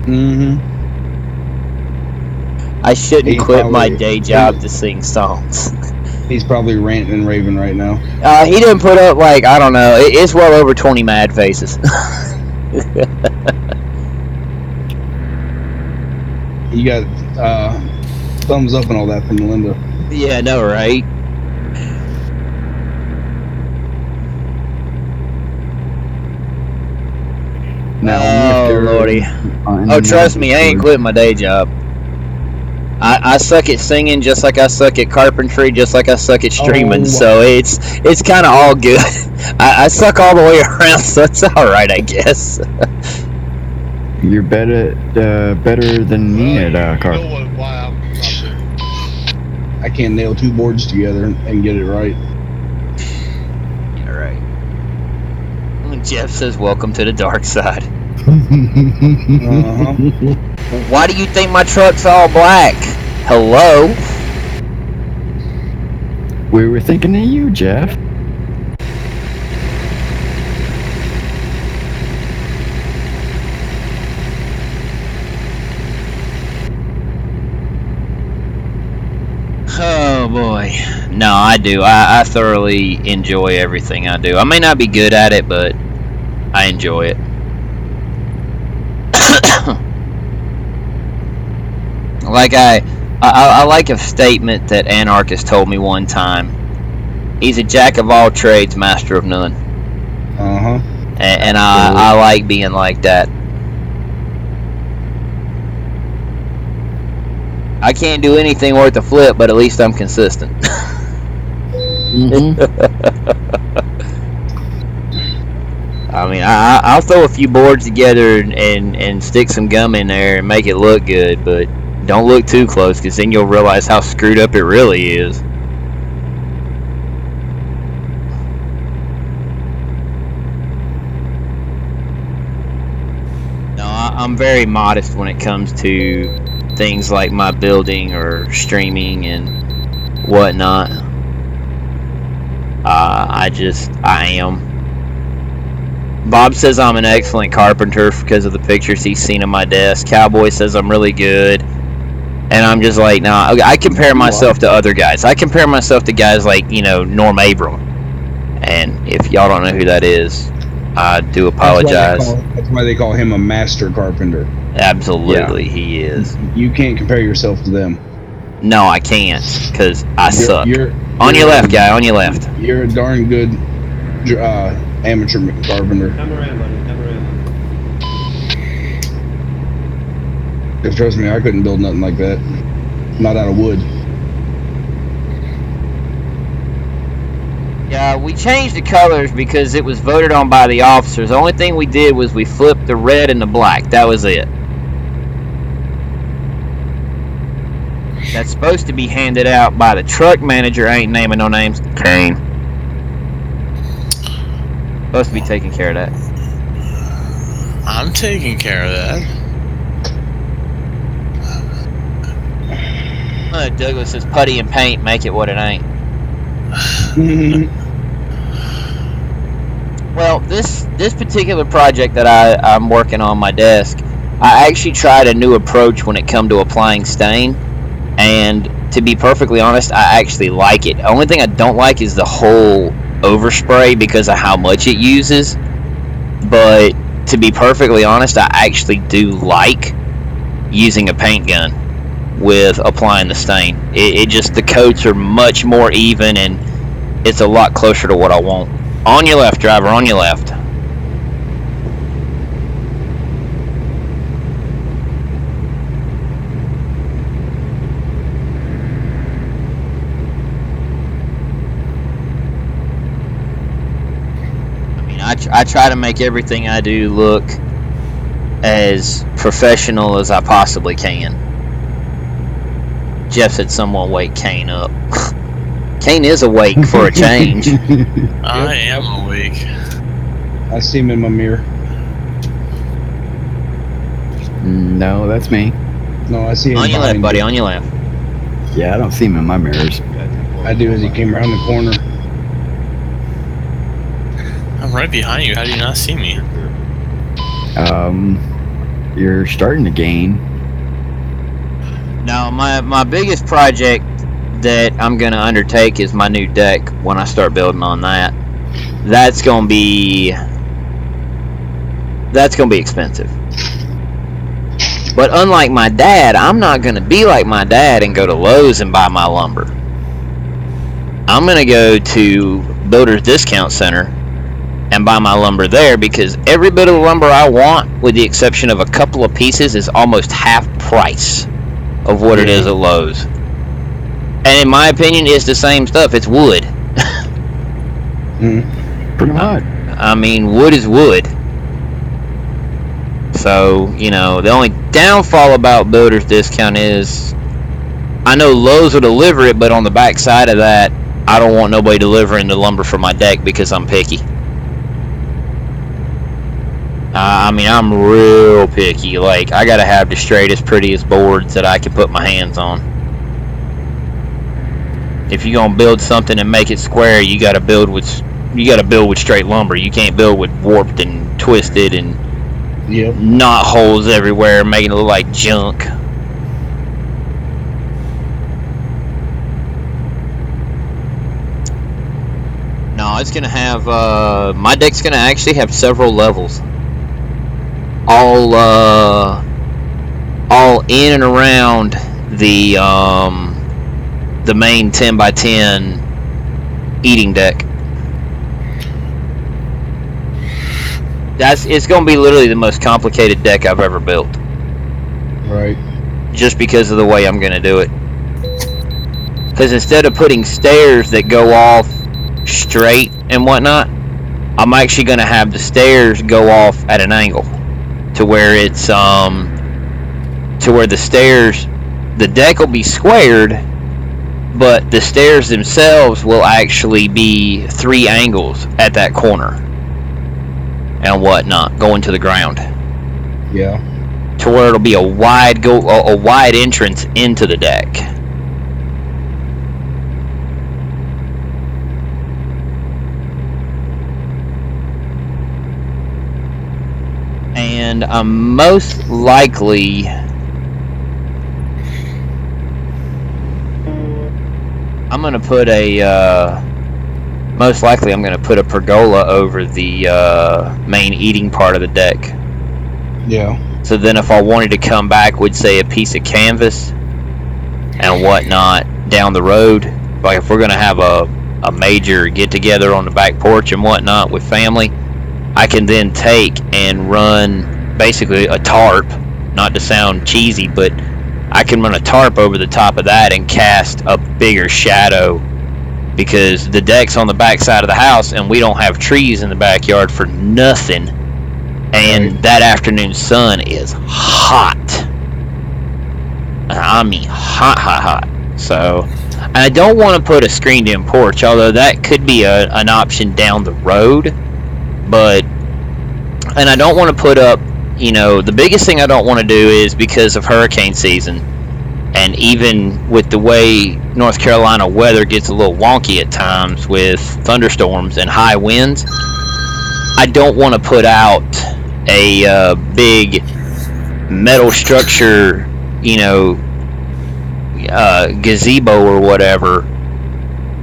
Mm-hmm. I shouldn't quit my day job to sing songs. He's probably ranting and raving right now. He didn't put up, like, I don't know, it's well over 20 mad faces. You got thumbs up and all that from Melinda. Yeah, I know, right? Now, oh, Lordy. Oh, trust me, I ain't quitting my day job. I suck at singing just like I suck at carpentry, just like I suck at streaming, so it's kind of all good. I suck all the way around, so it's alright, I guess. You're better than me at carpentry. I can't nail two boards together and get it right. Alright. Jeff says, welcome to the dark side. Uh-huh. Why do you think my truck's all black? Hello? We were thinking of you, Jeff. Oh boy. No, I do. I thoroughly enjoy everything I do. I may not be good at it, but I enjoy it. Like I like a statement that Anarchist told me one time. He's a jack of all trades, master of none. And I like being like that. I can't do anything worth a flip, but at least I'm consistent. I mean, I'll throw a few boards together and stick some gum in there and make it look good, but don't look too close, because then you'll realize how screwed up it really is. No, I'm very modest when it comes to things like my building or streaming and whatnot. I am. Bob says I'm an excellent carpenter because of the pictures he's seen of my desk. Cowboy says I'm really good. And I'm just like, nah, I compare myself to other guys. I compare myself to guys like, Norm Abram. And if y'all don't know who that is, I do apologize. That's why they call him a master carpenter. Absolutely, yeah. He is. You can't compare yourself to them. No, I can't, because I suck. You're on your left, guy, on your left. You're a darn good amateur carpenter. Come around, buddy. Come around. Because trust me, I couldn't build nothing like that. Not out of wood. Yeah, we changed the colors because it was voted on by the officers. The only thing we did was we flipped the red and the black. That was it. That's supposed to be handed out by the truck manager. I ain't naming no names. Kane. Supposed to be taking care of that. I'm taking care of that. Douglas says putty and paint make it what it ain't. Well, this particular project that I'm working on my desk, I actually tried a new approach when it come to applying stain, and to be perfectly honest, I actually like it. The only thing I don't like is the whole overspray because of how much it uses, but to be perfectly honest, I actually do like using a paint gun with applying the stain. It just, the coats are much more even and it's a lot closer to what I want. On your left, driver, on your left. I mean, I try to make everything I do look as professional as I possibly can. Jeff said someone wake Kane up. Kane is awake for a change. I am awake. I see him in my mirror. No, that's me. No, I see him on your left, buddy, on your left. Yeah, I don't see him in my mirrors. I do as he came around the corner. I'm right behind you. How do you not see me? You're starting to gain. Now, my biggest project that I'm going to undertake is my new deck when I start building on that. That's going to be expensive. But unlike my dad, I'm not going to be like my dad and go to Lowe's and buy my lumber. I'm going to go to Builder's Discount Center and buy my lumber there, because every bit of lumber I want, with the exception of a couple of pieces, is almost half price of what it is at Lowe's. And in my opinion, it's the same stuff. It's wood. Pretty much. I mean, wood is wood. So, the only downfall about Builder's Discount is I know Lowe's will deliver it, but on the back side of that, I don't want nobody delivering the lumber for my deck because I'm picky. I mean, I'm real picky. Like, I gotta have the straightest, prettiest boards that I can put my hands on. If you're gonna build something and make it square, you gotta build with straight lumber. You can't build with warped and twisted and knot holes everywhere, making it look like junk. No, it's gonna have my deck's gonna actually have several levels. All in and around the main 10x10 eating deck. It's going to be literally the most complicated deck I've ever built. Right. Just because of the way I'm going to do it. Because instead of putting stairs that go off straight and whatnot, I'm actually going to have the stairs go off at an angle to where it's to where the deck will be squared, but the stairs themselves will actually be 3 angles at that corner and whatnot going to the ground. Yeah. To where it'll be a wide entrance into the deck. And I'm most likely I'm gonna put a pergola over the main eating part of the deck. Yeah. So then if I wanted to come back with, say, a piece of canvas and whatnot down the road, like if we're going to have a major get-together on the back porch and whatnot with family, I can then take and run basically a tarp, not to sound cheesy, but I can run a tarp over the top of that and cast a bigger shadow, because the deck's on the back side of the house and we don't have trees in the backyard for nothing. And Right. that afternoon sun is hot. I mean hot. So I don't want to put a screened-in porch, although that could be an option down the road. And I don't want to put up, the biggest thing I don't want to do is, because of hurricane season, and even with the way North Carolina weather gets a little wonky at times with thunderstorms and high winds, I don't want to put out a big metal structure, gazebo or whatever.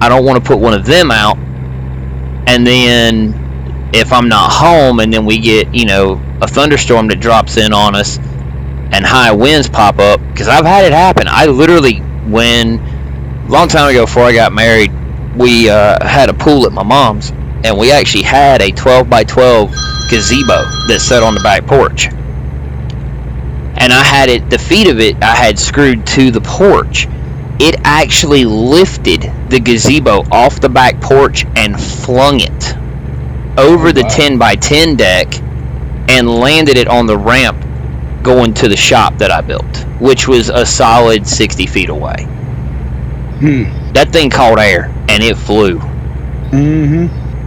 I don't want to put one of them out, and then if I'm not home and then we get, a thunderstorm that drops in on us and high winds pop up, because I've had it happen. I literally, a long time ago before I got married, we had a pool at my mom's, and we actually had a 12 by 12 gazebo that sat on the back porch. And I had the feet of it I had screwed to the porch. It actually lifted the gazebo off the back porch and flung it over the 10 by 10 deck and landed it on the ramp going to the shop that I built, which was a solid 60 feet away. That thing caught air and it flew.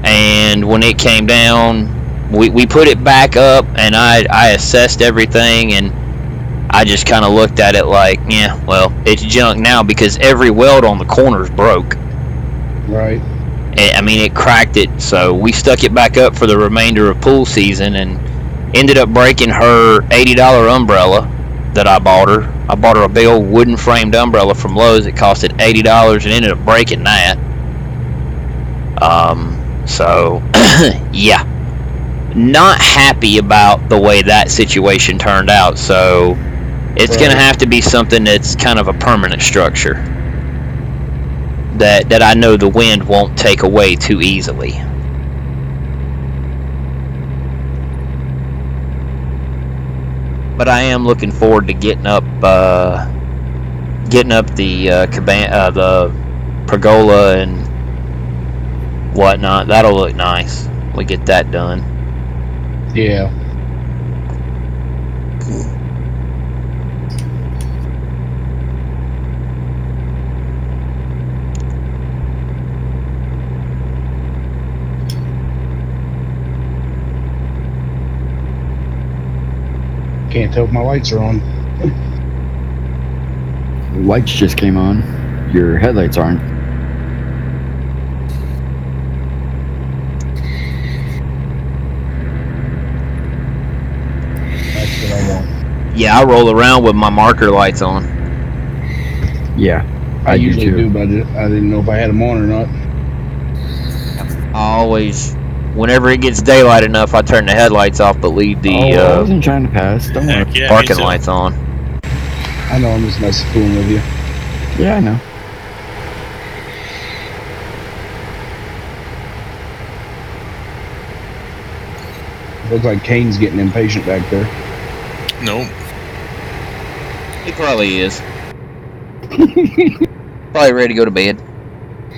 And when it came down, we put it back up, and I assessed everything, and I just kind of looked at it like, yeah, well, it's junk now, because every weld on the corners broke. Right. It cracked it, so we stuck it back up for the remainder of pool season, and ended up breaking her $80 umbrella that I bought her. I bought her a big old wooden framed umbrella from Lowe's. It costed $80 and ended up breaking that. So, yeah. Not happy about the way that situation turned out, so it's going to have to be something that's kind of a permanent structure that I know the wind won't take away too easily. But I am looking forward to getting up the the pergola and whatnot. That'll look nice. We get that done. Yeah. Can't tell if my lights are on. Lights just came on. Your headlights aren't. That's what I want. Yeah, I roll around with my marker lights on. Yeah, I usually do, but I didn't know if I had them on or not. I always, whenever it gets daylight enough, I turn the headlights off, but leave the I wasn't trying to pass. Don't worry. Yeah, parking lights on. I know, I'm just messing fooling with you. Yeah, I know. Looks like Kane's getting impatient back there. Nope. He probably is. Probably ready to go to bed.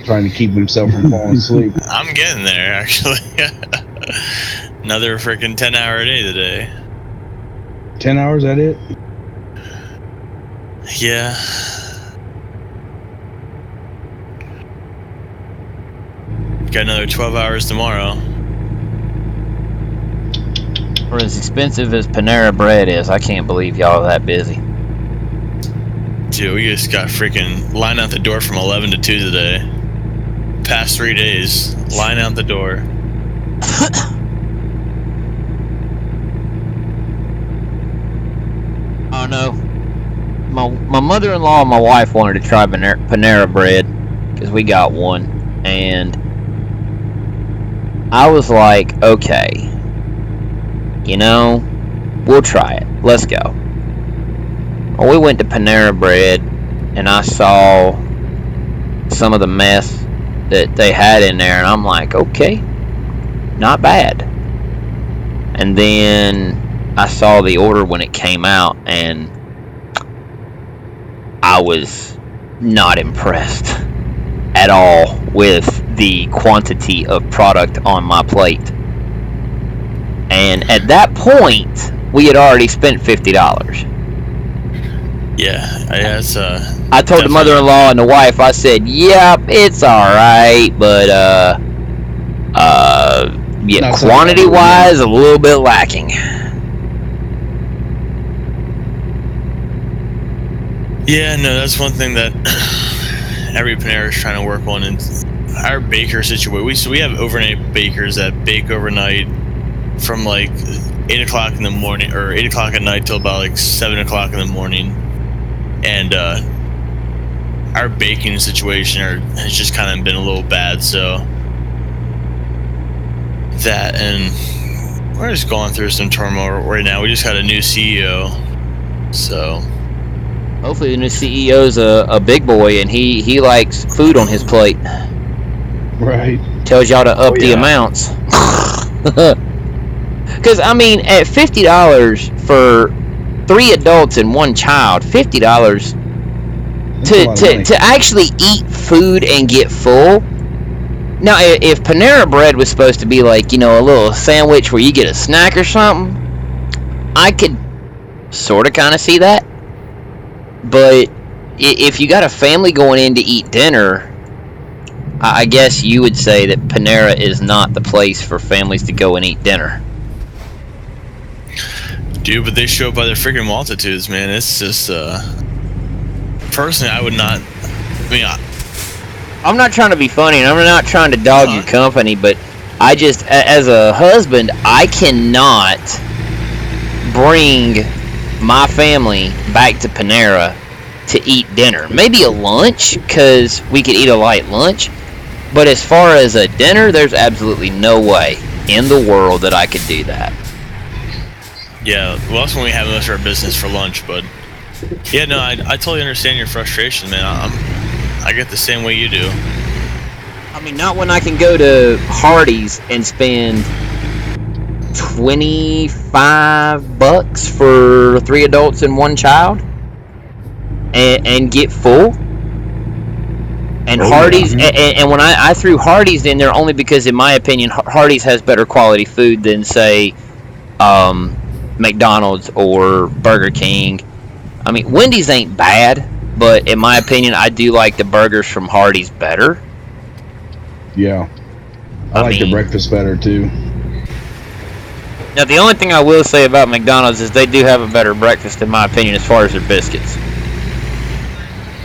Trying to keep himself from falling asleep. I'm getting there, actually. Another freaking 10-hour day today. 10 hours, that it? Yeah. Got another 12 hours tomorrow. For as expensive as Panera Bread is, I can't believe y'all are that busy. Dude, we just got freaking line out the door from 11 to 2 today. Past 3 days, line out the door. Oh no. My mother-in-law and my wife wanted to try Panera Bread because we got one, and I was like, okay, you know, we'll try it. Let's go. Well, we went to Panera Bread, and I saw some of the mess that they had in there, and I'm like, okay, not bad. And then I saw the order when it came out, and I was not impressed at all with the quantity of product on my plate. And at that point, we had already spent $50. Yeah, it's I told the mother-in-law and the wife, I said, yep, it's alright, but yeah, quantity-wise, a little bit lacking. Yeah, no, that's one thing that every Panera is trying to work on. And our baker situation, so we have overnight bakers that bake overnight from like 8 o'clock in the morning, or 8 o'clock at night till about like 7 o'clock in the morning. And our baking situation has just kind of been a little bad, so that, and we're just going through some turmoil right now. We just had a new CEO, so hopefully the new CEO's a big boy and he likes food on his plate. Right. Tells y'all to up the amounts. Because, I mean, at $50 for 3 adults and 1 child, $50 to actually eat food and get full. Now, if Panera Bread was supposed to be like, you know, a little sandwich where you get a snack or something, I could sort of kind of see that. But if you got a family going in to eat dinner, I guess you would say that Panera is not the place for families to go and eat dinner. Dude, but they show up by their freaking multitudes, man. It's just, personally, I would not, I mean, I'm not trying to be funny, and I'm not trying to dog your company, but I just, as a husband, I cannot bring my family back to Panera to eat dinner. Maybe a lunch, because we could eat a light lunch, but as far as a dinner, there's absolutely no way in the world that I could do that. yeah, well, that's when we have most of our business for lunch, but yeah, no, I totally understand your frustration, man. I get the same way you do. I mean, not when I can go to Hardee's and spend $25 for 3 adults and 1 child and get full. And Hardee's, and when I threw Hardee's in there only because, in my opinion, Hardee's has better quality food than, say, McDonald's or Burger King. I mean, Wendy's ain't bad, but in my opinion, I do like the burgers from Hardee's better. Yeah. I like the breakfast better, too. Now, the only thing I will say about McDonald's is they do have a better breakfast, in my opinion, as far as their biscuits.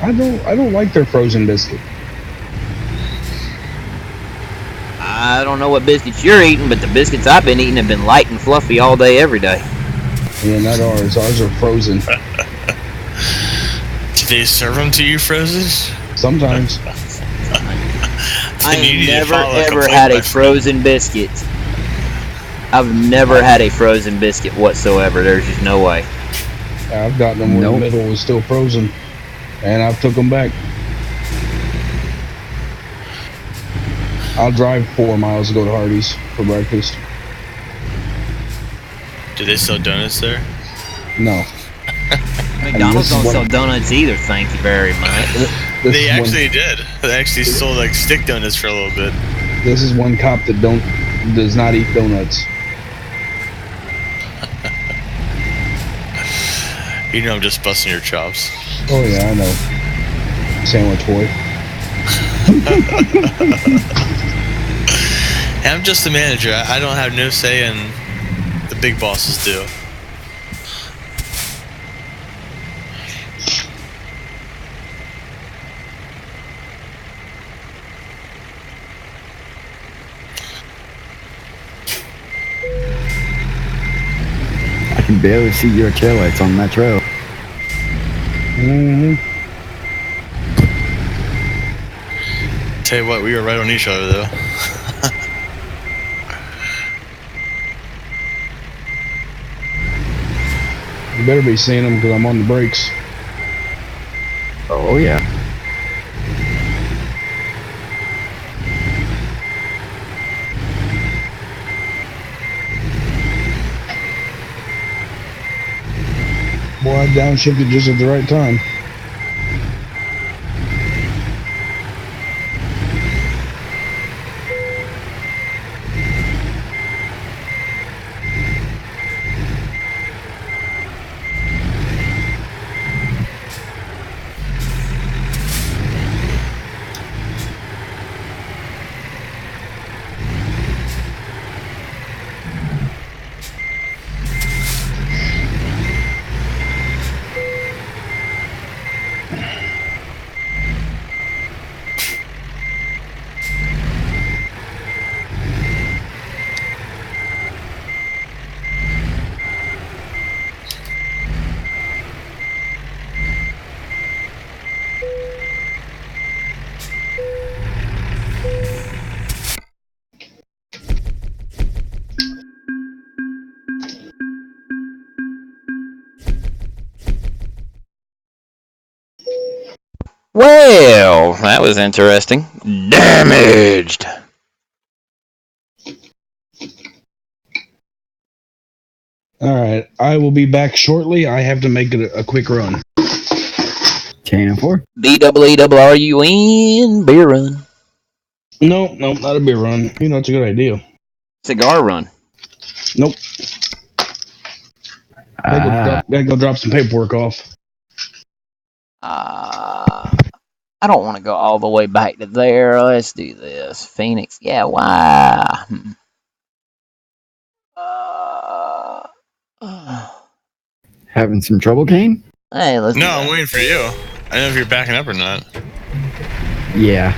I don't like their frozen biscuit. I don't know what biscuits you're eating, but the biscuits I've been eating have been light and fluffy all day, every day. Yeah, not ours. Ours are frozen. Do they serve them to you frozen? Sometimes. I have never ever had a frozen biscuit. I've never had a frozen biscuit whatsoever. There's just no way. Yeah, I've gotten them when the middle was still frozen, and I've took them back. I'll drive 4 miles to go to Hardee's for breakfast. Do they sell donuts there? No. McDonald's don't sell donuts either, thank you very much. They actually did. They actually sold like stick donuts for a little bit. This is one cop that does not eat donuts. You know I'm just busting your chops. Oh yeah, I know. Sandwich boy. I'm just the manager. I don't have no say in the big bosses do. I can barely see your taillights on that trail. Mm-hmm. Tell you what, we were right on each other though. You better be seeing them because I'm on the brakes. Oh yeah. Boy, I downshifted just at the right time. Well, that was interesting. Damaged. Alright, I will be back shortly. I have to make it a quick run. 10-4. BRRUN beer run. Nope, not a beer run. You know, it's a good idea. Cigar run. Nope. Gotta go drop some paperwork off. I don't want to go all the way back to there. Let's do this. Phoenix. Yeah, why? Having some trouble, Kane? Hey, let's. No, I'm waiting for you. I don't know if you're backing up or not. Yeah.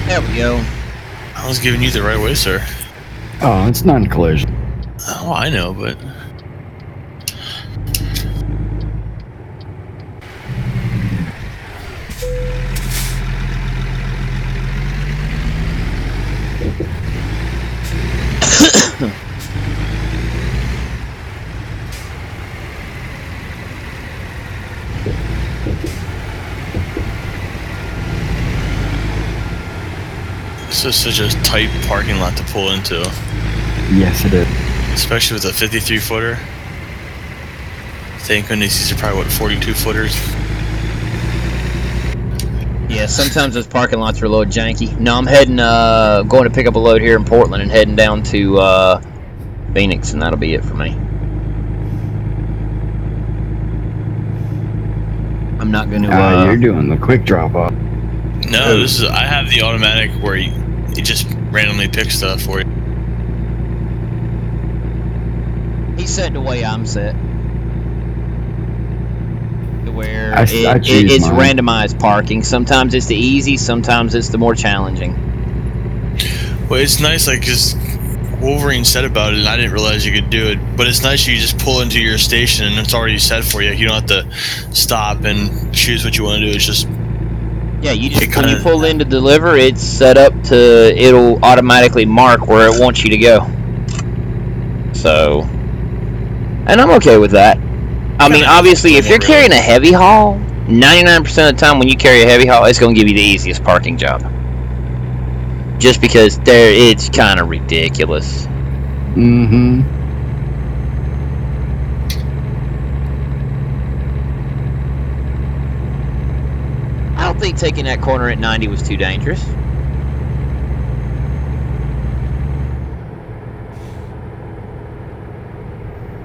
There we go. I was giving you the right way, sir. Oh, it's non-collision. Oh, I know, but... This is such a tight parking lot to pull into. Yes, it is. Especially with a 53-footer. Thank goodness these are probably, what, 42-footers? Yeah, sometimes those parking lots are a little janky. No, I'm heading, going to pick up a load here in Portland and heading down to, Phoenix, and that'll be it for me. I'm not going to, You're doing the quick drop-off. No, this is... I have the automatic where it just randomly picks stuff for you. He's set the way I'm set. Where I choose it's mine. randomized parking. Sometimes it's the easy, sometimes it's the more challenging. Well, it's nice, like, because Wolverine said about it, and I didn't realize you could do it. But it's nice you just pull into your station, and it's already set for you. You don't have to stop and choose what you want to do. It's just... Yeah, you just when you pull in to deliver, it's set up to... It'll automatically mark where it wants you to go. So... And I'm okay with that. I mean, obviously, if you're carrying a heavy haul, 99% of the time when you carry a heavy haul, it's going to give you the easiest parking job. Just because it's kind of ridiculous. Mm-hmm. I don't think taking that corner at 90 was too dangerous.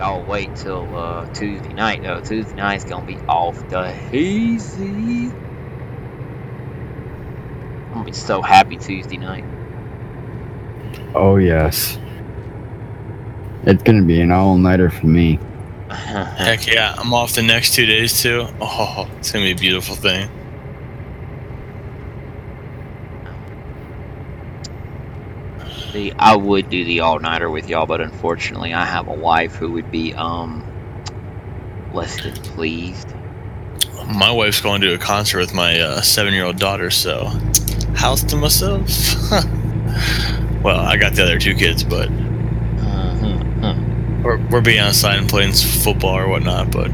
I'll wait till Tuesday night, though. Tuesday night's gonna be off the hazy. I'm gonna be so happy Tuesday night. Oh, yes. It's gonna be an all-nighter for me. Heck yeah, I'm off the next 2 days too. Oh, it's gonna be a beautiful thing. See, I would do the all-nighter with y'all, but unfortunately, I have a wife who would be less than pleased. My wife's going to a concert with my 7-year-old daughter, so house to myself. Well, I got the other 2 kids, but we're being outside and playing football or whatnot. But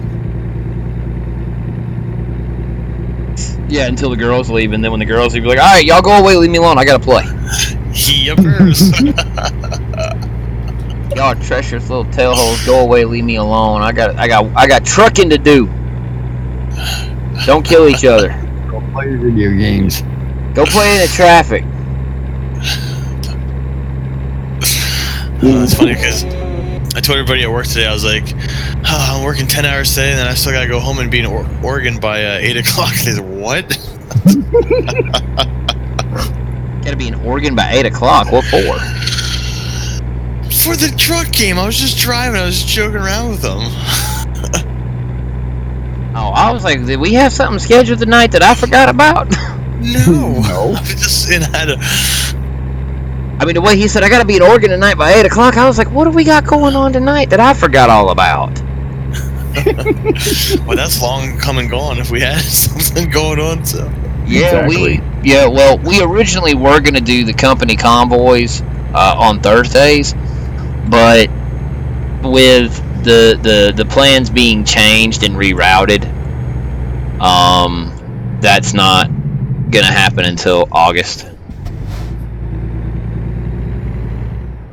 yeah, until the girls leave, and then when the girls leave, you're like, all right, y'all go away, leave me alone. I gotta play. Yippers. Y'all treacherous little tailholes, go away, leave me alone. I got trucking to do. Don't kill each other. Go play video games. Go play in the traffic. It's funny because I told everybody at work today, I was like, I'm working 10 hours today, and then I still gotta go home and be in Oregon by 8 o'clock. They said, what? Gotta be in Oregon by 8 o'clock. What for? For the truck game. I was just driving. I was just joking around with them. Oh, I was like, did we have something scheduled tonight that I forgot about? No. No. I was just I mean, the way he said, I gotta be in Oregon tonight by 8 o'clock, I was like, what do we got going on tonight that I forgot all about? Well, that's long come and gone if we had something going on, so. Yeah, Exactly. we originally were gonna do the company convoys on Thursdays, but with the plans being changed and rerouted, that's not gonna happen until August.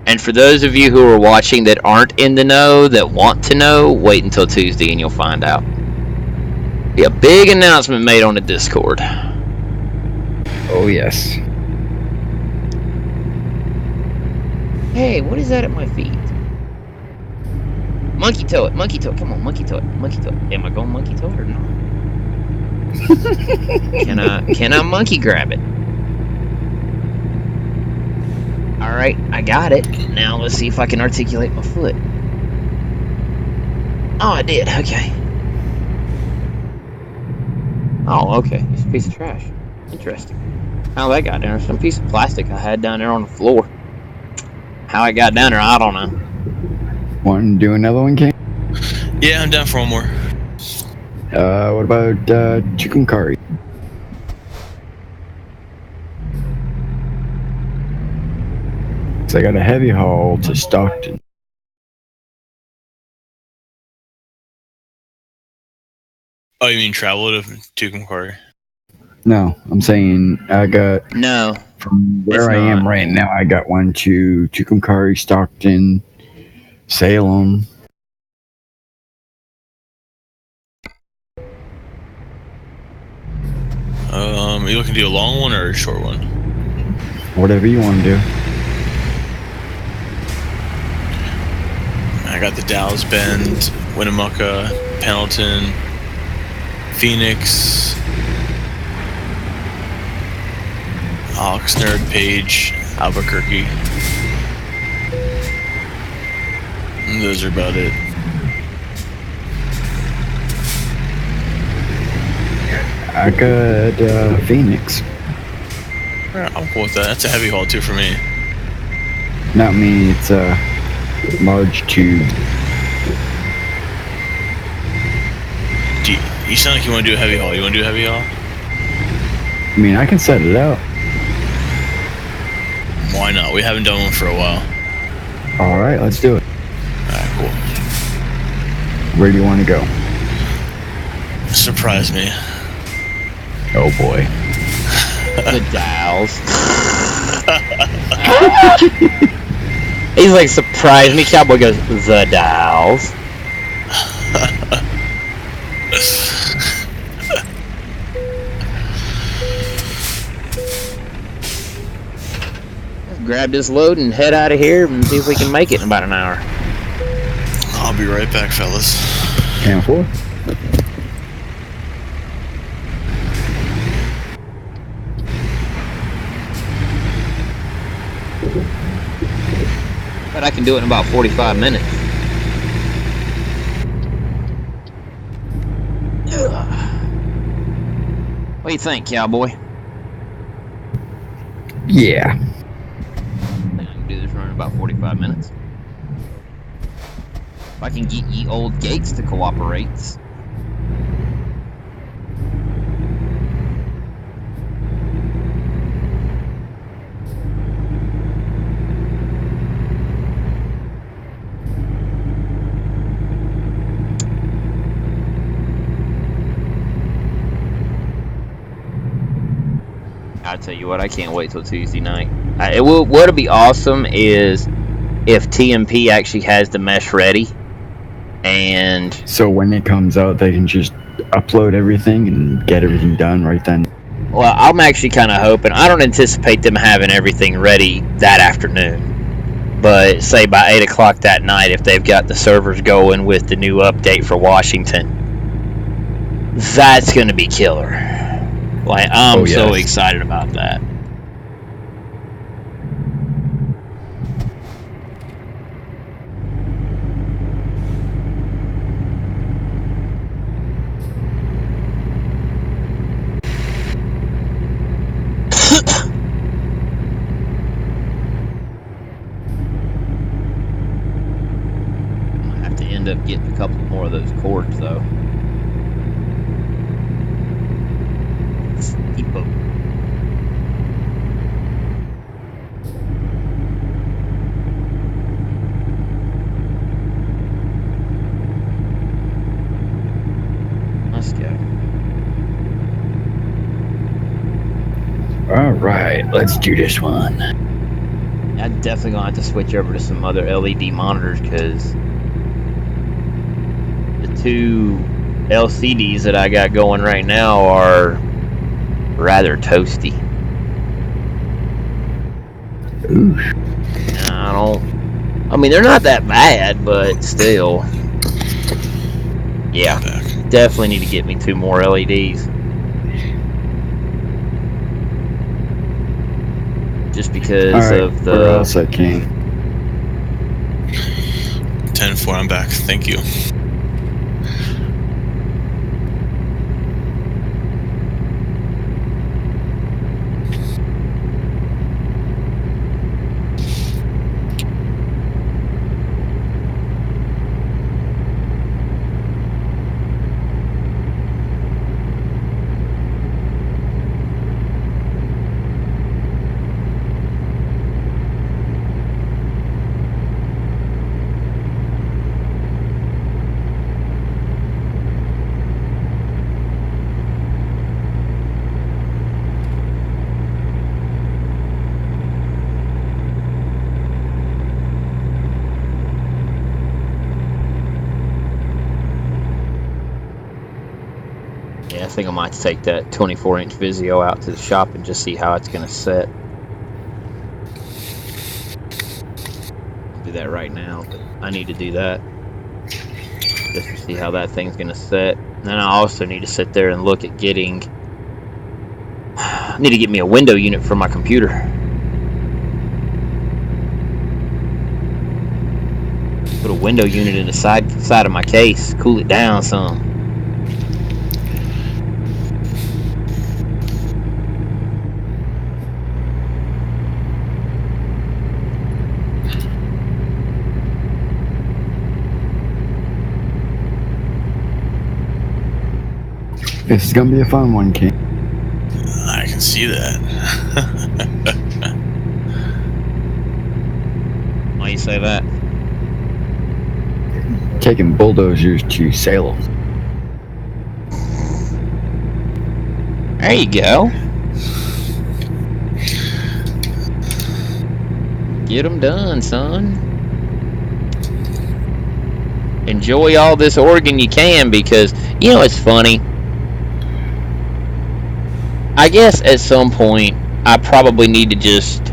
And for those of you who are watching that aren't in the know, that want to know, wait until Tuesday and you'll find out. Be a big announcement made on the Discord. Oh, yes. Hey, what is that at my feet? Monkey toe it, come on, monkey toe it. Am I going monkey toe it or not? Can I monkey grab it? Alright, I got it. Now let's see if I can articulate my foot. Oh, I did, okay. Oh, okay, it's a piece of trash. Interesting. How that got down there? Some piece of plastic I had down there on the floor. How it got down there, I don't know. Want to do another one, King? Yeah, I'm down for one more. What about chicken curry? So I got a heavy haul to Stockton. Oh, you mean travel to Tucumcari? No, I'm saying I got No. from where It's I am not. right now. I got one to Tucumcari, Stockton, Salem. Are you looking to do a long one or a short one? Whatever you want to do. I got the Dallas Bend, Winnemucca, Pendleton, Phoenix, Oxnard, Page, Albuquerque. And those are about it. I got Phoenix. Yeah, I'm cool with that. That's a heavy haul too for me. Not me, it's a large tube. You sound like you want to do a heavy haul. You want to do a heavy haul? I mean, I can set it out. Why not? We haven't done one for a while. Alright, let's do it. Alright, cool. Where do you want to go? Surprise me. Oh boy. The Dalles. He's like, surprise me. Cowboy goes, the dials. Let's grab this load and head out of here and see if we can make it in about an hour. I'll be right back, fellas. 10-4. But I can do it in about 45 minutes. What do you think, Cowboy? Yeah. I think I can do this run in about 45 minutes. If I can get ye old Gates to cooperate. I'll tell you what, I can't wait till Tuesday night. What'll be awesome is if TMP actually has the mesh ready, and so when it comes out, they can just upload everything and get everything done right then. Well, I'm actually kind of hoping. I don't anticipate them having everything ready that afternoon, but say by 8 o'clock that night, if they've got the servers going with the new update for Washington, that's going to be killer. Like, I'm so excited about that. I'm gonna have to end up getting a couple more of those cords, though. Depot. Let's go. Alright, let's do this one. I'm definitely gonna have to switch over to some other LED monitors because the two LCDs that I got going right now are rather toasty. Ooh. I mean, they're not that bad, but still. Yeah, definitely need to get me 2 more LEDs. Just because of the... Where else I can. 10-4, I'm back. Thank you. Yeah, I think I might take that 24-inch Vizio out to the shop and just see how it's going to set. I'll do that right now, but I need to do that just to see how that thing's going to set. And then I also need to sit there and look at getting... I need to get me a window unit for my computer. Put a window unit in the side of my case, cool it down some. This is gonna be a fun one, King. I can see that. Why you say that? Taking bulldozers to Salem. There you go. Get them done, son. Enjoy all this Oregon you can, because, you know, it's funny. I guess at some point, I probably need to just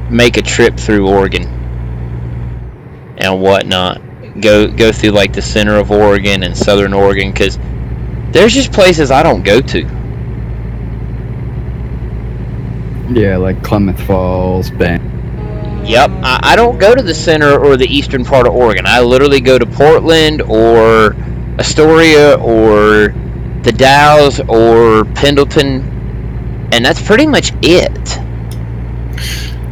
make a trip through Oregon and whatnot. Go through like the center of Oregon and southern Oregon, because there's just places I don't go to. Yeah, like Klamath Falls, Bend. Yep, I don't go to the center or the eastern part of Oregon. I literally go to Portland or Astoria or the Dalles or Pendleton, and that's pretty much it.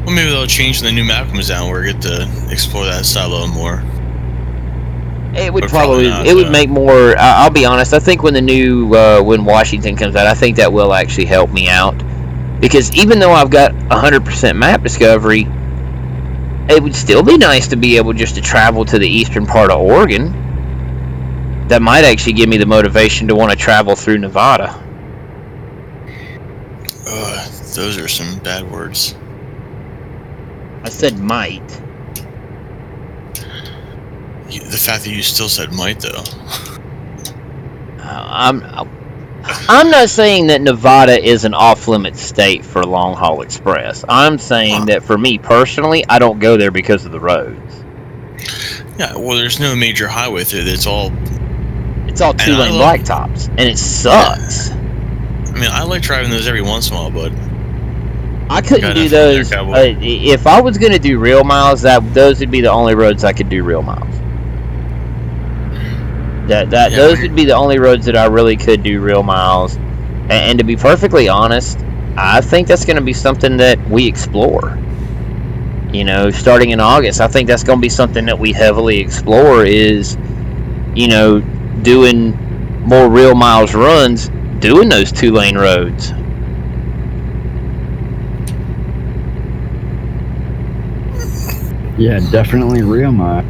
Well, maybe they'll change when the new map comes down where we get to explore that side a little more. It would But probably not, it would make more. I'll be honest. I think when the new when Washington comes out, I think that will actually help me out, because even though I've got 100% map discovery, it would still be nice to be able just to travel to the eastern part of Oregon. That might actually give me the motivation to want to travel through Nevada. Those are some bad words. I said might. The fact that you still said might, though. I'm not saying that Nevada is an off-limits state for long haul express. I'm saying that for me personally, I don't go there because of the roads. Yeah, well, there's no major highway through it. It's all 2-lane blacktops, and it sucks. Yeah. I mean, I like driving those every once in a while, but I couldn't do those. If I was going to do real miles, those would be the only roads I could do real miles. Those would be the only roads that I really could do real miles. And to be perfectly honest, I think that's going to be something that we explore. You know, starting in August, I think that's going to be something that we heavily explore is, you know, doing more real miles runs, doing those 2-lane roads. Yeah, definitely real mile.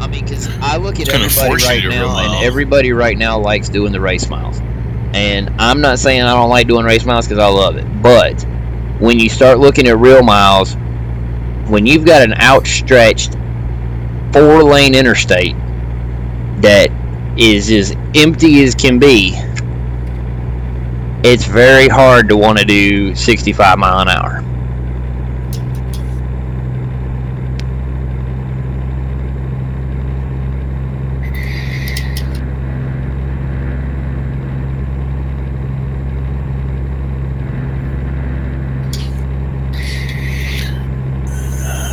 I mean, because I look at everybody right now, and everybody right now likes doing the race miles. And I'm not saying I don't like doing race miles, because I love it. But when you start looking at real miles, when you've got an outstretched 4-lane interstate that is as empty as can be, it's very hard to want to do 65 mile an hour.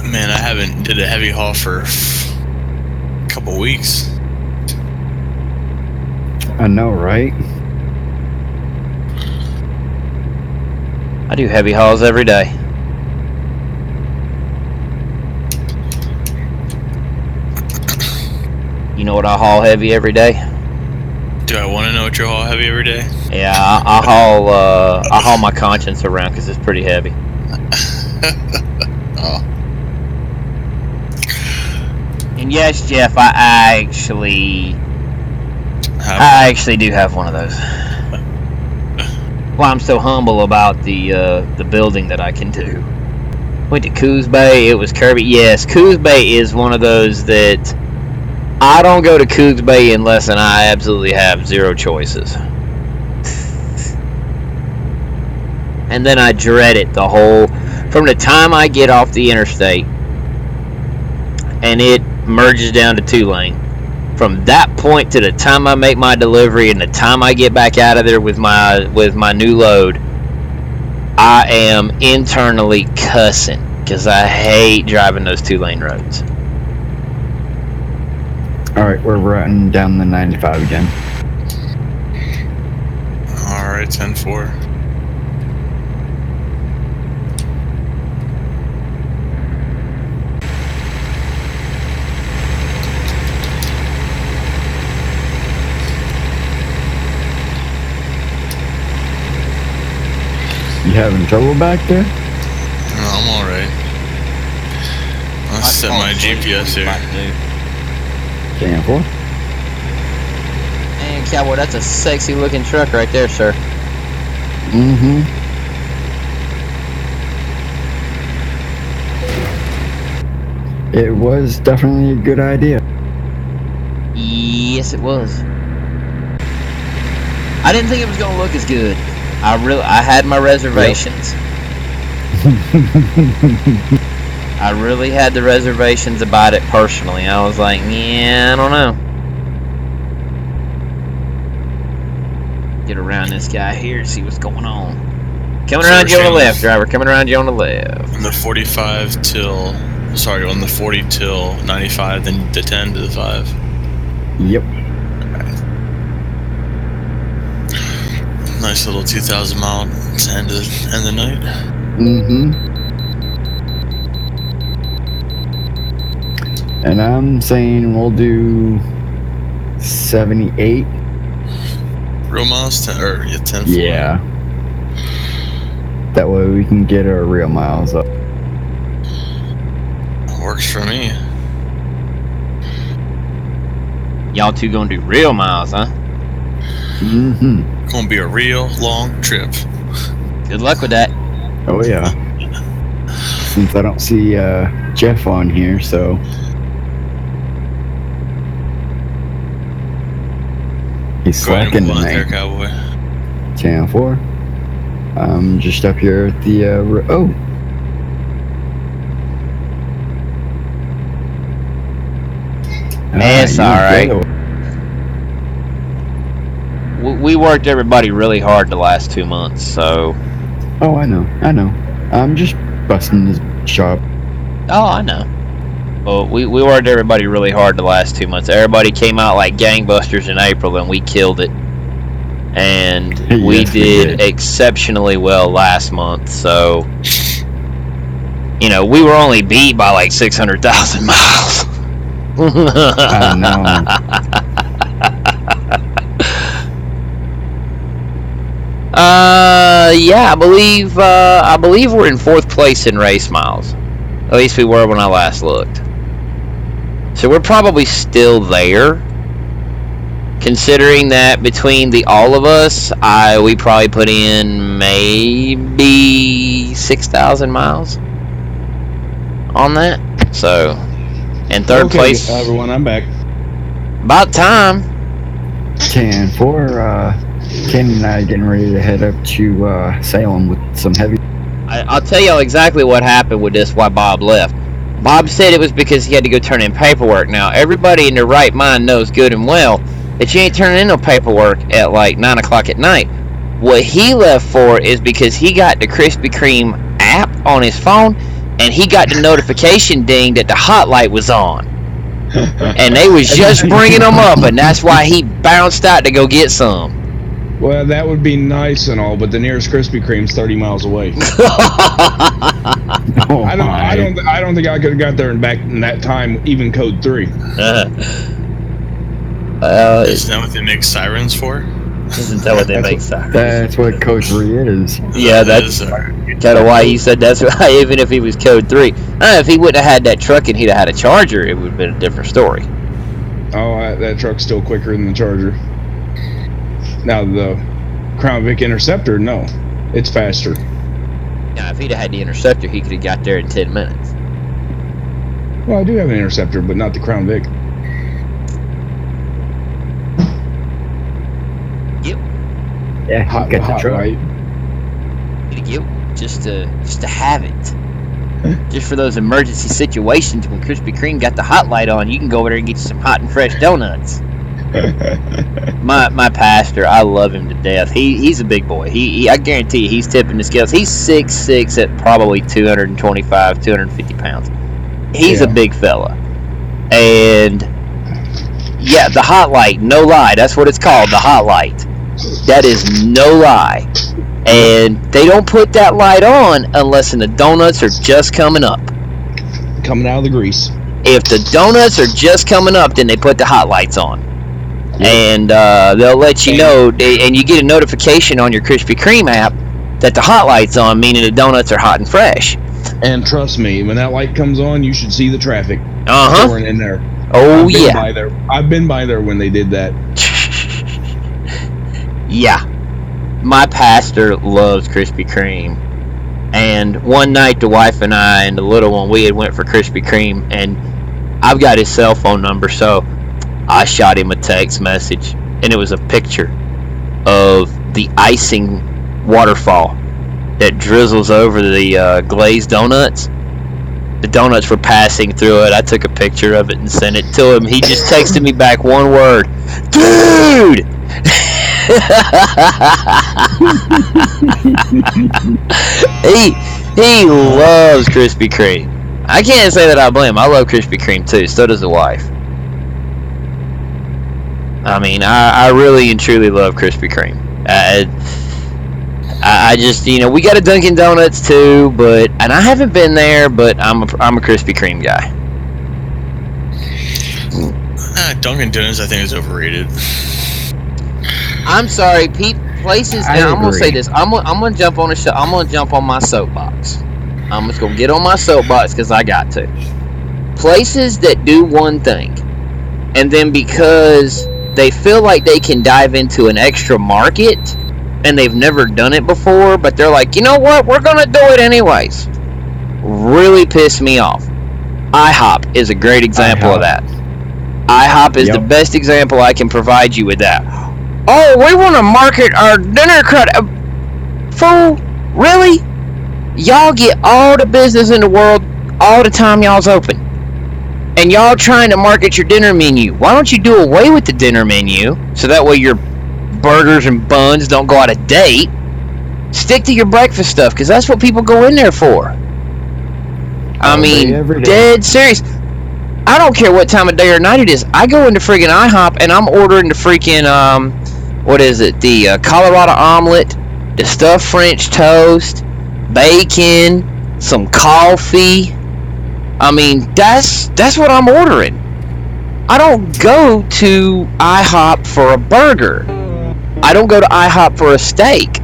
Man, I haven't did a heavy haul for a couple weeks. I know, right? I do heavy hauls every day. You know what I haul heavy every day? Do I want to know what you haul heavy every day? Yeah, I haul my conscience around because it's pretty heavy. Oh. And yes, Jeff, I actually do have one of those. Well, I'm so humble about the building that I can do. Went to Coos Bay. It was Kirby. Yes, Coos Bay is one of those that I don't go to Coos Bay unless I absolutely have zero choices. And then I dread it from the time I get off the interstate and it merges down to 2-lane. From that point to the time I make my delivery and the time I get back out of there with my new load, I am internally cussing because I hate driving those 2-lane roads. Alright, we're running down the 95 again. Alright, 10-4. You having trouble back there? No, I'm alright. I'll set my GPS here. 10-4. Man, Cowboy, that's a sexy looking truck right there, sir. Mm-hmm. It was definitely a good idea. Yes, it was. I didn't think it was gonna look as good. I had my reservations. I really had the reservations about it personally. I was like, yeah, I don't know. Get around this guy here and see what's going on. Coming around you on the left, driver. Coming around you on the left. On the 45 till, sorry, on the 40 till 95, then the 10 to the 5. Yep. Nice little 2,000 mile to end the night. Mm-hmm. And I'm saying we'll do 78. Real miles, 10 or 10. Yeah. That way we can get our real miles up. Works for me. Y'all two gonna do real miles, huh? Mm-hmm. Gonna be a real long trip. Good luck with that. Oh yeah. Since I don't see Jeff on here, so he's Go ahead slacking and move on there, tonight. cowboy. 10-4. I'm just up here at the oh. It's alright. We worked everybody really hard the last 2 months, so... Oh, I know. I'm just busting his shop. Oh, I know. Well, we worked everybody really hard the last 2 months. Everybody came out like gangbusters in April, and we killed it. And we Yes, we did did. exceptionally well last month, so... You know, we were only beat by like 600,000 miles. I know. Yeah, I believe we're in 4th place in race miles. At least we were when I last looked. So we're probably still there. Considering that between all of us, we probably put in maybe 6,000 miles on that. So, in 3rd place, everyone, I'm back. about time. 10-4. Ken and I getting ready to head up to Salem with some heavy. I'll tell y'all exactly what happened with this, why Bob left. Bob said it was because he had to go turn in paperwork. Now, everybody in their right mind knows good and well that you ain't turning in no paperwork at like 9 o'clock at night. What he left for is because he got the Krispy Kreme app on his phone, and he got the notification ding that the hot light was on. And they was just bringing them up, and that's why he bounced out to go get some. Well, that would be nice and all, but the nearest Krispy Kreme's 30 miles away. Oh, I don't think I could have got there and back in that time, even code 3. Isn't that what they make sirens for? Isn't that what they make sirens? That's what code 3 is. Yeah, that's kind of why he said that's why, even if he was code 3. If he wouldn't have had that truck and he'd have had a Charger, it would have been a different story. Oh, that truck's still quicker than the Charger. Now, the Crown Vic Interceptor, no. It's faster. Now, if he'd have had the Interceptor, he could have got there in 10 minutes. Well, I do have an Interceptor, but not the Crown Vic. Yep. Yeah, Hot, get the hot truck. light. Yep. Just to have it. Just for those emergency situations when Krispy Kreme got the hot light on, you can go over there and get you some hot and fresh donuts. My pastor, I love him to death. He's a big boy. I guarantee you, he's tipping the scales. He's 6'6" at probably 225, 250 pounds. He's a big fella. And yeah, the hot light, no lie, that's what it's called, the hot light. That is no lie. And they don't put that light on unless the donuts are just coming up. Coming out of the grease. If the donuts are just coming up, then they put the hot lights on. And they'll let you know, and you get a notification on your Krispy Kreme app that the hot light's on, meaning the donuts are hot and fresh. And trust me, when that light comes on, you should see the traffic pouring in there. Oh, I've been by there when they did that. Yeah. My pastor loves Krispy Kreme. And one night, the wife and I and the little one, we had went for Krispy Kreme, and I've got his cell phone number, so I shot him a text message, and it was a picture of the icing waterfall that drizzles over the glazed donuts. The donuts were passing through it. I took a picture of it and sent it to him. He just texted me back one word, dude. he loves Krispy Kreme. I can't say that I blame him. I love Krispy Kreme too. So does the wife. I mean, I really and truly love Krispy Kreme. I just, you know, we got a Dunkin' Donuts too, and I haven't been there, but I'm a Krispy Kreme guy. Dunkin' Donuts, I think, is overrated. I'm sorry, places. And I'm gonna say this. I'm gonna jump on I'm gonna jump on my soapbox. I'm just gonna get on my soapbox because I got to. Places that do one thing, and then because they feel like they can dive into an extra market, and they've never done it before, but they're like, you know what? We're gonna do it anyways. Really piss me off. IHOP is a great example of that. IHOP is the best example I can provide you with that. Oh, we want to market our dinner credit. Fool, really? Y'all get all the business in the world all the time y'all's open. And y'all trying to market your dinner menu. Why don't you do away with the dinner menu so that way your burgers and buns don't go out of date? Stick to your breakfast stuff because that's what people go in there for. I mean, dead serious. I don't care what time of day or night it is. I go into friggin' IHOP and I'm ordering the freaking, what is it? The Colorado omelet, the stuffed French toast, bacon, some coffee. I mean, that's what I'm ordering. I don't go to IHOP for a burger. I don't go to IHOP for a steak.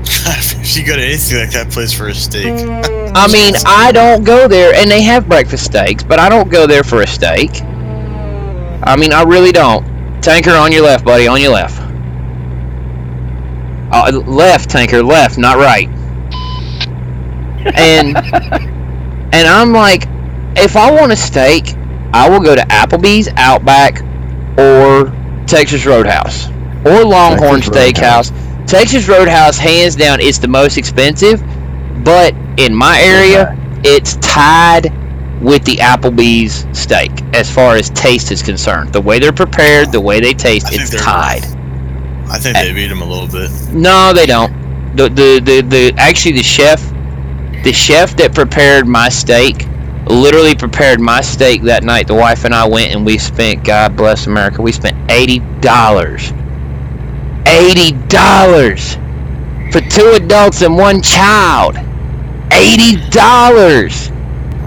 If you go to anything like that place for a steak. I mean, I don't go there, and they have breakfast steaks, but I don't go there for a steak. I mean, I really don't. Tanker, on your left, buddy, on your left. Left, Tanker, left, not right. And I'm like, if I want a steak, I will go to Applebee's, Outback, or Texas Roadhouse, or Longhorn Steakhouse. Texas Roadhouse, hands down, is the most expensive, but in my area, it's tied with the Applebee's steak as far as taste is concerned. The way they're prepared, the way they taste, it's tied. I think they beat them a little bit. No, they don't. Actually, the chef that prepared my steak literally prepared my steak that night. The wife and I went and we spent, God bless America, we spent $80. $80 for 2 adults and 1 child. $80.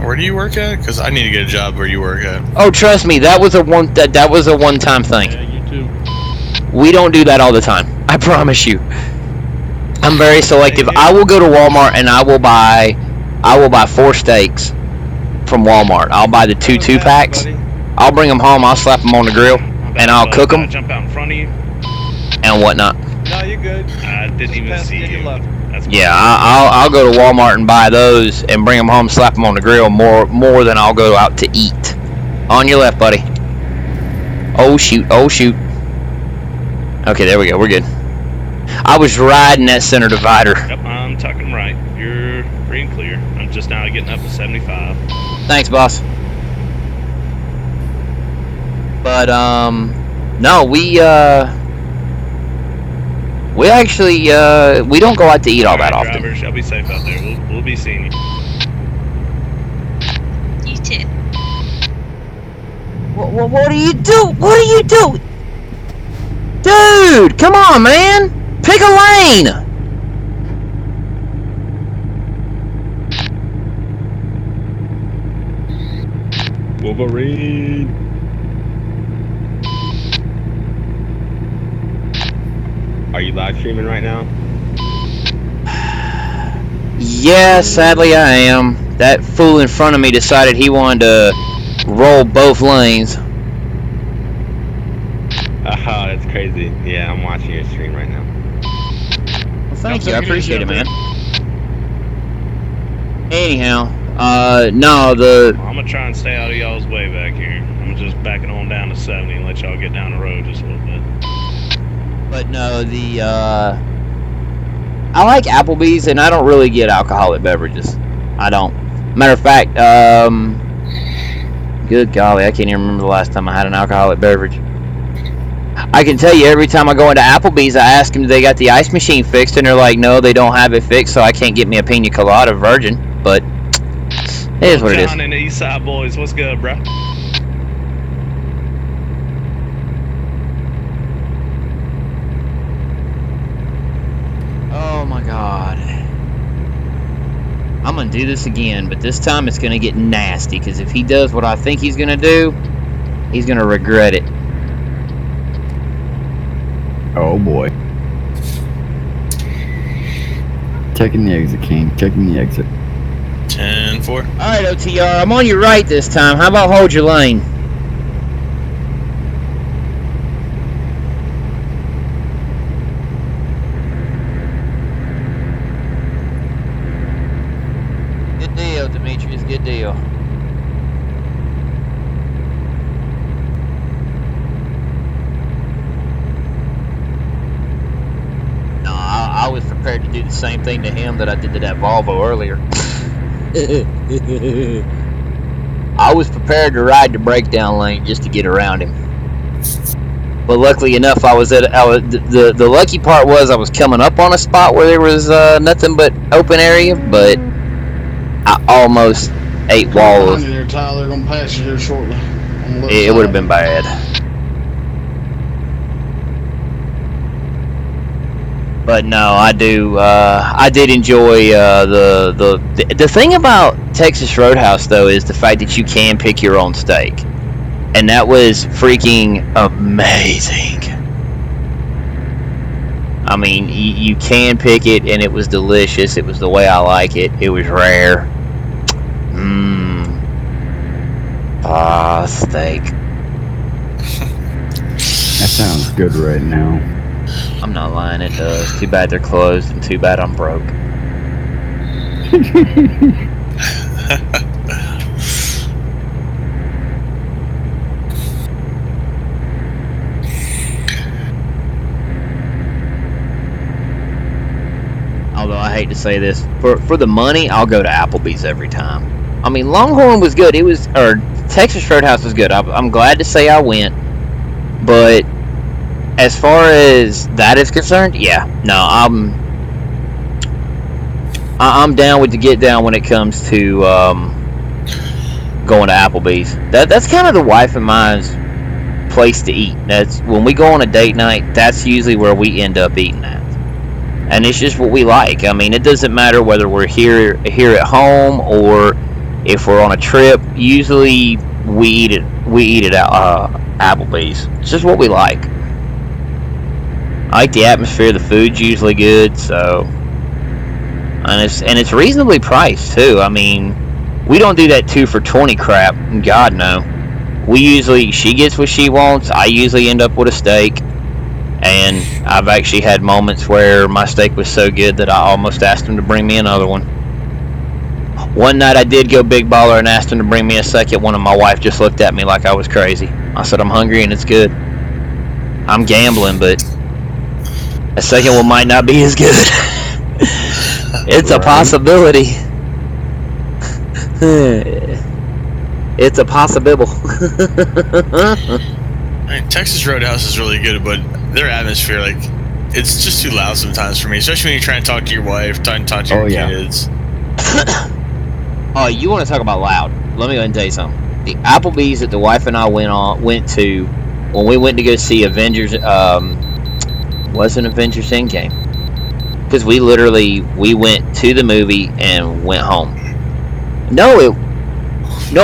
Where do you work at? Because I need to get a job where you work at. Oh, trust me, that was a one-time thing. Yeah, you too. We don't do that all the time. I promise you. I'm very selective. I will go to Walmart and I will buy 4 steaks from Walmart. I'll buy the 2 2-packs. I'll bring them home. I'll slap them on the grill and I'll cook them. Jump out in front of you. And whatnot. No, you're good. I didn't even see you. Yeah, I'll go to Walmart and buy those and bring them home, slap them on the grill more than I'll go out to eat. On your left, buddy. Oh shoot! Okay, there we go. We're good. I was riding that center divider. Yep, I'm tucking right. You're free and clear. I'm just now getting up to 75. Thanks, boss. But no, we actually we don't go out to eat all that often. Drivers, y'all be safe out there. We'll be seeing you. You too. What do you do? What do you do? Dude, come on, man. Pick a lane. Wolverine. Are you live streaming right now? Yeah, sadly I am. That fool in front of me decided he wanted to roll both lanes. Oh, that's crazy. Yeah, I'm watching your stream right now. Well, thank you. I appreciate it, man. Anyhow, no, the I'm gonna try and stay out of y'all's way back here. I'm just backing on down to 70 and let y'all get down the road just a little bit. but no, the I like Applebee's, and I don't really get alcoholic beverages. I don't. Matter of fact, good golly, I can't even remember the last time I had an alcoholic beverage. I can tell you, every time I go into Applebee's, I ask them, do they got the ice machine fixed? And they're like, no, they don't have it fixed, so I can't get me a pina colada virgin. But it is what it is. John and the East Side Boys, what's good, bro? Oh my god. I'm gonna do this again, but this time it's gonna get nasty, because if he does what I think he's gonna do, he's gonna regret it. Oh boy. Checking the exit, King. Checking the exit. 10-4. Alright, OTR, I'm on your right this time. How about hold your lane? Good deal, Demetrius. Good deal. No, I was prepared to do the same thing to him that I did to that Volvo earlier. I was prepared to ride the breakdown lane just to get around him. But luckily enough, the lucky part was I was coming up on a spot where there was nothing but open area, but I almost ate walls. There, Tyler. Gonna pass you here shortly. It would have been bad. But no, I do. I did enjoy the thing about Texas Roadhouse though is the fact that you can pick your own steak, and that was freaking amazing. I mean, you can pick it, and it was delicious. It was the way I like it. It was rare. Steak. That sounds good right now. I'm not lying, it does. Too bad they're closed, and too bad I'm broke. Although I hate to say this, for the money, I'll go to Applebee's every time. I mean, Longhorn was good. Texas Roadhouse was good. I'm glad to say I went, but as far as that is concerned, yeah, no, I'm down with the get down when it comes to going to Applebee's. That's kind of the wife and mine's place to eat. That's when we go on a date night. That's usually where we end up eating at, and it's just what we like. I mean, it doesn't matter whether we're here at home or if we're on a trip. Usually we eat it at Applebee's. It's just what we like. I like the atmosphere. The food's usually good, so and it's reasonably priced too. I mean, we don't do that 2 for $20 crap. God no. She gets what she wants. I usually end up with a steak, and I've actually had moments where my steak was so good that I almost asked him to bring me another one. One night I did go big baller and asked him to bring me a second one, and my wife just looked at me like I was crazy. I said, I'm hungry and it's good. I'm gambling, but a second one might not be as good. It's a possibility. It's a possible. I mean, Texas Roadhouse is really good, but their atmosphere, like, it's just too loud sometimes for me, especially when you're trying to talk to your wife, trying to talk to your kids. Oh, you want to talk about loud? Let me go ahead and tell you something. The Applebee's that the wife and I went to when we went to go see Avengers, wasn't Avengers Endgame. Because we went to the movie and went home. No, it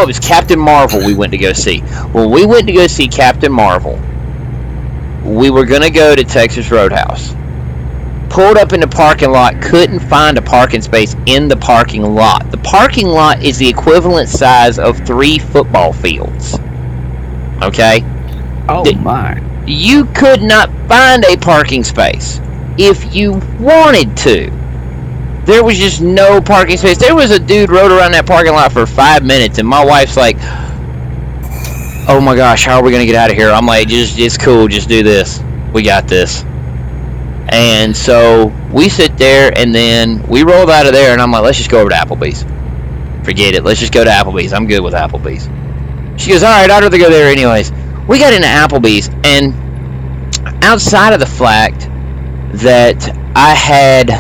was Captain Marvel we went to go see. When we went to go see Captain Marvel, we were going to go to Texas Roadhouse. Pulled up in the parking lot, couldn't find a parking space in the parking lot. The parking lot is the equivalent size of 3 football fields. Okay? Oh my. You could not find a parking space if you wanted to. There was just no parking space. There was a dude rode around that parking lot for 5 minutes, and my wife's like, "Oh my gosh, how are we gonna get out of here?" I'm like, "It's cool. Just do this. We got this." And so we sit there, and then we rolled out of there, and I'm like, "Let's just go over to Applebee's. Forget it. Let's just go to Applebee's. I'm good with Applebee's." She goes, "All right, I'd rather go there anyways." We got into Applebee's, and outside of the fact that I had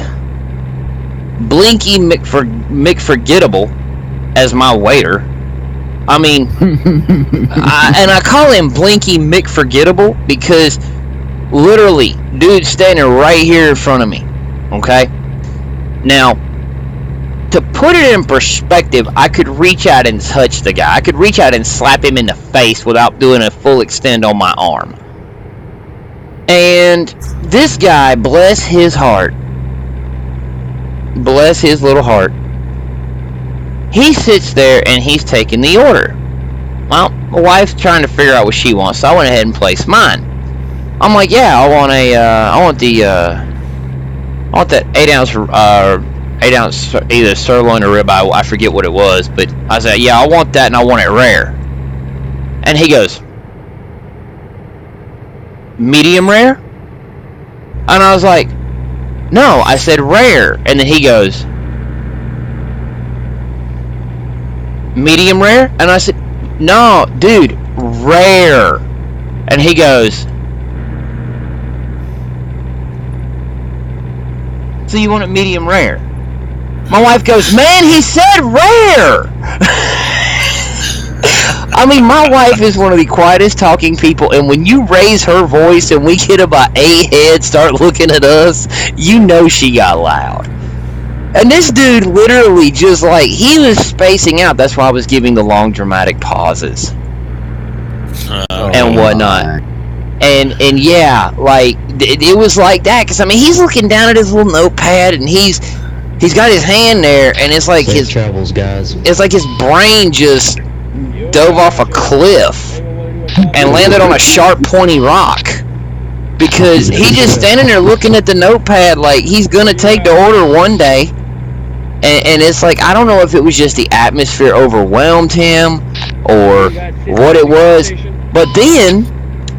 Blinky McForgettable as my waiter. I mean, I call him Blinky McForgettable because literally, dude's standing right here in front of me. Okay? Now, to put it in perspective, I could reach out and touch the guy. I could reach out and slap him in the face without doing a full extend on my arm. And this guy, bless his heart, bless his little heart, he sits there and he's taking the order. Well, my wife's trying to figure out what she wants, so I went ahead and placed mine. I'm like, yeah, I want that 8-ounce either sirloin or ribeye. I forget what it was, but I said, yeah, I want that, and I want it rare. And he goes, medium rare? And I was like, no, I said rare. And then he goes, medium rare? And I said, no, dude, rare. And he goes, so you want it medium rare? My wife goes, man, he said rare. I mean, my wife is one of the quietest talking people, and when you raise her voice and we get about 8 heads start looking at us, you know she got loud. And this dude literally just like, he was spacing out. That's why I was giving the long dramatic pauses and whatnot. And yeah, like, it was like that, because I mean, he's looking down at his little notepad, and he's got his hand there, and it's like Safe travels, guys. It's like his brain just dove off a cliff and landed on a sharp, pointy rock, because he's just standing there looking at the notepad like he's gonna take the order one day, and it's like, I don't know if it was just the atmosphere overwhelmed him or what it was, but then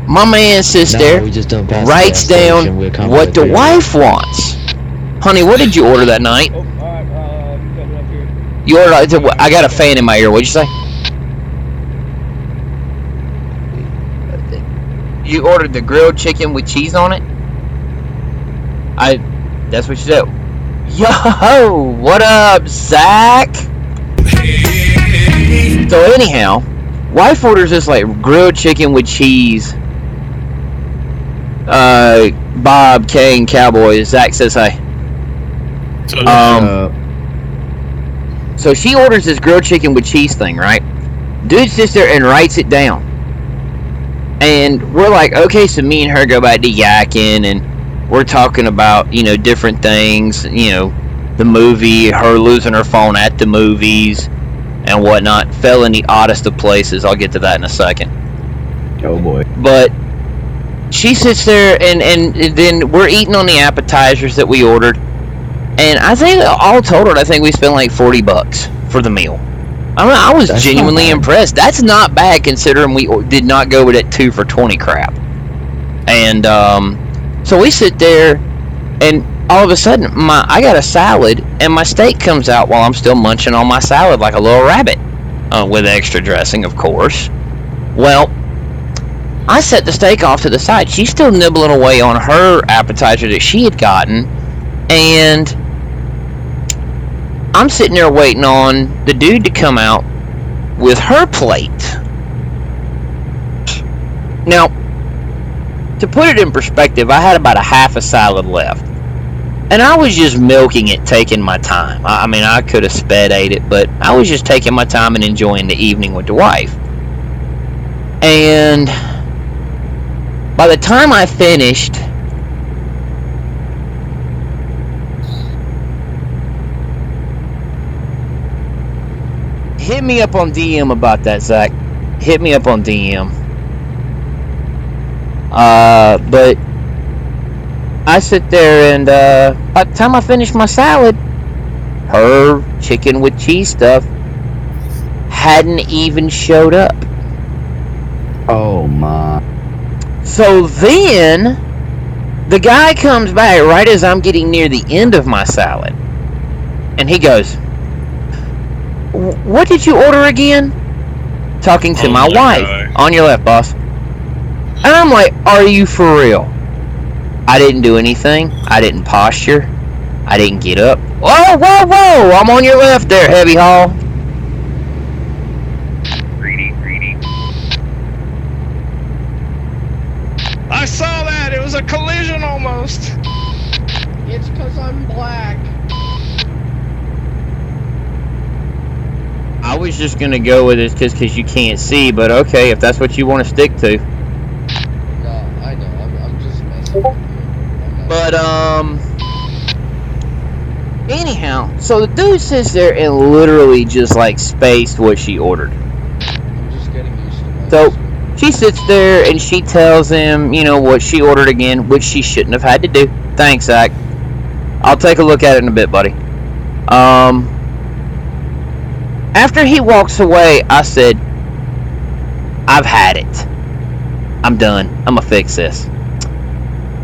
my man sits there, writes down what the wife wants. Honey, what did you order that night? You ordered, I got a fan in my ear, what'd you say? You ordered the grilled chicken with cheese on it? That's what you said. Yo, what up, Zach? So anyhow, wife orders this like grilled chicken with cheese. Bob, Kane, Cowboy, Zach says hi. So she orders this grilled chicken with cheese thing, right? Dude sits there and writes it down. And we're like, okay, so me and her go back to yakking, and we're talking about, you know, different things, you know, the movie, her losing her phone at the movies, and whatnot. Fell in the oddest of places. I'll get to that in a second. Oh boy. But she sits there, and then we're eating on the appetizers that we ordered. And I think all totaled, I think we spent like $40 for the meal. I mean, I was genuinely impressed. That's not bad considering we did not go with that 2 for $20 crap. And so we sit there, and all of a sudden, I got a salad, and my steak comes out while I'm still munching on my salad like a little rabbit, with extra dressing, of course. Well, I set the steak off to the side. She's still nibbling away on her appetizer that she had gotten, and I'm sitting there waiting on the dude to come out with her plate. Now, to put it in perspective, I had about a half a salad left. And I was just milking it, taking my time. I mean, I could have sped ate it, but I was just taking my time and enjoying the evening with the wife. And by the time I finished, hit me up on DM about that, Zach. Hit me up on DM. But I sit there, and by the time I finish my salad, her chicken with cheese stuff hadn't even showed up. Oh my. So then the guy comes back right as I'm getting near the end of my salad, and he goes, "What did you order again?" Talking to my wife. God. On your left, boss. And I'm like, are you for real? I didn't do anything. I didn't posture. I didn't get up. Whoa, whoa, whoa! I'm on your left there, Heavy Hall. Greedy. I saw that! It was a collision almost! It's because I'm black. I was just going to go with this just because you can't see, but okay, if that's what you want to stick to. No, I know. I'm just messing with you. But, anyhow, so the dude sits there and literally just, like, spaced what she ordered. I'm just getting used to my So, she sits there and she tells him, you know, what she ordered again, which she shouldn't have had to do. Thanks, Zach. I'll take a look at it in a bit, buddy. After he walks away, I said, I've had it. I'm done. I'm gonna fix this.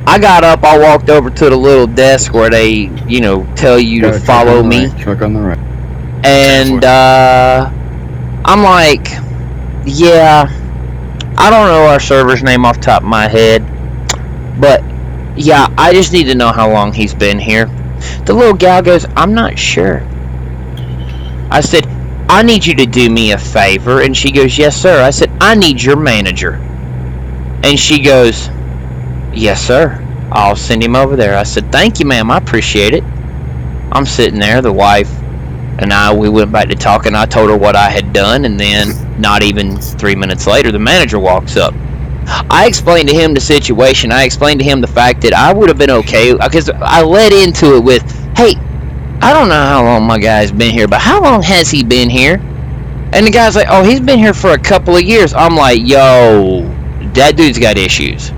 I got up, I walked over to the little desk where they, you know, tell you to follow me. Truck on the right. And, I'm like, yeah, I don't know our server's name off the top of my head, but, yeah, I just need to know how long he's been here. The little gal goes, I'm not sure. I said, I need you to do me a favor. And she goes, yes, sir. I said, I need your manager. And she goes, yes, sir. I'll send him over there. I said, thank you, ma'am. I appreciate it. I'm sitting there. The wife and we went back to talking. I told her what I had done. And then not even 3 minutes later, the manager walks up. I explained to him the situation. I explained to him the fact that I would have been okay. Because I led into it with, hey, I don't know how long my guy's been here, but how long has he been here? And the guy's like, oh, he's been here for a couple of years. I'm like, yo, that dude's got issues.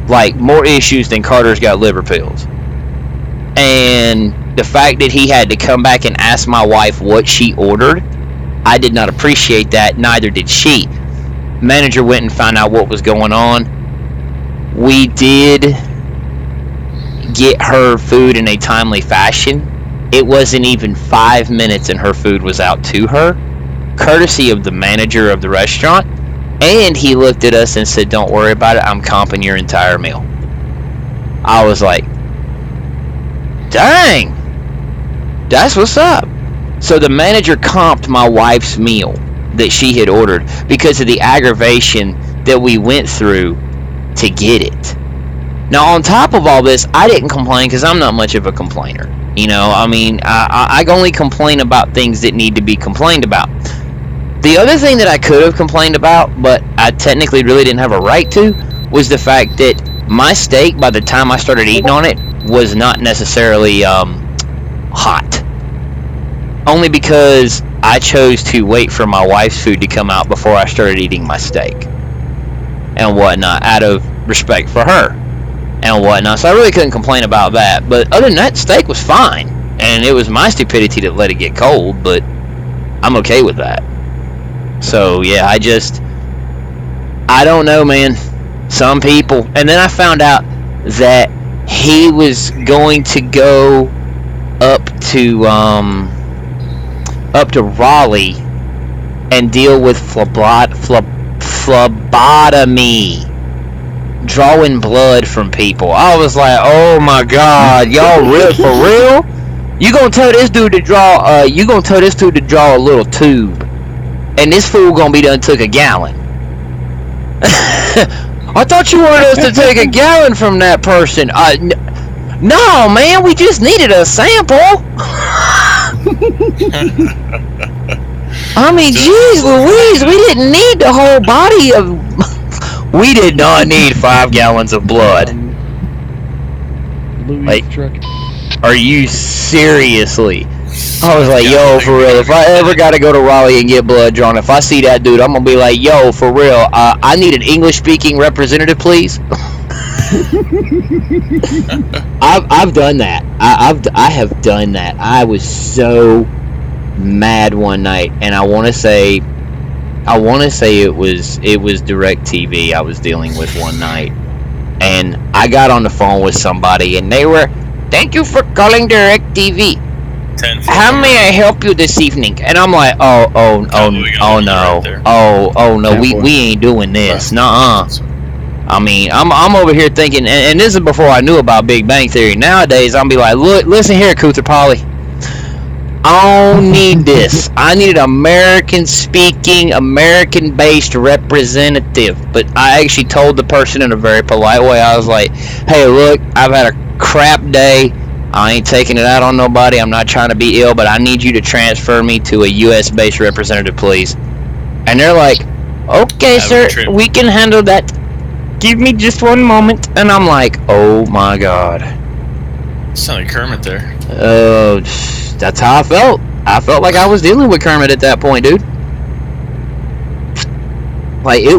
Like, more issues than Carter's got liver pills. And the fact that he had to come back and ask my wife what she ordered, I did not appreciate that. Neither did she. Manager went and found out what was going on. We did get her food in a timely fashion. It wasn't even 5 minutes and her food was out to her, courtesy of the manager of the restaurant. And he looked at us and said, don't worry about it, I'm comping your entire meal. I was like, dang, that's what's up. So the manager comped my wife's meal that she had ordered because of the aggravation that we went through to get it. Now, on top of all this, I didn't complain because I'm not much of a complainer. You know, I mean, I only complain about things that need to be complained about. The other thing that I could have complained about, but I technically really didn't have a right to, was the fact that my steak, by the time I started eating on it, was not necessarily hot. Only because I chose to wait for my wife's food to come out before I started eating my steak and whatnot, out of respect for her and whatnot. So I really couldn't complain about that. But other than that, steak was fine. And it was my stupidity that let it get cold, but I'm okay with that. So, yeah, I don't know, man. Some people. And then I found out that he was going to go up to Raleigh and deal with phlebotomy, drawing blood from people. I was like, oh my god, y'all real for real? You gonna tell this dude to draw a little tube, and this fool gonna be done took a gallon. I thought you wanted us to take a gallon from that person. No, man, we just needed a sample. I mean, jeez Louise, we didn't need the whole body of... We did not need 5 gallons of blood. Like, are you seriously? I was like, yo, for real, if I ever gotta go to Raleigh and get blood drawn, if I see that dude, I'm gonna be like, yo, for real, I need an English-speaking representative, please. I've done that. I have done that. I was so mad one night, and I want to say it was DirecTV I was dealing with one night, and I got on the phone with somebody, and they were, "Thank you for calling DirecTV. How may I help you this evening?" And I'm like, oh no, we ain't doing this. Nuh-uh. I mean, I'm over here thinking, and this is before I knew about Big Bang Theory. Nowadays, I'm be like, look, listen here, Cooter Polly. I don't need this. I need an American-speaking, American-based representative. But I actually told the person in a very polite way. I was like, hey, look, I've had a crap day. I ain't taking it out on nobody. I'm not trying to be ill, but I need you to transfer me to a U.S.-based representative, please. And they're like, okay, sir, we can handle that. Give me just one moment. And I'm like, oh, my God. Sound like Kermit there. Oh, that's how I felt. I felt like I was dealing with Kermit at that point, dude. Like, I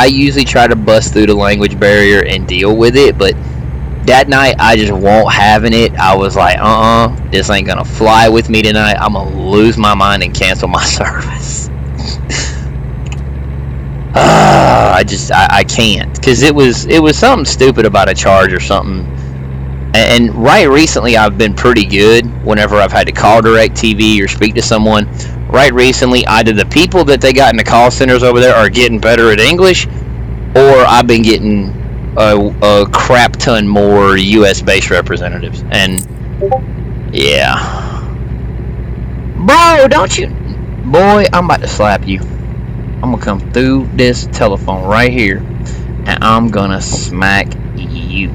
usually try to bust through the language barrier and deal with it, but that night I just won't having it. I was like, this ain't gonna fly with me tonight. I'm gonna lose my mind and cancel my service. I can't, because it was something stupid about a charge or something. And right recently, I've been pretty good whenever I've had to call DirecTV or speak to someone. Right recently, either the people that they got in the call centers over there are getting better at English, or I've been getting a crap ton more U.S.-based representatives. And, yeah. Bro, don't you... Boy, I'm about to slap you. I'm going to come through this telephone right here, and I'm going to smack you.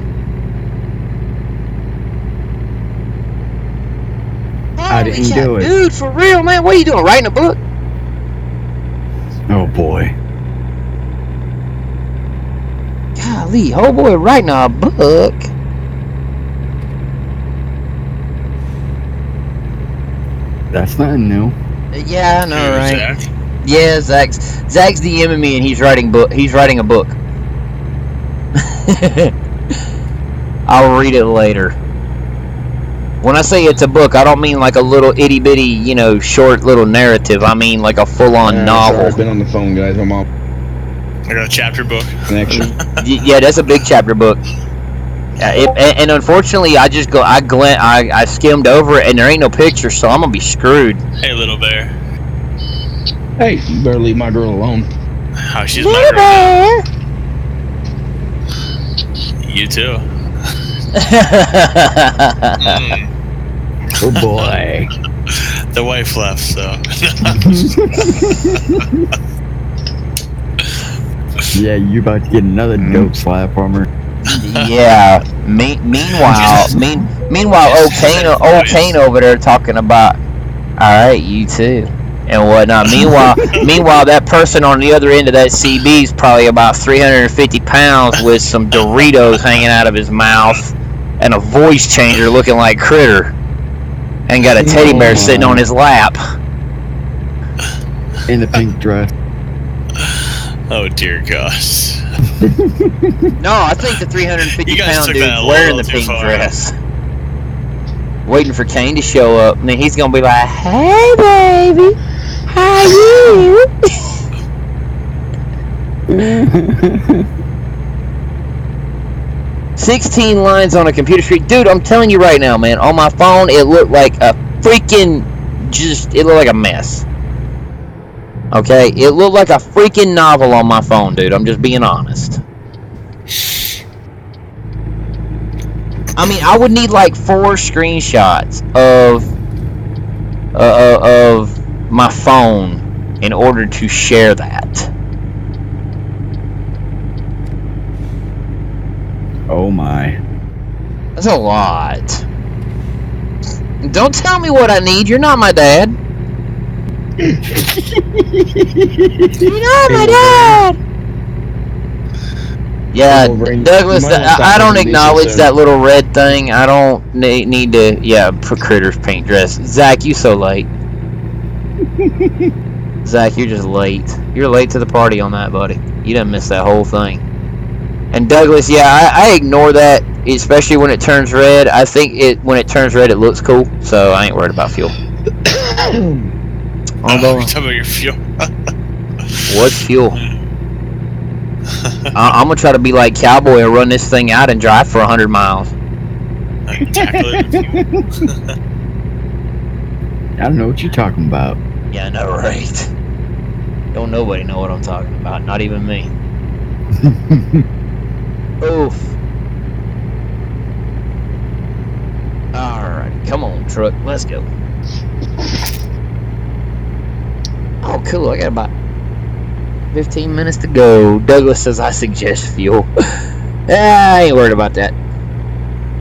I didn't do it. Dude, for real, man. What are you doing? Writing a book? Oh, boy. Golly, oh boy, writing a book. That's nothing new. Yeah, I know, right? Zach? Yeah, Zach's DMing me, and he's writing a book. I'll read it later. When I say it's a book, I don't mean like a little itty bitty, short little narrative. I mean like a full-on novel. Sorry, I've been on the phone, guys. I'm off. I got a chapter book. Connection. Yeah, that's a big chapter book. And unfortunately, I skimmed over it, and there ain't no picture, so I'm gonna be screwed. Hey, little bear. Hey, you better leave my girl alone. How she's my girl now. You too. Oh boy. The wife left, so. Yeah, you about to get another dope slap from her. Yeah. Meanwhile, old Kane over there talking about, all right, you too, and whatnot. Meanwhile, that person on the other end of that CB is probably about 350 pounds with some Doritos hanging out of his mouth and a voice changer looking like Critter, and got a teddy bear sitting on his lap. In the pink dress. Oh dear gosh. No, I think the 350-pound dude's that wearing the pink dress. Waiting for Kane to show up, and then he's gonna be like, "Hey, baby, how are you?" 16 lines on a computer screen, dude. I'm telling you right now, man. On my phone, it looked like a freaking it looked like a mess. Okay, it looked like a freaking novel on my phone, dude. I'm just being honest. I mean, I would need like 4 screenshots of my phone in order to share that. Oh my. That's a lot. Don't tell me what I need. You're not my dad. You're not my dad. Yeah, Douglas, I don't acknowledge that little red thing. I don't need to. Yeah, for Critter's pink dress. Zach, you so late. Zach, you're just late. You're late to the party on that, buddy. You done missed that whole thing. And Douglas, yeah, I ignore that, especially when it turns red. I think when it turns red, it looks cool, so I ain't worried about fuel. Although, You're talking about your fuel. what's fuel? I'm gonna try to be like Cowboy and run this thing out and drive for 100 miles. Tackle it in fuel. I don't know what you're talking about. Yeah, I know, right? Don't nobody know what I'm talking about, not even me. Oof. Alright, come on, truck, let's go. Oh, cool, I got about 15 minutes to go. Douglas says I suggest fuel. I ain't worried about that.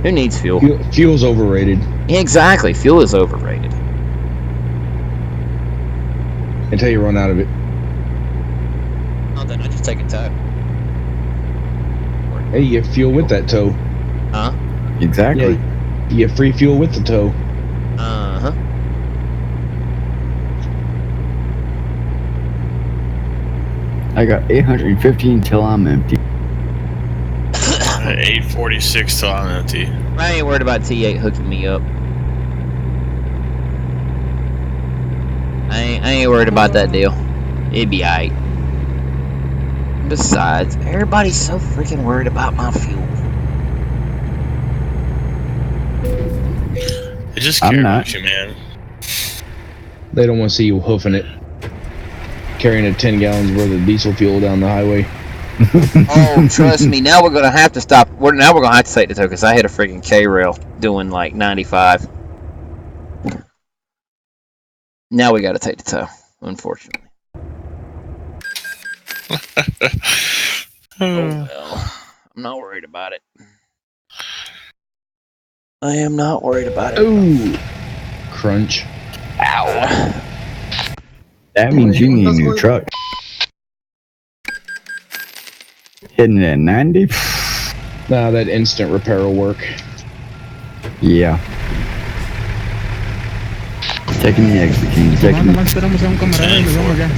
Who needs fuel? Fuel's overrated. Exactly, fuel is overrated. Until you run out of it. Oh, then I just take a tow. Hey, you get fuel with that tow. Huh? Exactly. Yeah, you get free fuel with the tow. Uh-huh. I got 815 till I'm empty. 846 till I'm empty. I ain't worried about T8 hooking me up. I ain't worried about that deal. It'd be alright. Besides, everybody's so freaking worried about my fuel. They just care about you, man. They don't want to see you hoofing it. Carrying a 10 gallons worth of diesel fuel down the highway. Oh, trust me. Now we're gonna have to stop. Now we're gonna have to take the tow because I hit a freaking K-rail doing like 95. Now we gotta take the tow, unfortunately. Oh well. I'm not worried about it. I am not worried about it. Ooh. Crunch. Ow. That means you need a new truck. Hitting it at 90? Nah, that instant repair will work. Yeah. Taking the exit, King. Taking the... Esperamos a un camarada y nos vamos ya.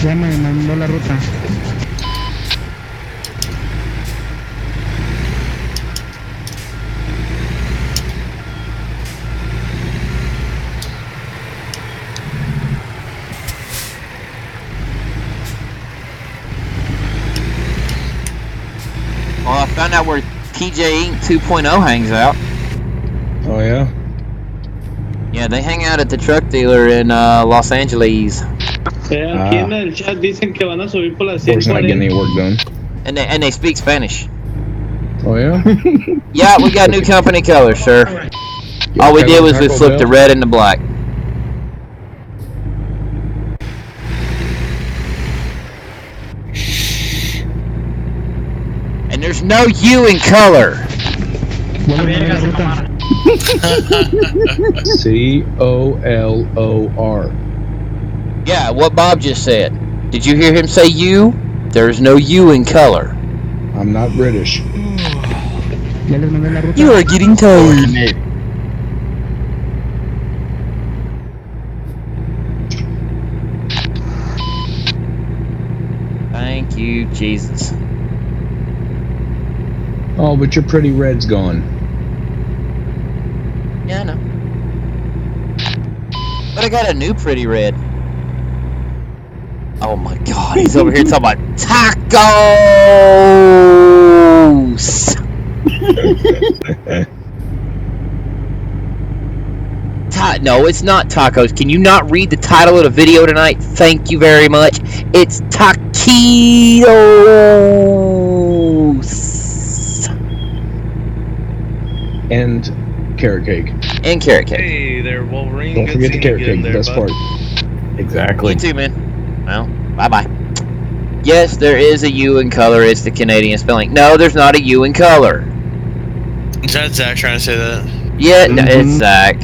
Ya me mandó la ruta. Well, I found out where TJ Inc. 2.0 hangs out. Oh, yeah? Yeah, they hang out at the truck dealer in Los Angeles. Aquí en el chat dicen que van a subir por las Of course, not getting any work done. And they speak Spanish. Oh, yeah? Yeah, we got new company colors, sir. All we did was we flipped the red and the black. And there's no U in color. COLOR. Yeah, what Bob just said. Did you hear him say U? There's no U in color. I'm not British. You are getting tired. Thank you, Jesus. Oh, but your pretty red's gone. Yeah, I know. But I got a new pretty red. Oh my God, he's over here talking about tacos! No, it's not tacos. Can you not read the title of the video tonight? Thank you very much. It's Taquitos! And carrot cake. And carrot cake. Hey there, Wolverine. Don't Good forget the seeing you carrot cake, again the there, best bud. part. Exactly. You too, man. Well, bye-bye. Yes, there is a U in color. It's the Canadian spelling. No, there's not a U in color. Is that Zach trying to say that? Yeah, no, it's Zach.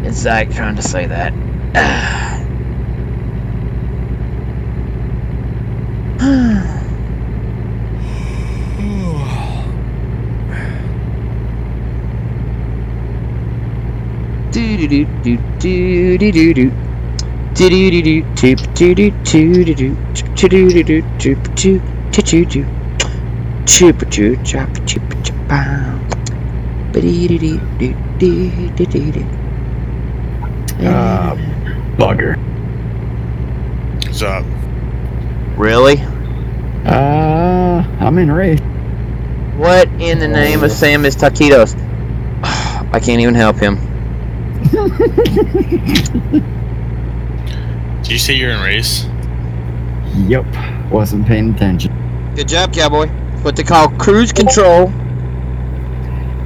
It's Zach trying to say that. Bugger. What's up? Really? I'm in race. What in the name of Sam is Taquitos? I can't even help him. Did you say you're in race? Yep. Wasn't paying attention. Good job, cowboy. What they call cruise control.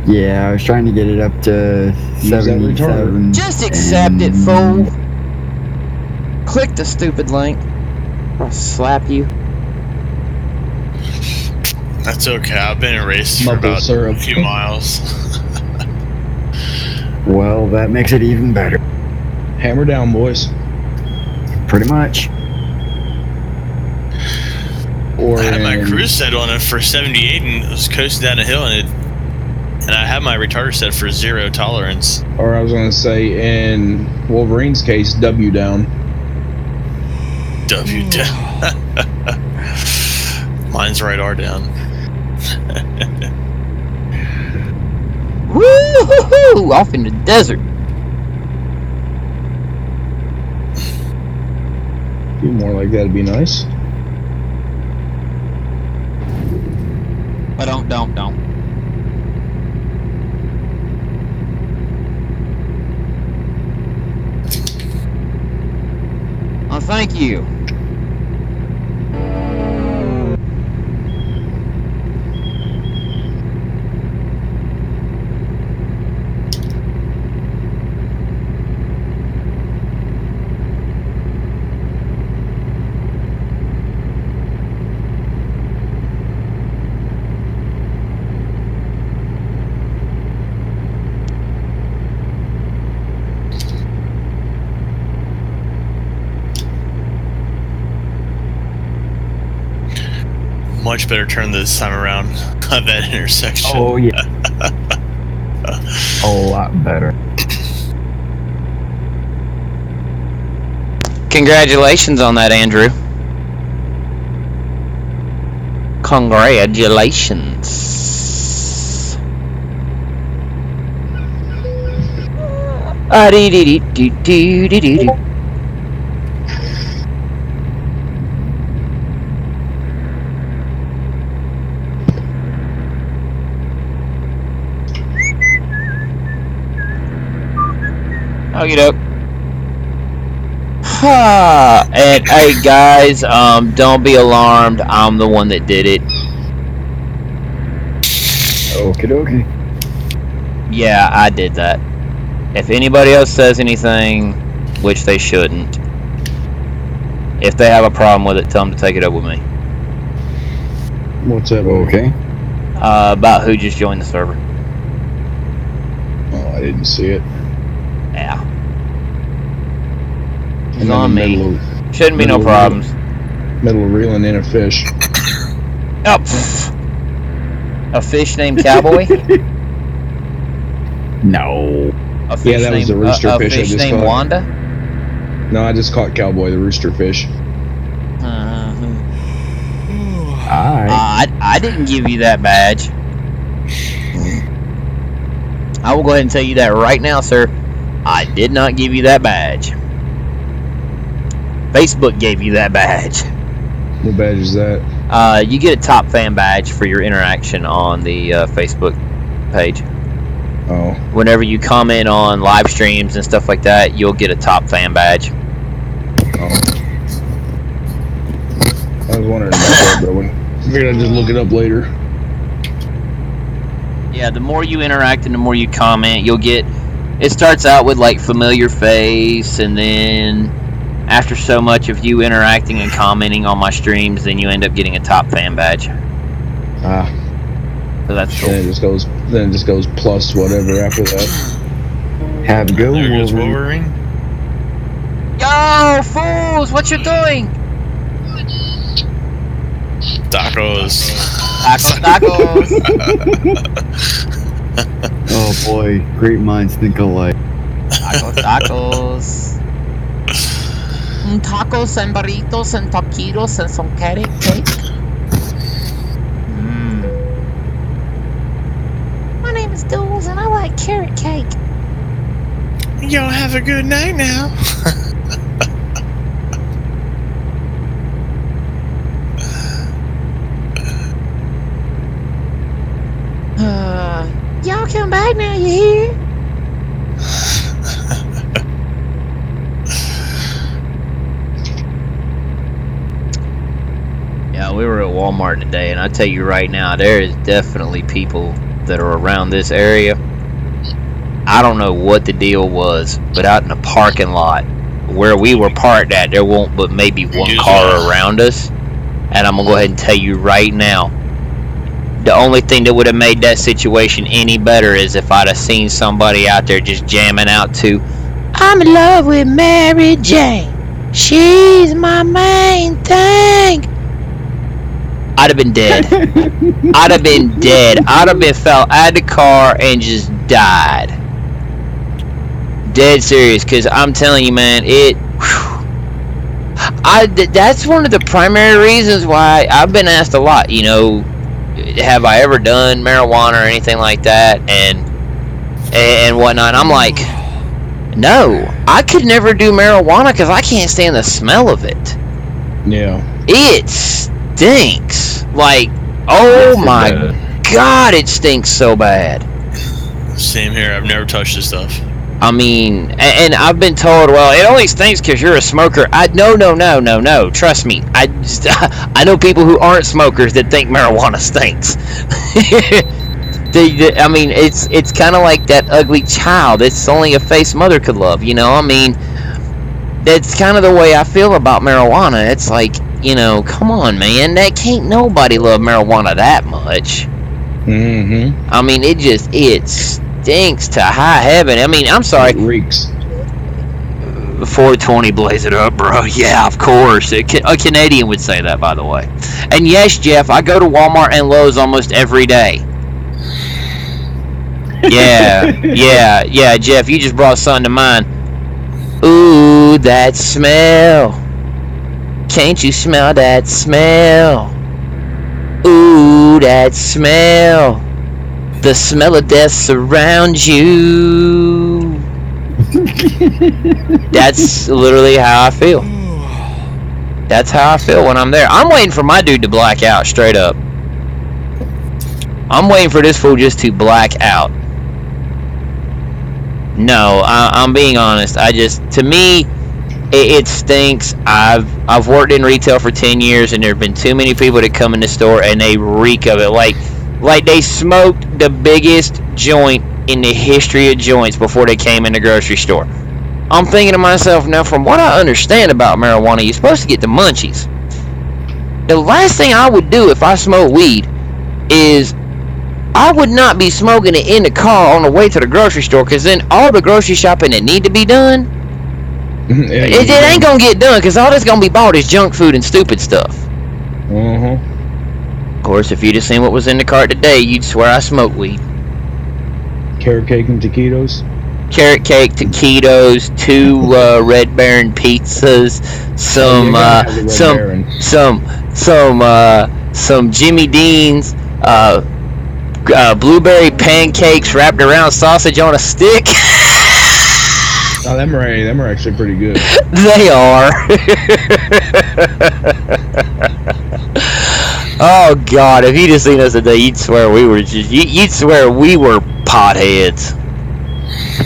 Yeah, I was trying to get it up to 77. Just accept it, fool. Click the stupid link. I'll slap you. That's okay. I've been in race for Maple about syrup. a few miles. Well, that makes it even better. Hammer down, boys. Pretty much. Or I had my cruise set on it for 78 and was coasting down a hill, and I had my retarder set for 0 tolerance. Or I was going to say, in Wolverine's case, W down. W down. Mine's right R down. Woo-hoo-hoo! Off in the desert. Be more like that'd be nice. But don't. Oh, thank you. Much better turn this time around at that intersection. Oh, yeah. A lot better. Congratulations on that, Andrew. Congratulations. Dee-dee-dee-dee-dee-dee-dee. Okie doke. And hey guys, don't be alarmed. I'm the one that did it. Okie dokie. Yeah, I did that. If anybody else says anything, which they shouldn't, if they have a problem with it, tell them to take it up with me. What's that? Okay. About who just joined the server. Oh, I didn't see it. Yeah. It's I'm in on the me. middle Shouldn't be no middle of problems. Middle of reeling in a fish. Oh, pfft. A fish named Cowboy? No. A fish Yeah, that was the rooster a fish I fish just named caught. Wanda? No, I just caught Cowboy, the rooster fish. I didn't give you that badge. I will go ahead and tell you that right now, sir. I did not give you that badge. Facebook gave you that badge. What badge is that? You get a top fan badge for your interaction on the Facebook page. Oh. Whenever you comment on live streams and stuff like that, you'll get a top fan badge. Oh. I was wondering about that, but I figured I'd just look it up later. Yeah, the more you interact and the more you comment, you'll get... It starts out with, like, familiar face, and then after so much of you interacting and commenting on my streams, then you end up getting a top fan badge. Ah. So that's cool. Then it just goes plus whatever after that. Have a go, There goes Wolverine. Wolverine. Yo, fools! What you doing? Tacos. Tacos. Oh boy, great minds think alike. Tacos. Tacos and burritos and taquitos and some carrot cake. My name is Dools and I like carrot cake. Y'all have a good night now. Y'all come back now, you hear? Yeah, we were at Walmart today, and I tell you right now, there is definitely people that are around this area. I don't know what the deal was, but out in the parking lot where we were parked at, there won't but maybe one car around us. And I'm going to go ahead and tell you right now, the only thing that would have made that situation any better is if I'd have seen somebody out there just jamming out to, I'm in love with Mary Jane. She's my main thing. I'd have been dead. I'd have been dead. I'd have been fell out of the car and just died. Dead serious, because I'm telling you, man, that's one of the primary reasons why I've been asked a lot, you know, have I ever done marijuana or anything like that, and whatnot. I'm like, no, I could never do marijuana because I can't stand the smell of it. Yeah. It stinks. Like, oh my God, it stinks so bad. Same here. I've never touched this stuff. I mean, and I've been told, well, it only stinks because you're a smoker. No. Trust me. I know people who aren't smokers that think marijuana stinks. I mean, it's kind of like that ugly child. It's only a face mother could love, you know? I mean, that's kind of the way I feel about marijuana. It's like, you know, come on, man. That can't nobody love marijuana that much. Mm-hmm. I mean, it stinks to high heaven. I mean, I'm sorry. It reeks. 420 blaze it up, bro. Yeah, of course. A Canadian would say that, by the way. And yes, Jeff, I go to Walmart and Lowe's almost every day. Yeah, Jeff, you just brought something to mind. Ooh, that smell. Can't you smell that smell? Ooh, that smell. The smell of death surrounds you. That's literally how I feel. That's how I feel when I'm there. I'm waiting for my dude to black out, straight up. I'm waiting for this fool just to black out. No, I'm being honest. To me, it stinks. I've worked in retail for 10 years, and there have been too many people that come in the store and they reek of it. Like they smoked the biggest joint in the history of joints before they came in the grocery store. I'm thinking to myself, now from what I understand about marijuana, you're supposed to get the munchies. The last thing I would do if I smoked weed is I would not be smoking it in the car on the way to the grocery store, because then all the grocery shopping that need to be done, it ain't going to get done, because all that's going to be bought is junk food and stupid stuff. Mm-hmm. Of course, if you'd have seen what was in the cart today, you'd swear I smoked weed. Carrot cake and taquitos. Carrot cake, taquitos, 2 Red Baron pizzas, some Jimmy Dean's, blueberry pancakes wrapped around sausage on a stick. Oh, them are actually pretty good. They are. Oh God! If you'd have seen us today, you'd swear we were potheads.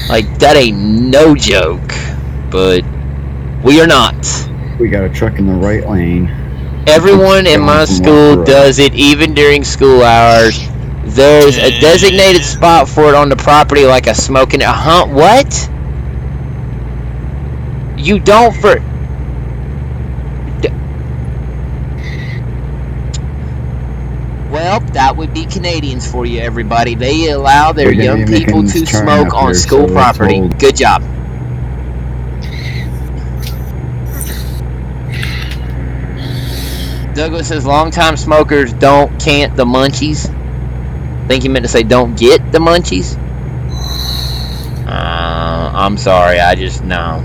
Like, that ain't no joke. But we are not. We got a truck in the right lane. Everyone in my school does it, even during school hours. There's a designated spot for it on the property, like a smoking. What? You don't for. Well, that would be Canadians for you, everybody. They allow their young people to smoke on school property. Good job. Douglas says long-time smokers can't the munchies. I think he meant to say don't get the munchies. I'm sorry, no.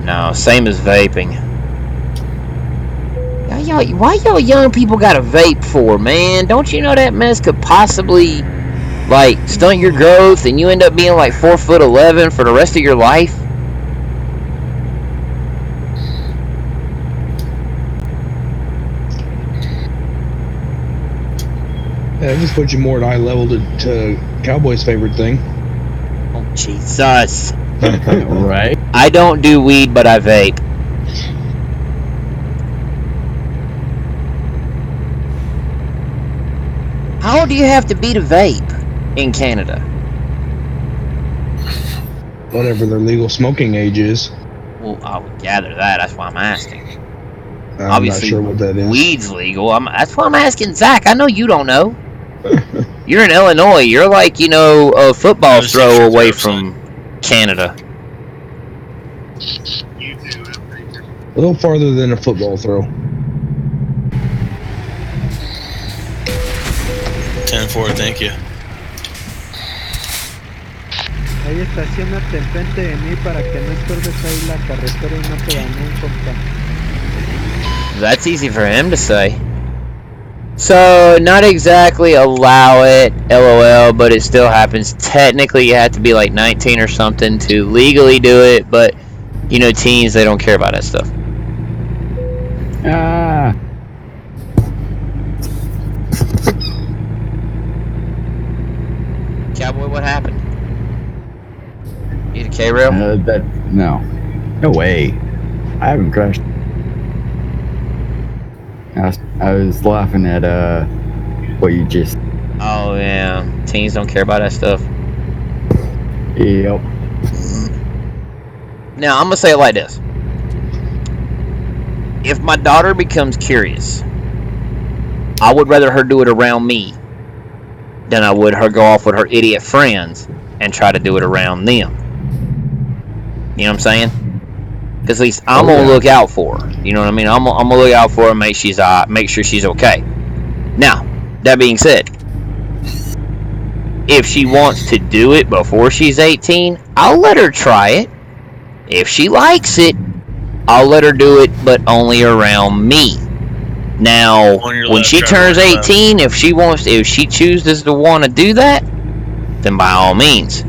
No, same as vaping. Why y'all young people got a vape for, man? Don't you know that mess could possibly, like, stunt your growth and you end up being like 4'11" for the rest of your life? Yeah, just put you more at eye level to Cowboy's favorite thing. Oh, Jesus. Right? I don't do weed, but I vape. How old do you have to be to vape in Canada? Whatever their legal smoking age is. Well, I would gather that. That's why I'm asking. I'm Obviously, not sure what that is. weed's legal. That's why I'm asking Zach. I know you don't know. You're in Illinois. You're like, a football throw away from Canada. A little farther than a football throw. 10-4, thank you. Ahí estacionate enfrente de mí para que no estorbes ahí la carretera y no te dañen, compa. That's easy for him to say. So, not exactly allow it, LOL, but it still happens. Technically, you have to be like 19 or something to legally do it, but, teens, they don't care about that stuff. Ah. Cowboy, what happened? You need a K-rail? No way. I haven't crashed. I was laughing at what you just. Oh yeah, teens don't care about that stuff. Yep. Now I'm gonna say it like this: if my daughter becomes curious, I would rather her do it around me than I would her go off with her idiot friends and try to do it around them. You know what I'm saying? Because at least I'm gonna look out for her. You know what I mean? I'm gonna look out for her and make sure she's okay. Now, that being said, if she wants to do it before she's 18, I'll let her try it. If she likes it, I'll let her do it, but only around me. Now, when she turns 18, if she chooses to want to do that, then by all means.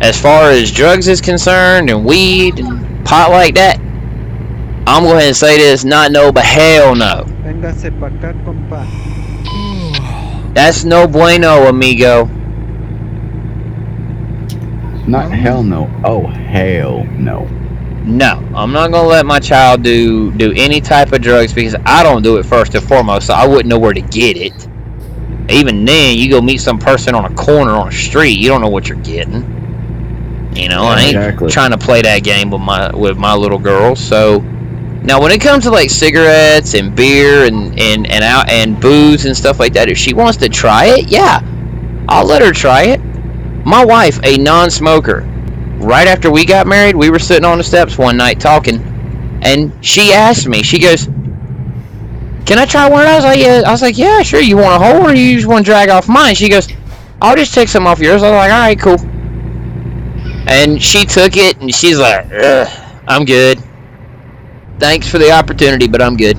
As far as drugs is concerned and weed and pot like that, I'm going to go ahead and say this, not no, but hell no. Véngase pa' acá, compa. That's no bueno, amigo. Not hell no. Oh, hell no. No, I'm not going to let my child do any type of drugs because I don't do it first and foremost, so I wouldn't know where to get it. Even then, you go meet some person on a corner on a street, you don't know what you're getting. I ain't trying to play that game with my little girl. So now, when it comes to like cigarettes and beer and booze and stuff like that, if she wants to try it, yeah, I'll let her try it. My wife, a non-smoker, right after we got married, we were sitting on the steps one night talking, and she asked me, she goes, "Can I try one of those?" I was like, "Yeah, sure. You want a whole or you just want to drag off mine?" She goes, "I'll just take some off yours." I was like, "All right, cool." And she took it, and she's like, "Ugh, I'm good. Thanks for the opportunity, but I'm good."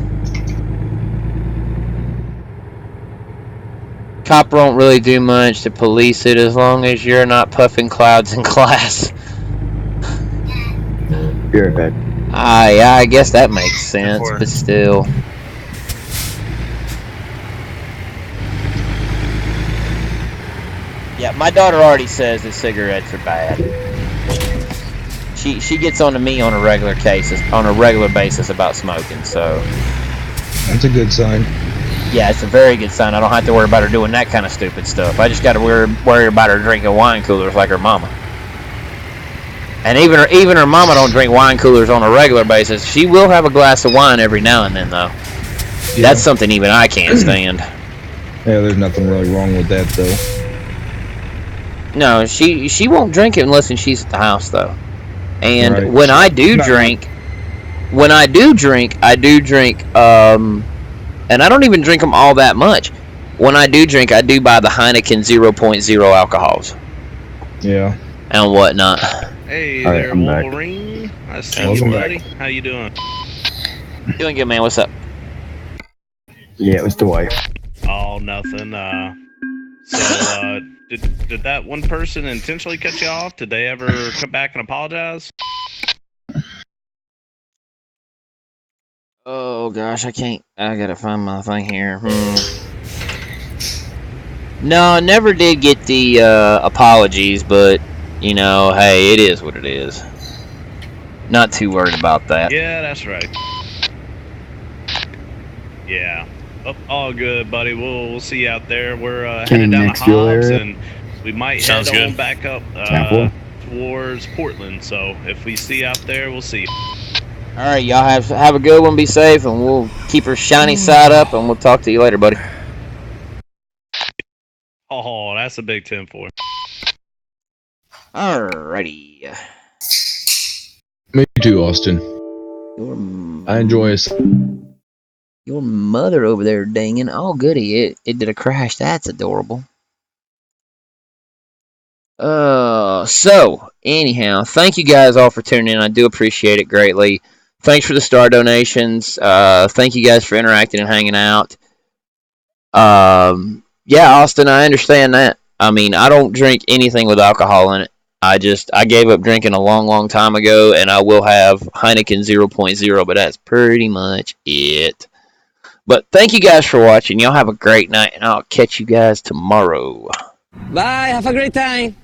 Cop won't really do much to police it as long as you're not puffing clouds in class. You're a bad. Yeah, I guess that makes sense, but still. Yeah, my daughter already says that cigarettes are bad. She gets on to me on a regular basis about smoking, so that's a good sign. Yeah, it's a very good sign. I don't have to worry about her doing that kind of stupid stuff. I just got to worry about her drinking wine coolers like her mama. And even her mama don't drink wine coolers on a regular basis. She will have a glass of wine every now and then, though. Yeah. That's something even I can't stand. Yeah, there's nothing really wrong with that, though. No, she won't drink it unless she's at the house, though. And right. when I do drink, I do drink, and I don't even drink them all that much. When I do drink, I do buy the Heineken 0.0 alcohols. Yeah. And whatnot. Hey all there, right, Wolverine. I Nice to see Welcome you, back. buddy. How you doing? Doing good, man. What's up? Yeah, it was the wife. Oh, nothing. So, did that one person intentionally cut you off? Did they ever come back and apologize? Oh gosh, I can't. I gotta find my thing here. No, I never did get the apologies, but you know, hey, it is what it is. Not too worried about that. Yeah, that's right. Yeah. Oh, all good, buddy. We'll see you out there. We're headed down to next fuel Hobbs, area. and we might Sounds head good. on back up towards Portland. So if we see you out there, we'll see you. All right, y'all have a good one. Be safe, and we'll keep our shiny side up, and we'll talk to you later, buddy. Oh, that's a big 10-4. Alrighty. Me too, Austin. I enjoy it. Your mother over there dinging. Oh, goody. It did a crash. That's adorable. So, anyhow, thank you guys all for tuning in. I do appreciate it greatly. Thanks for the star donations. Thank you guys for interacting and hanging out. Yeah, Austin, I understand that. I mean, I don't drink anything with alcohol in it. I gave up drinking a long, long time ago, and I will have Heineken 0.0, but that's pretty much it. But thank you guys for watching. Y'all have a great night, and I'll catch you guys tomorrow. Bye. Have a great time.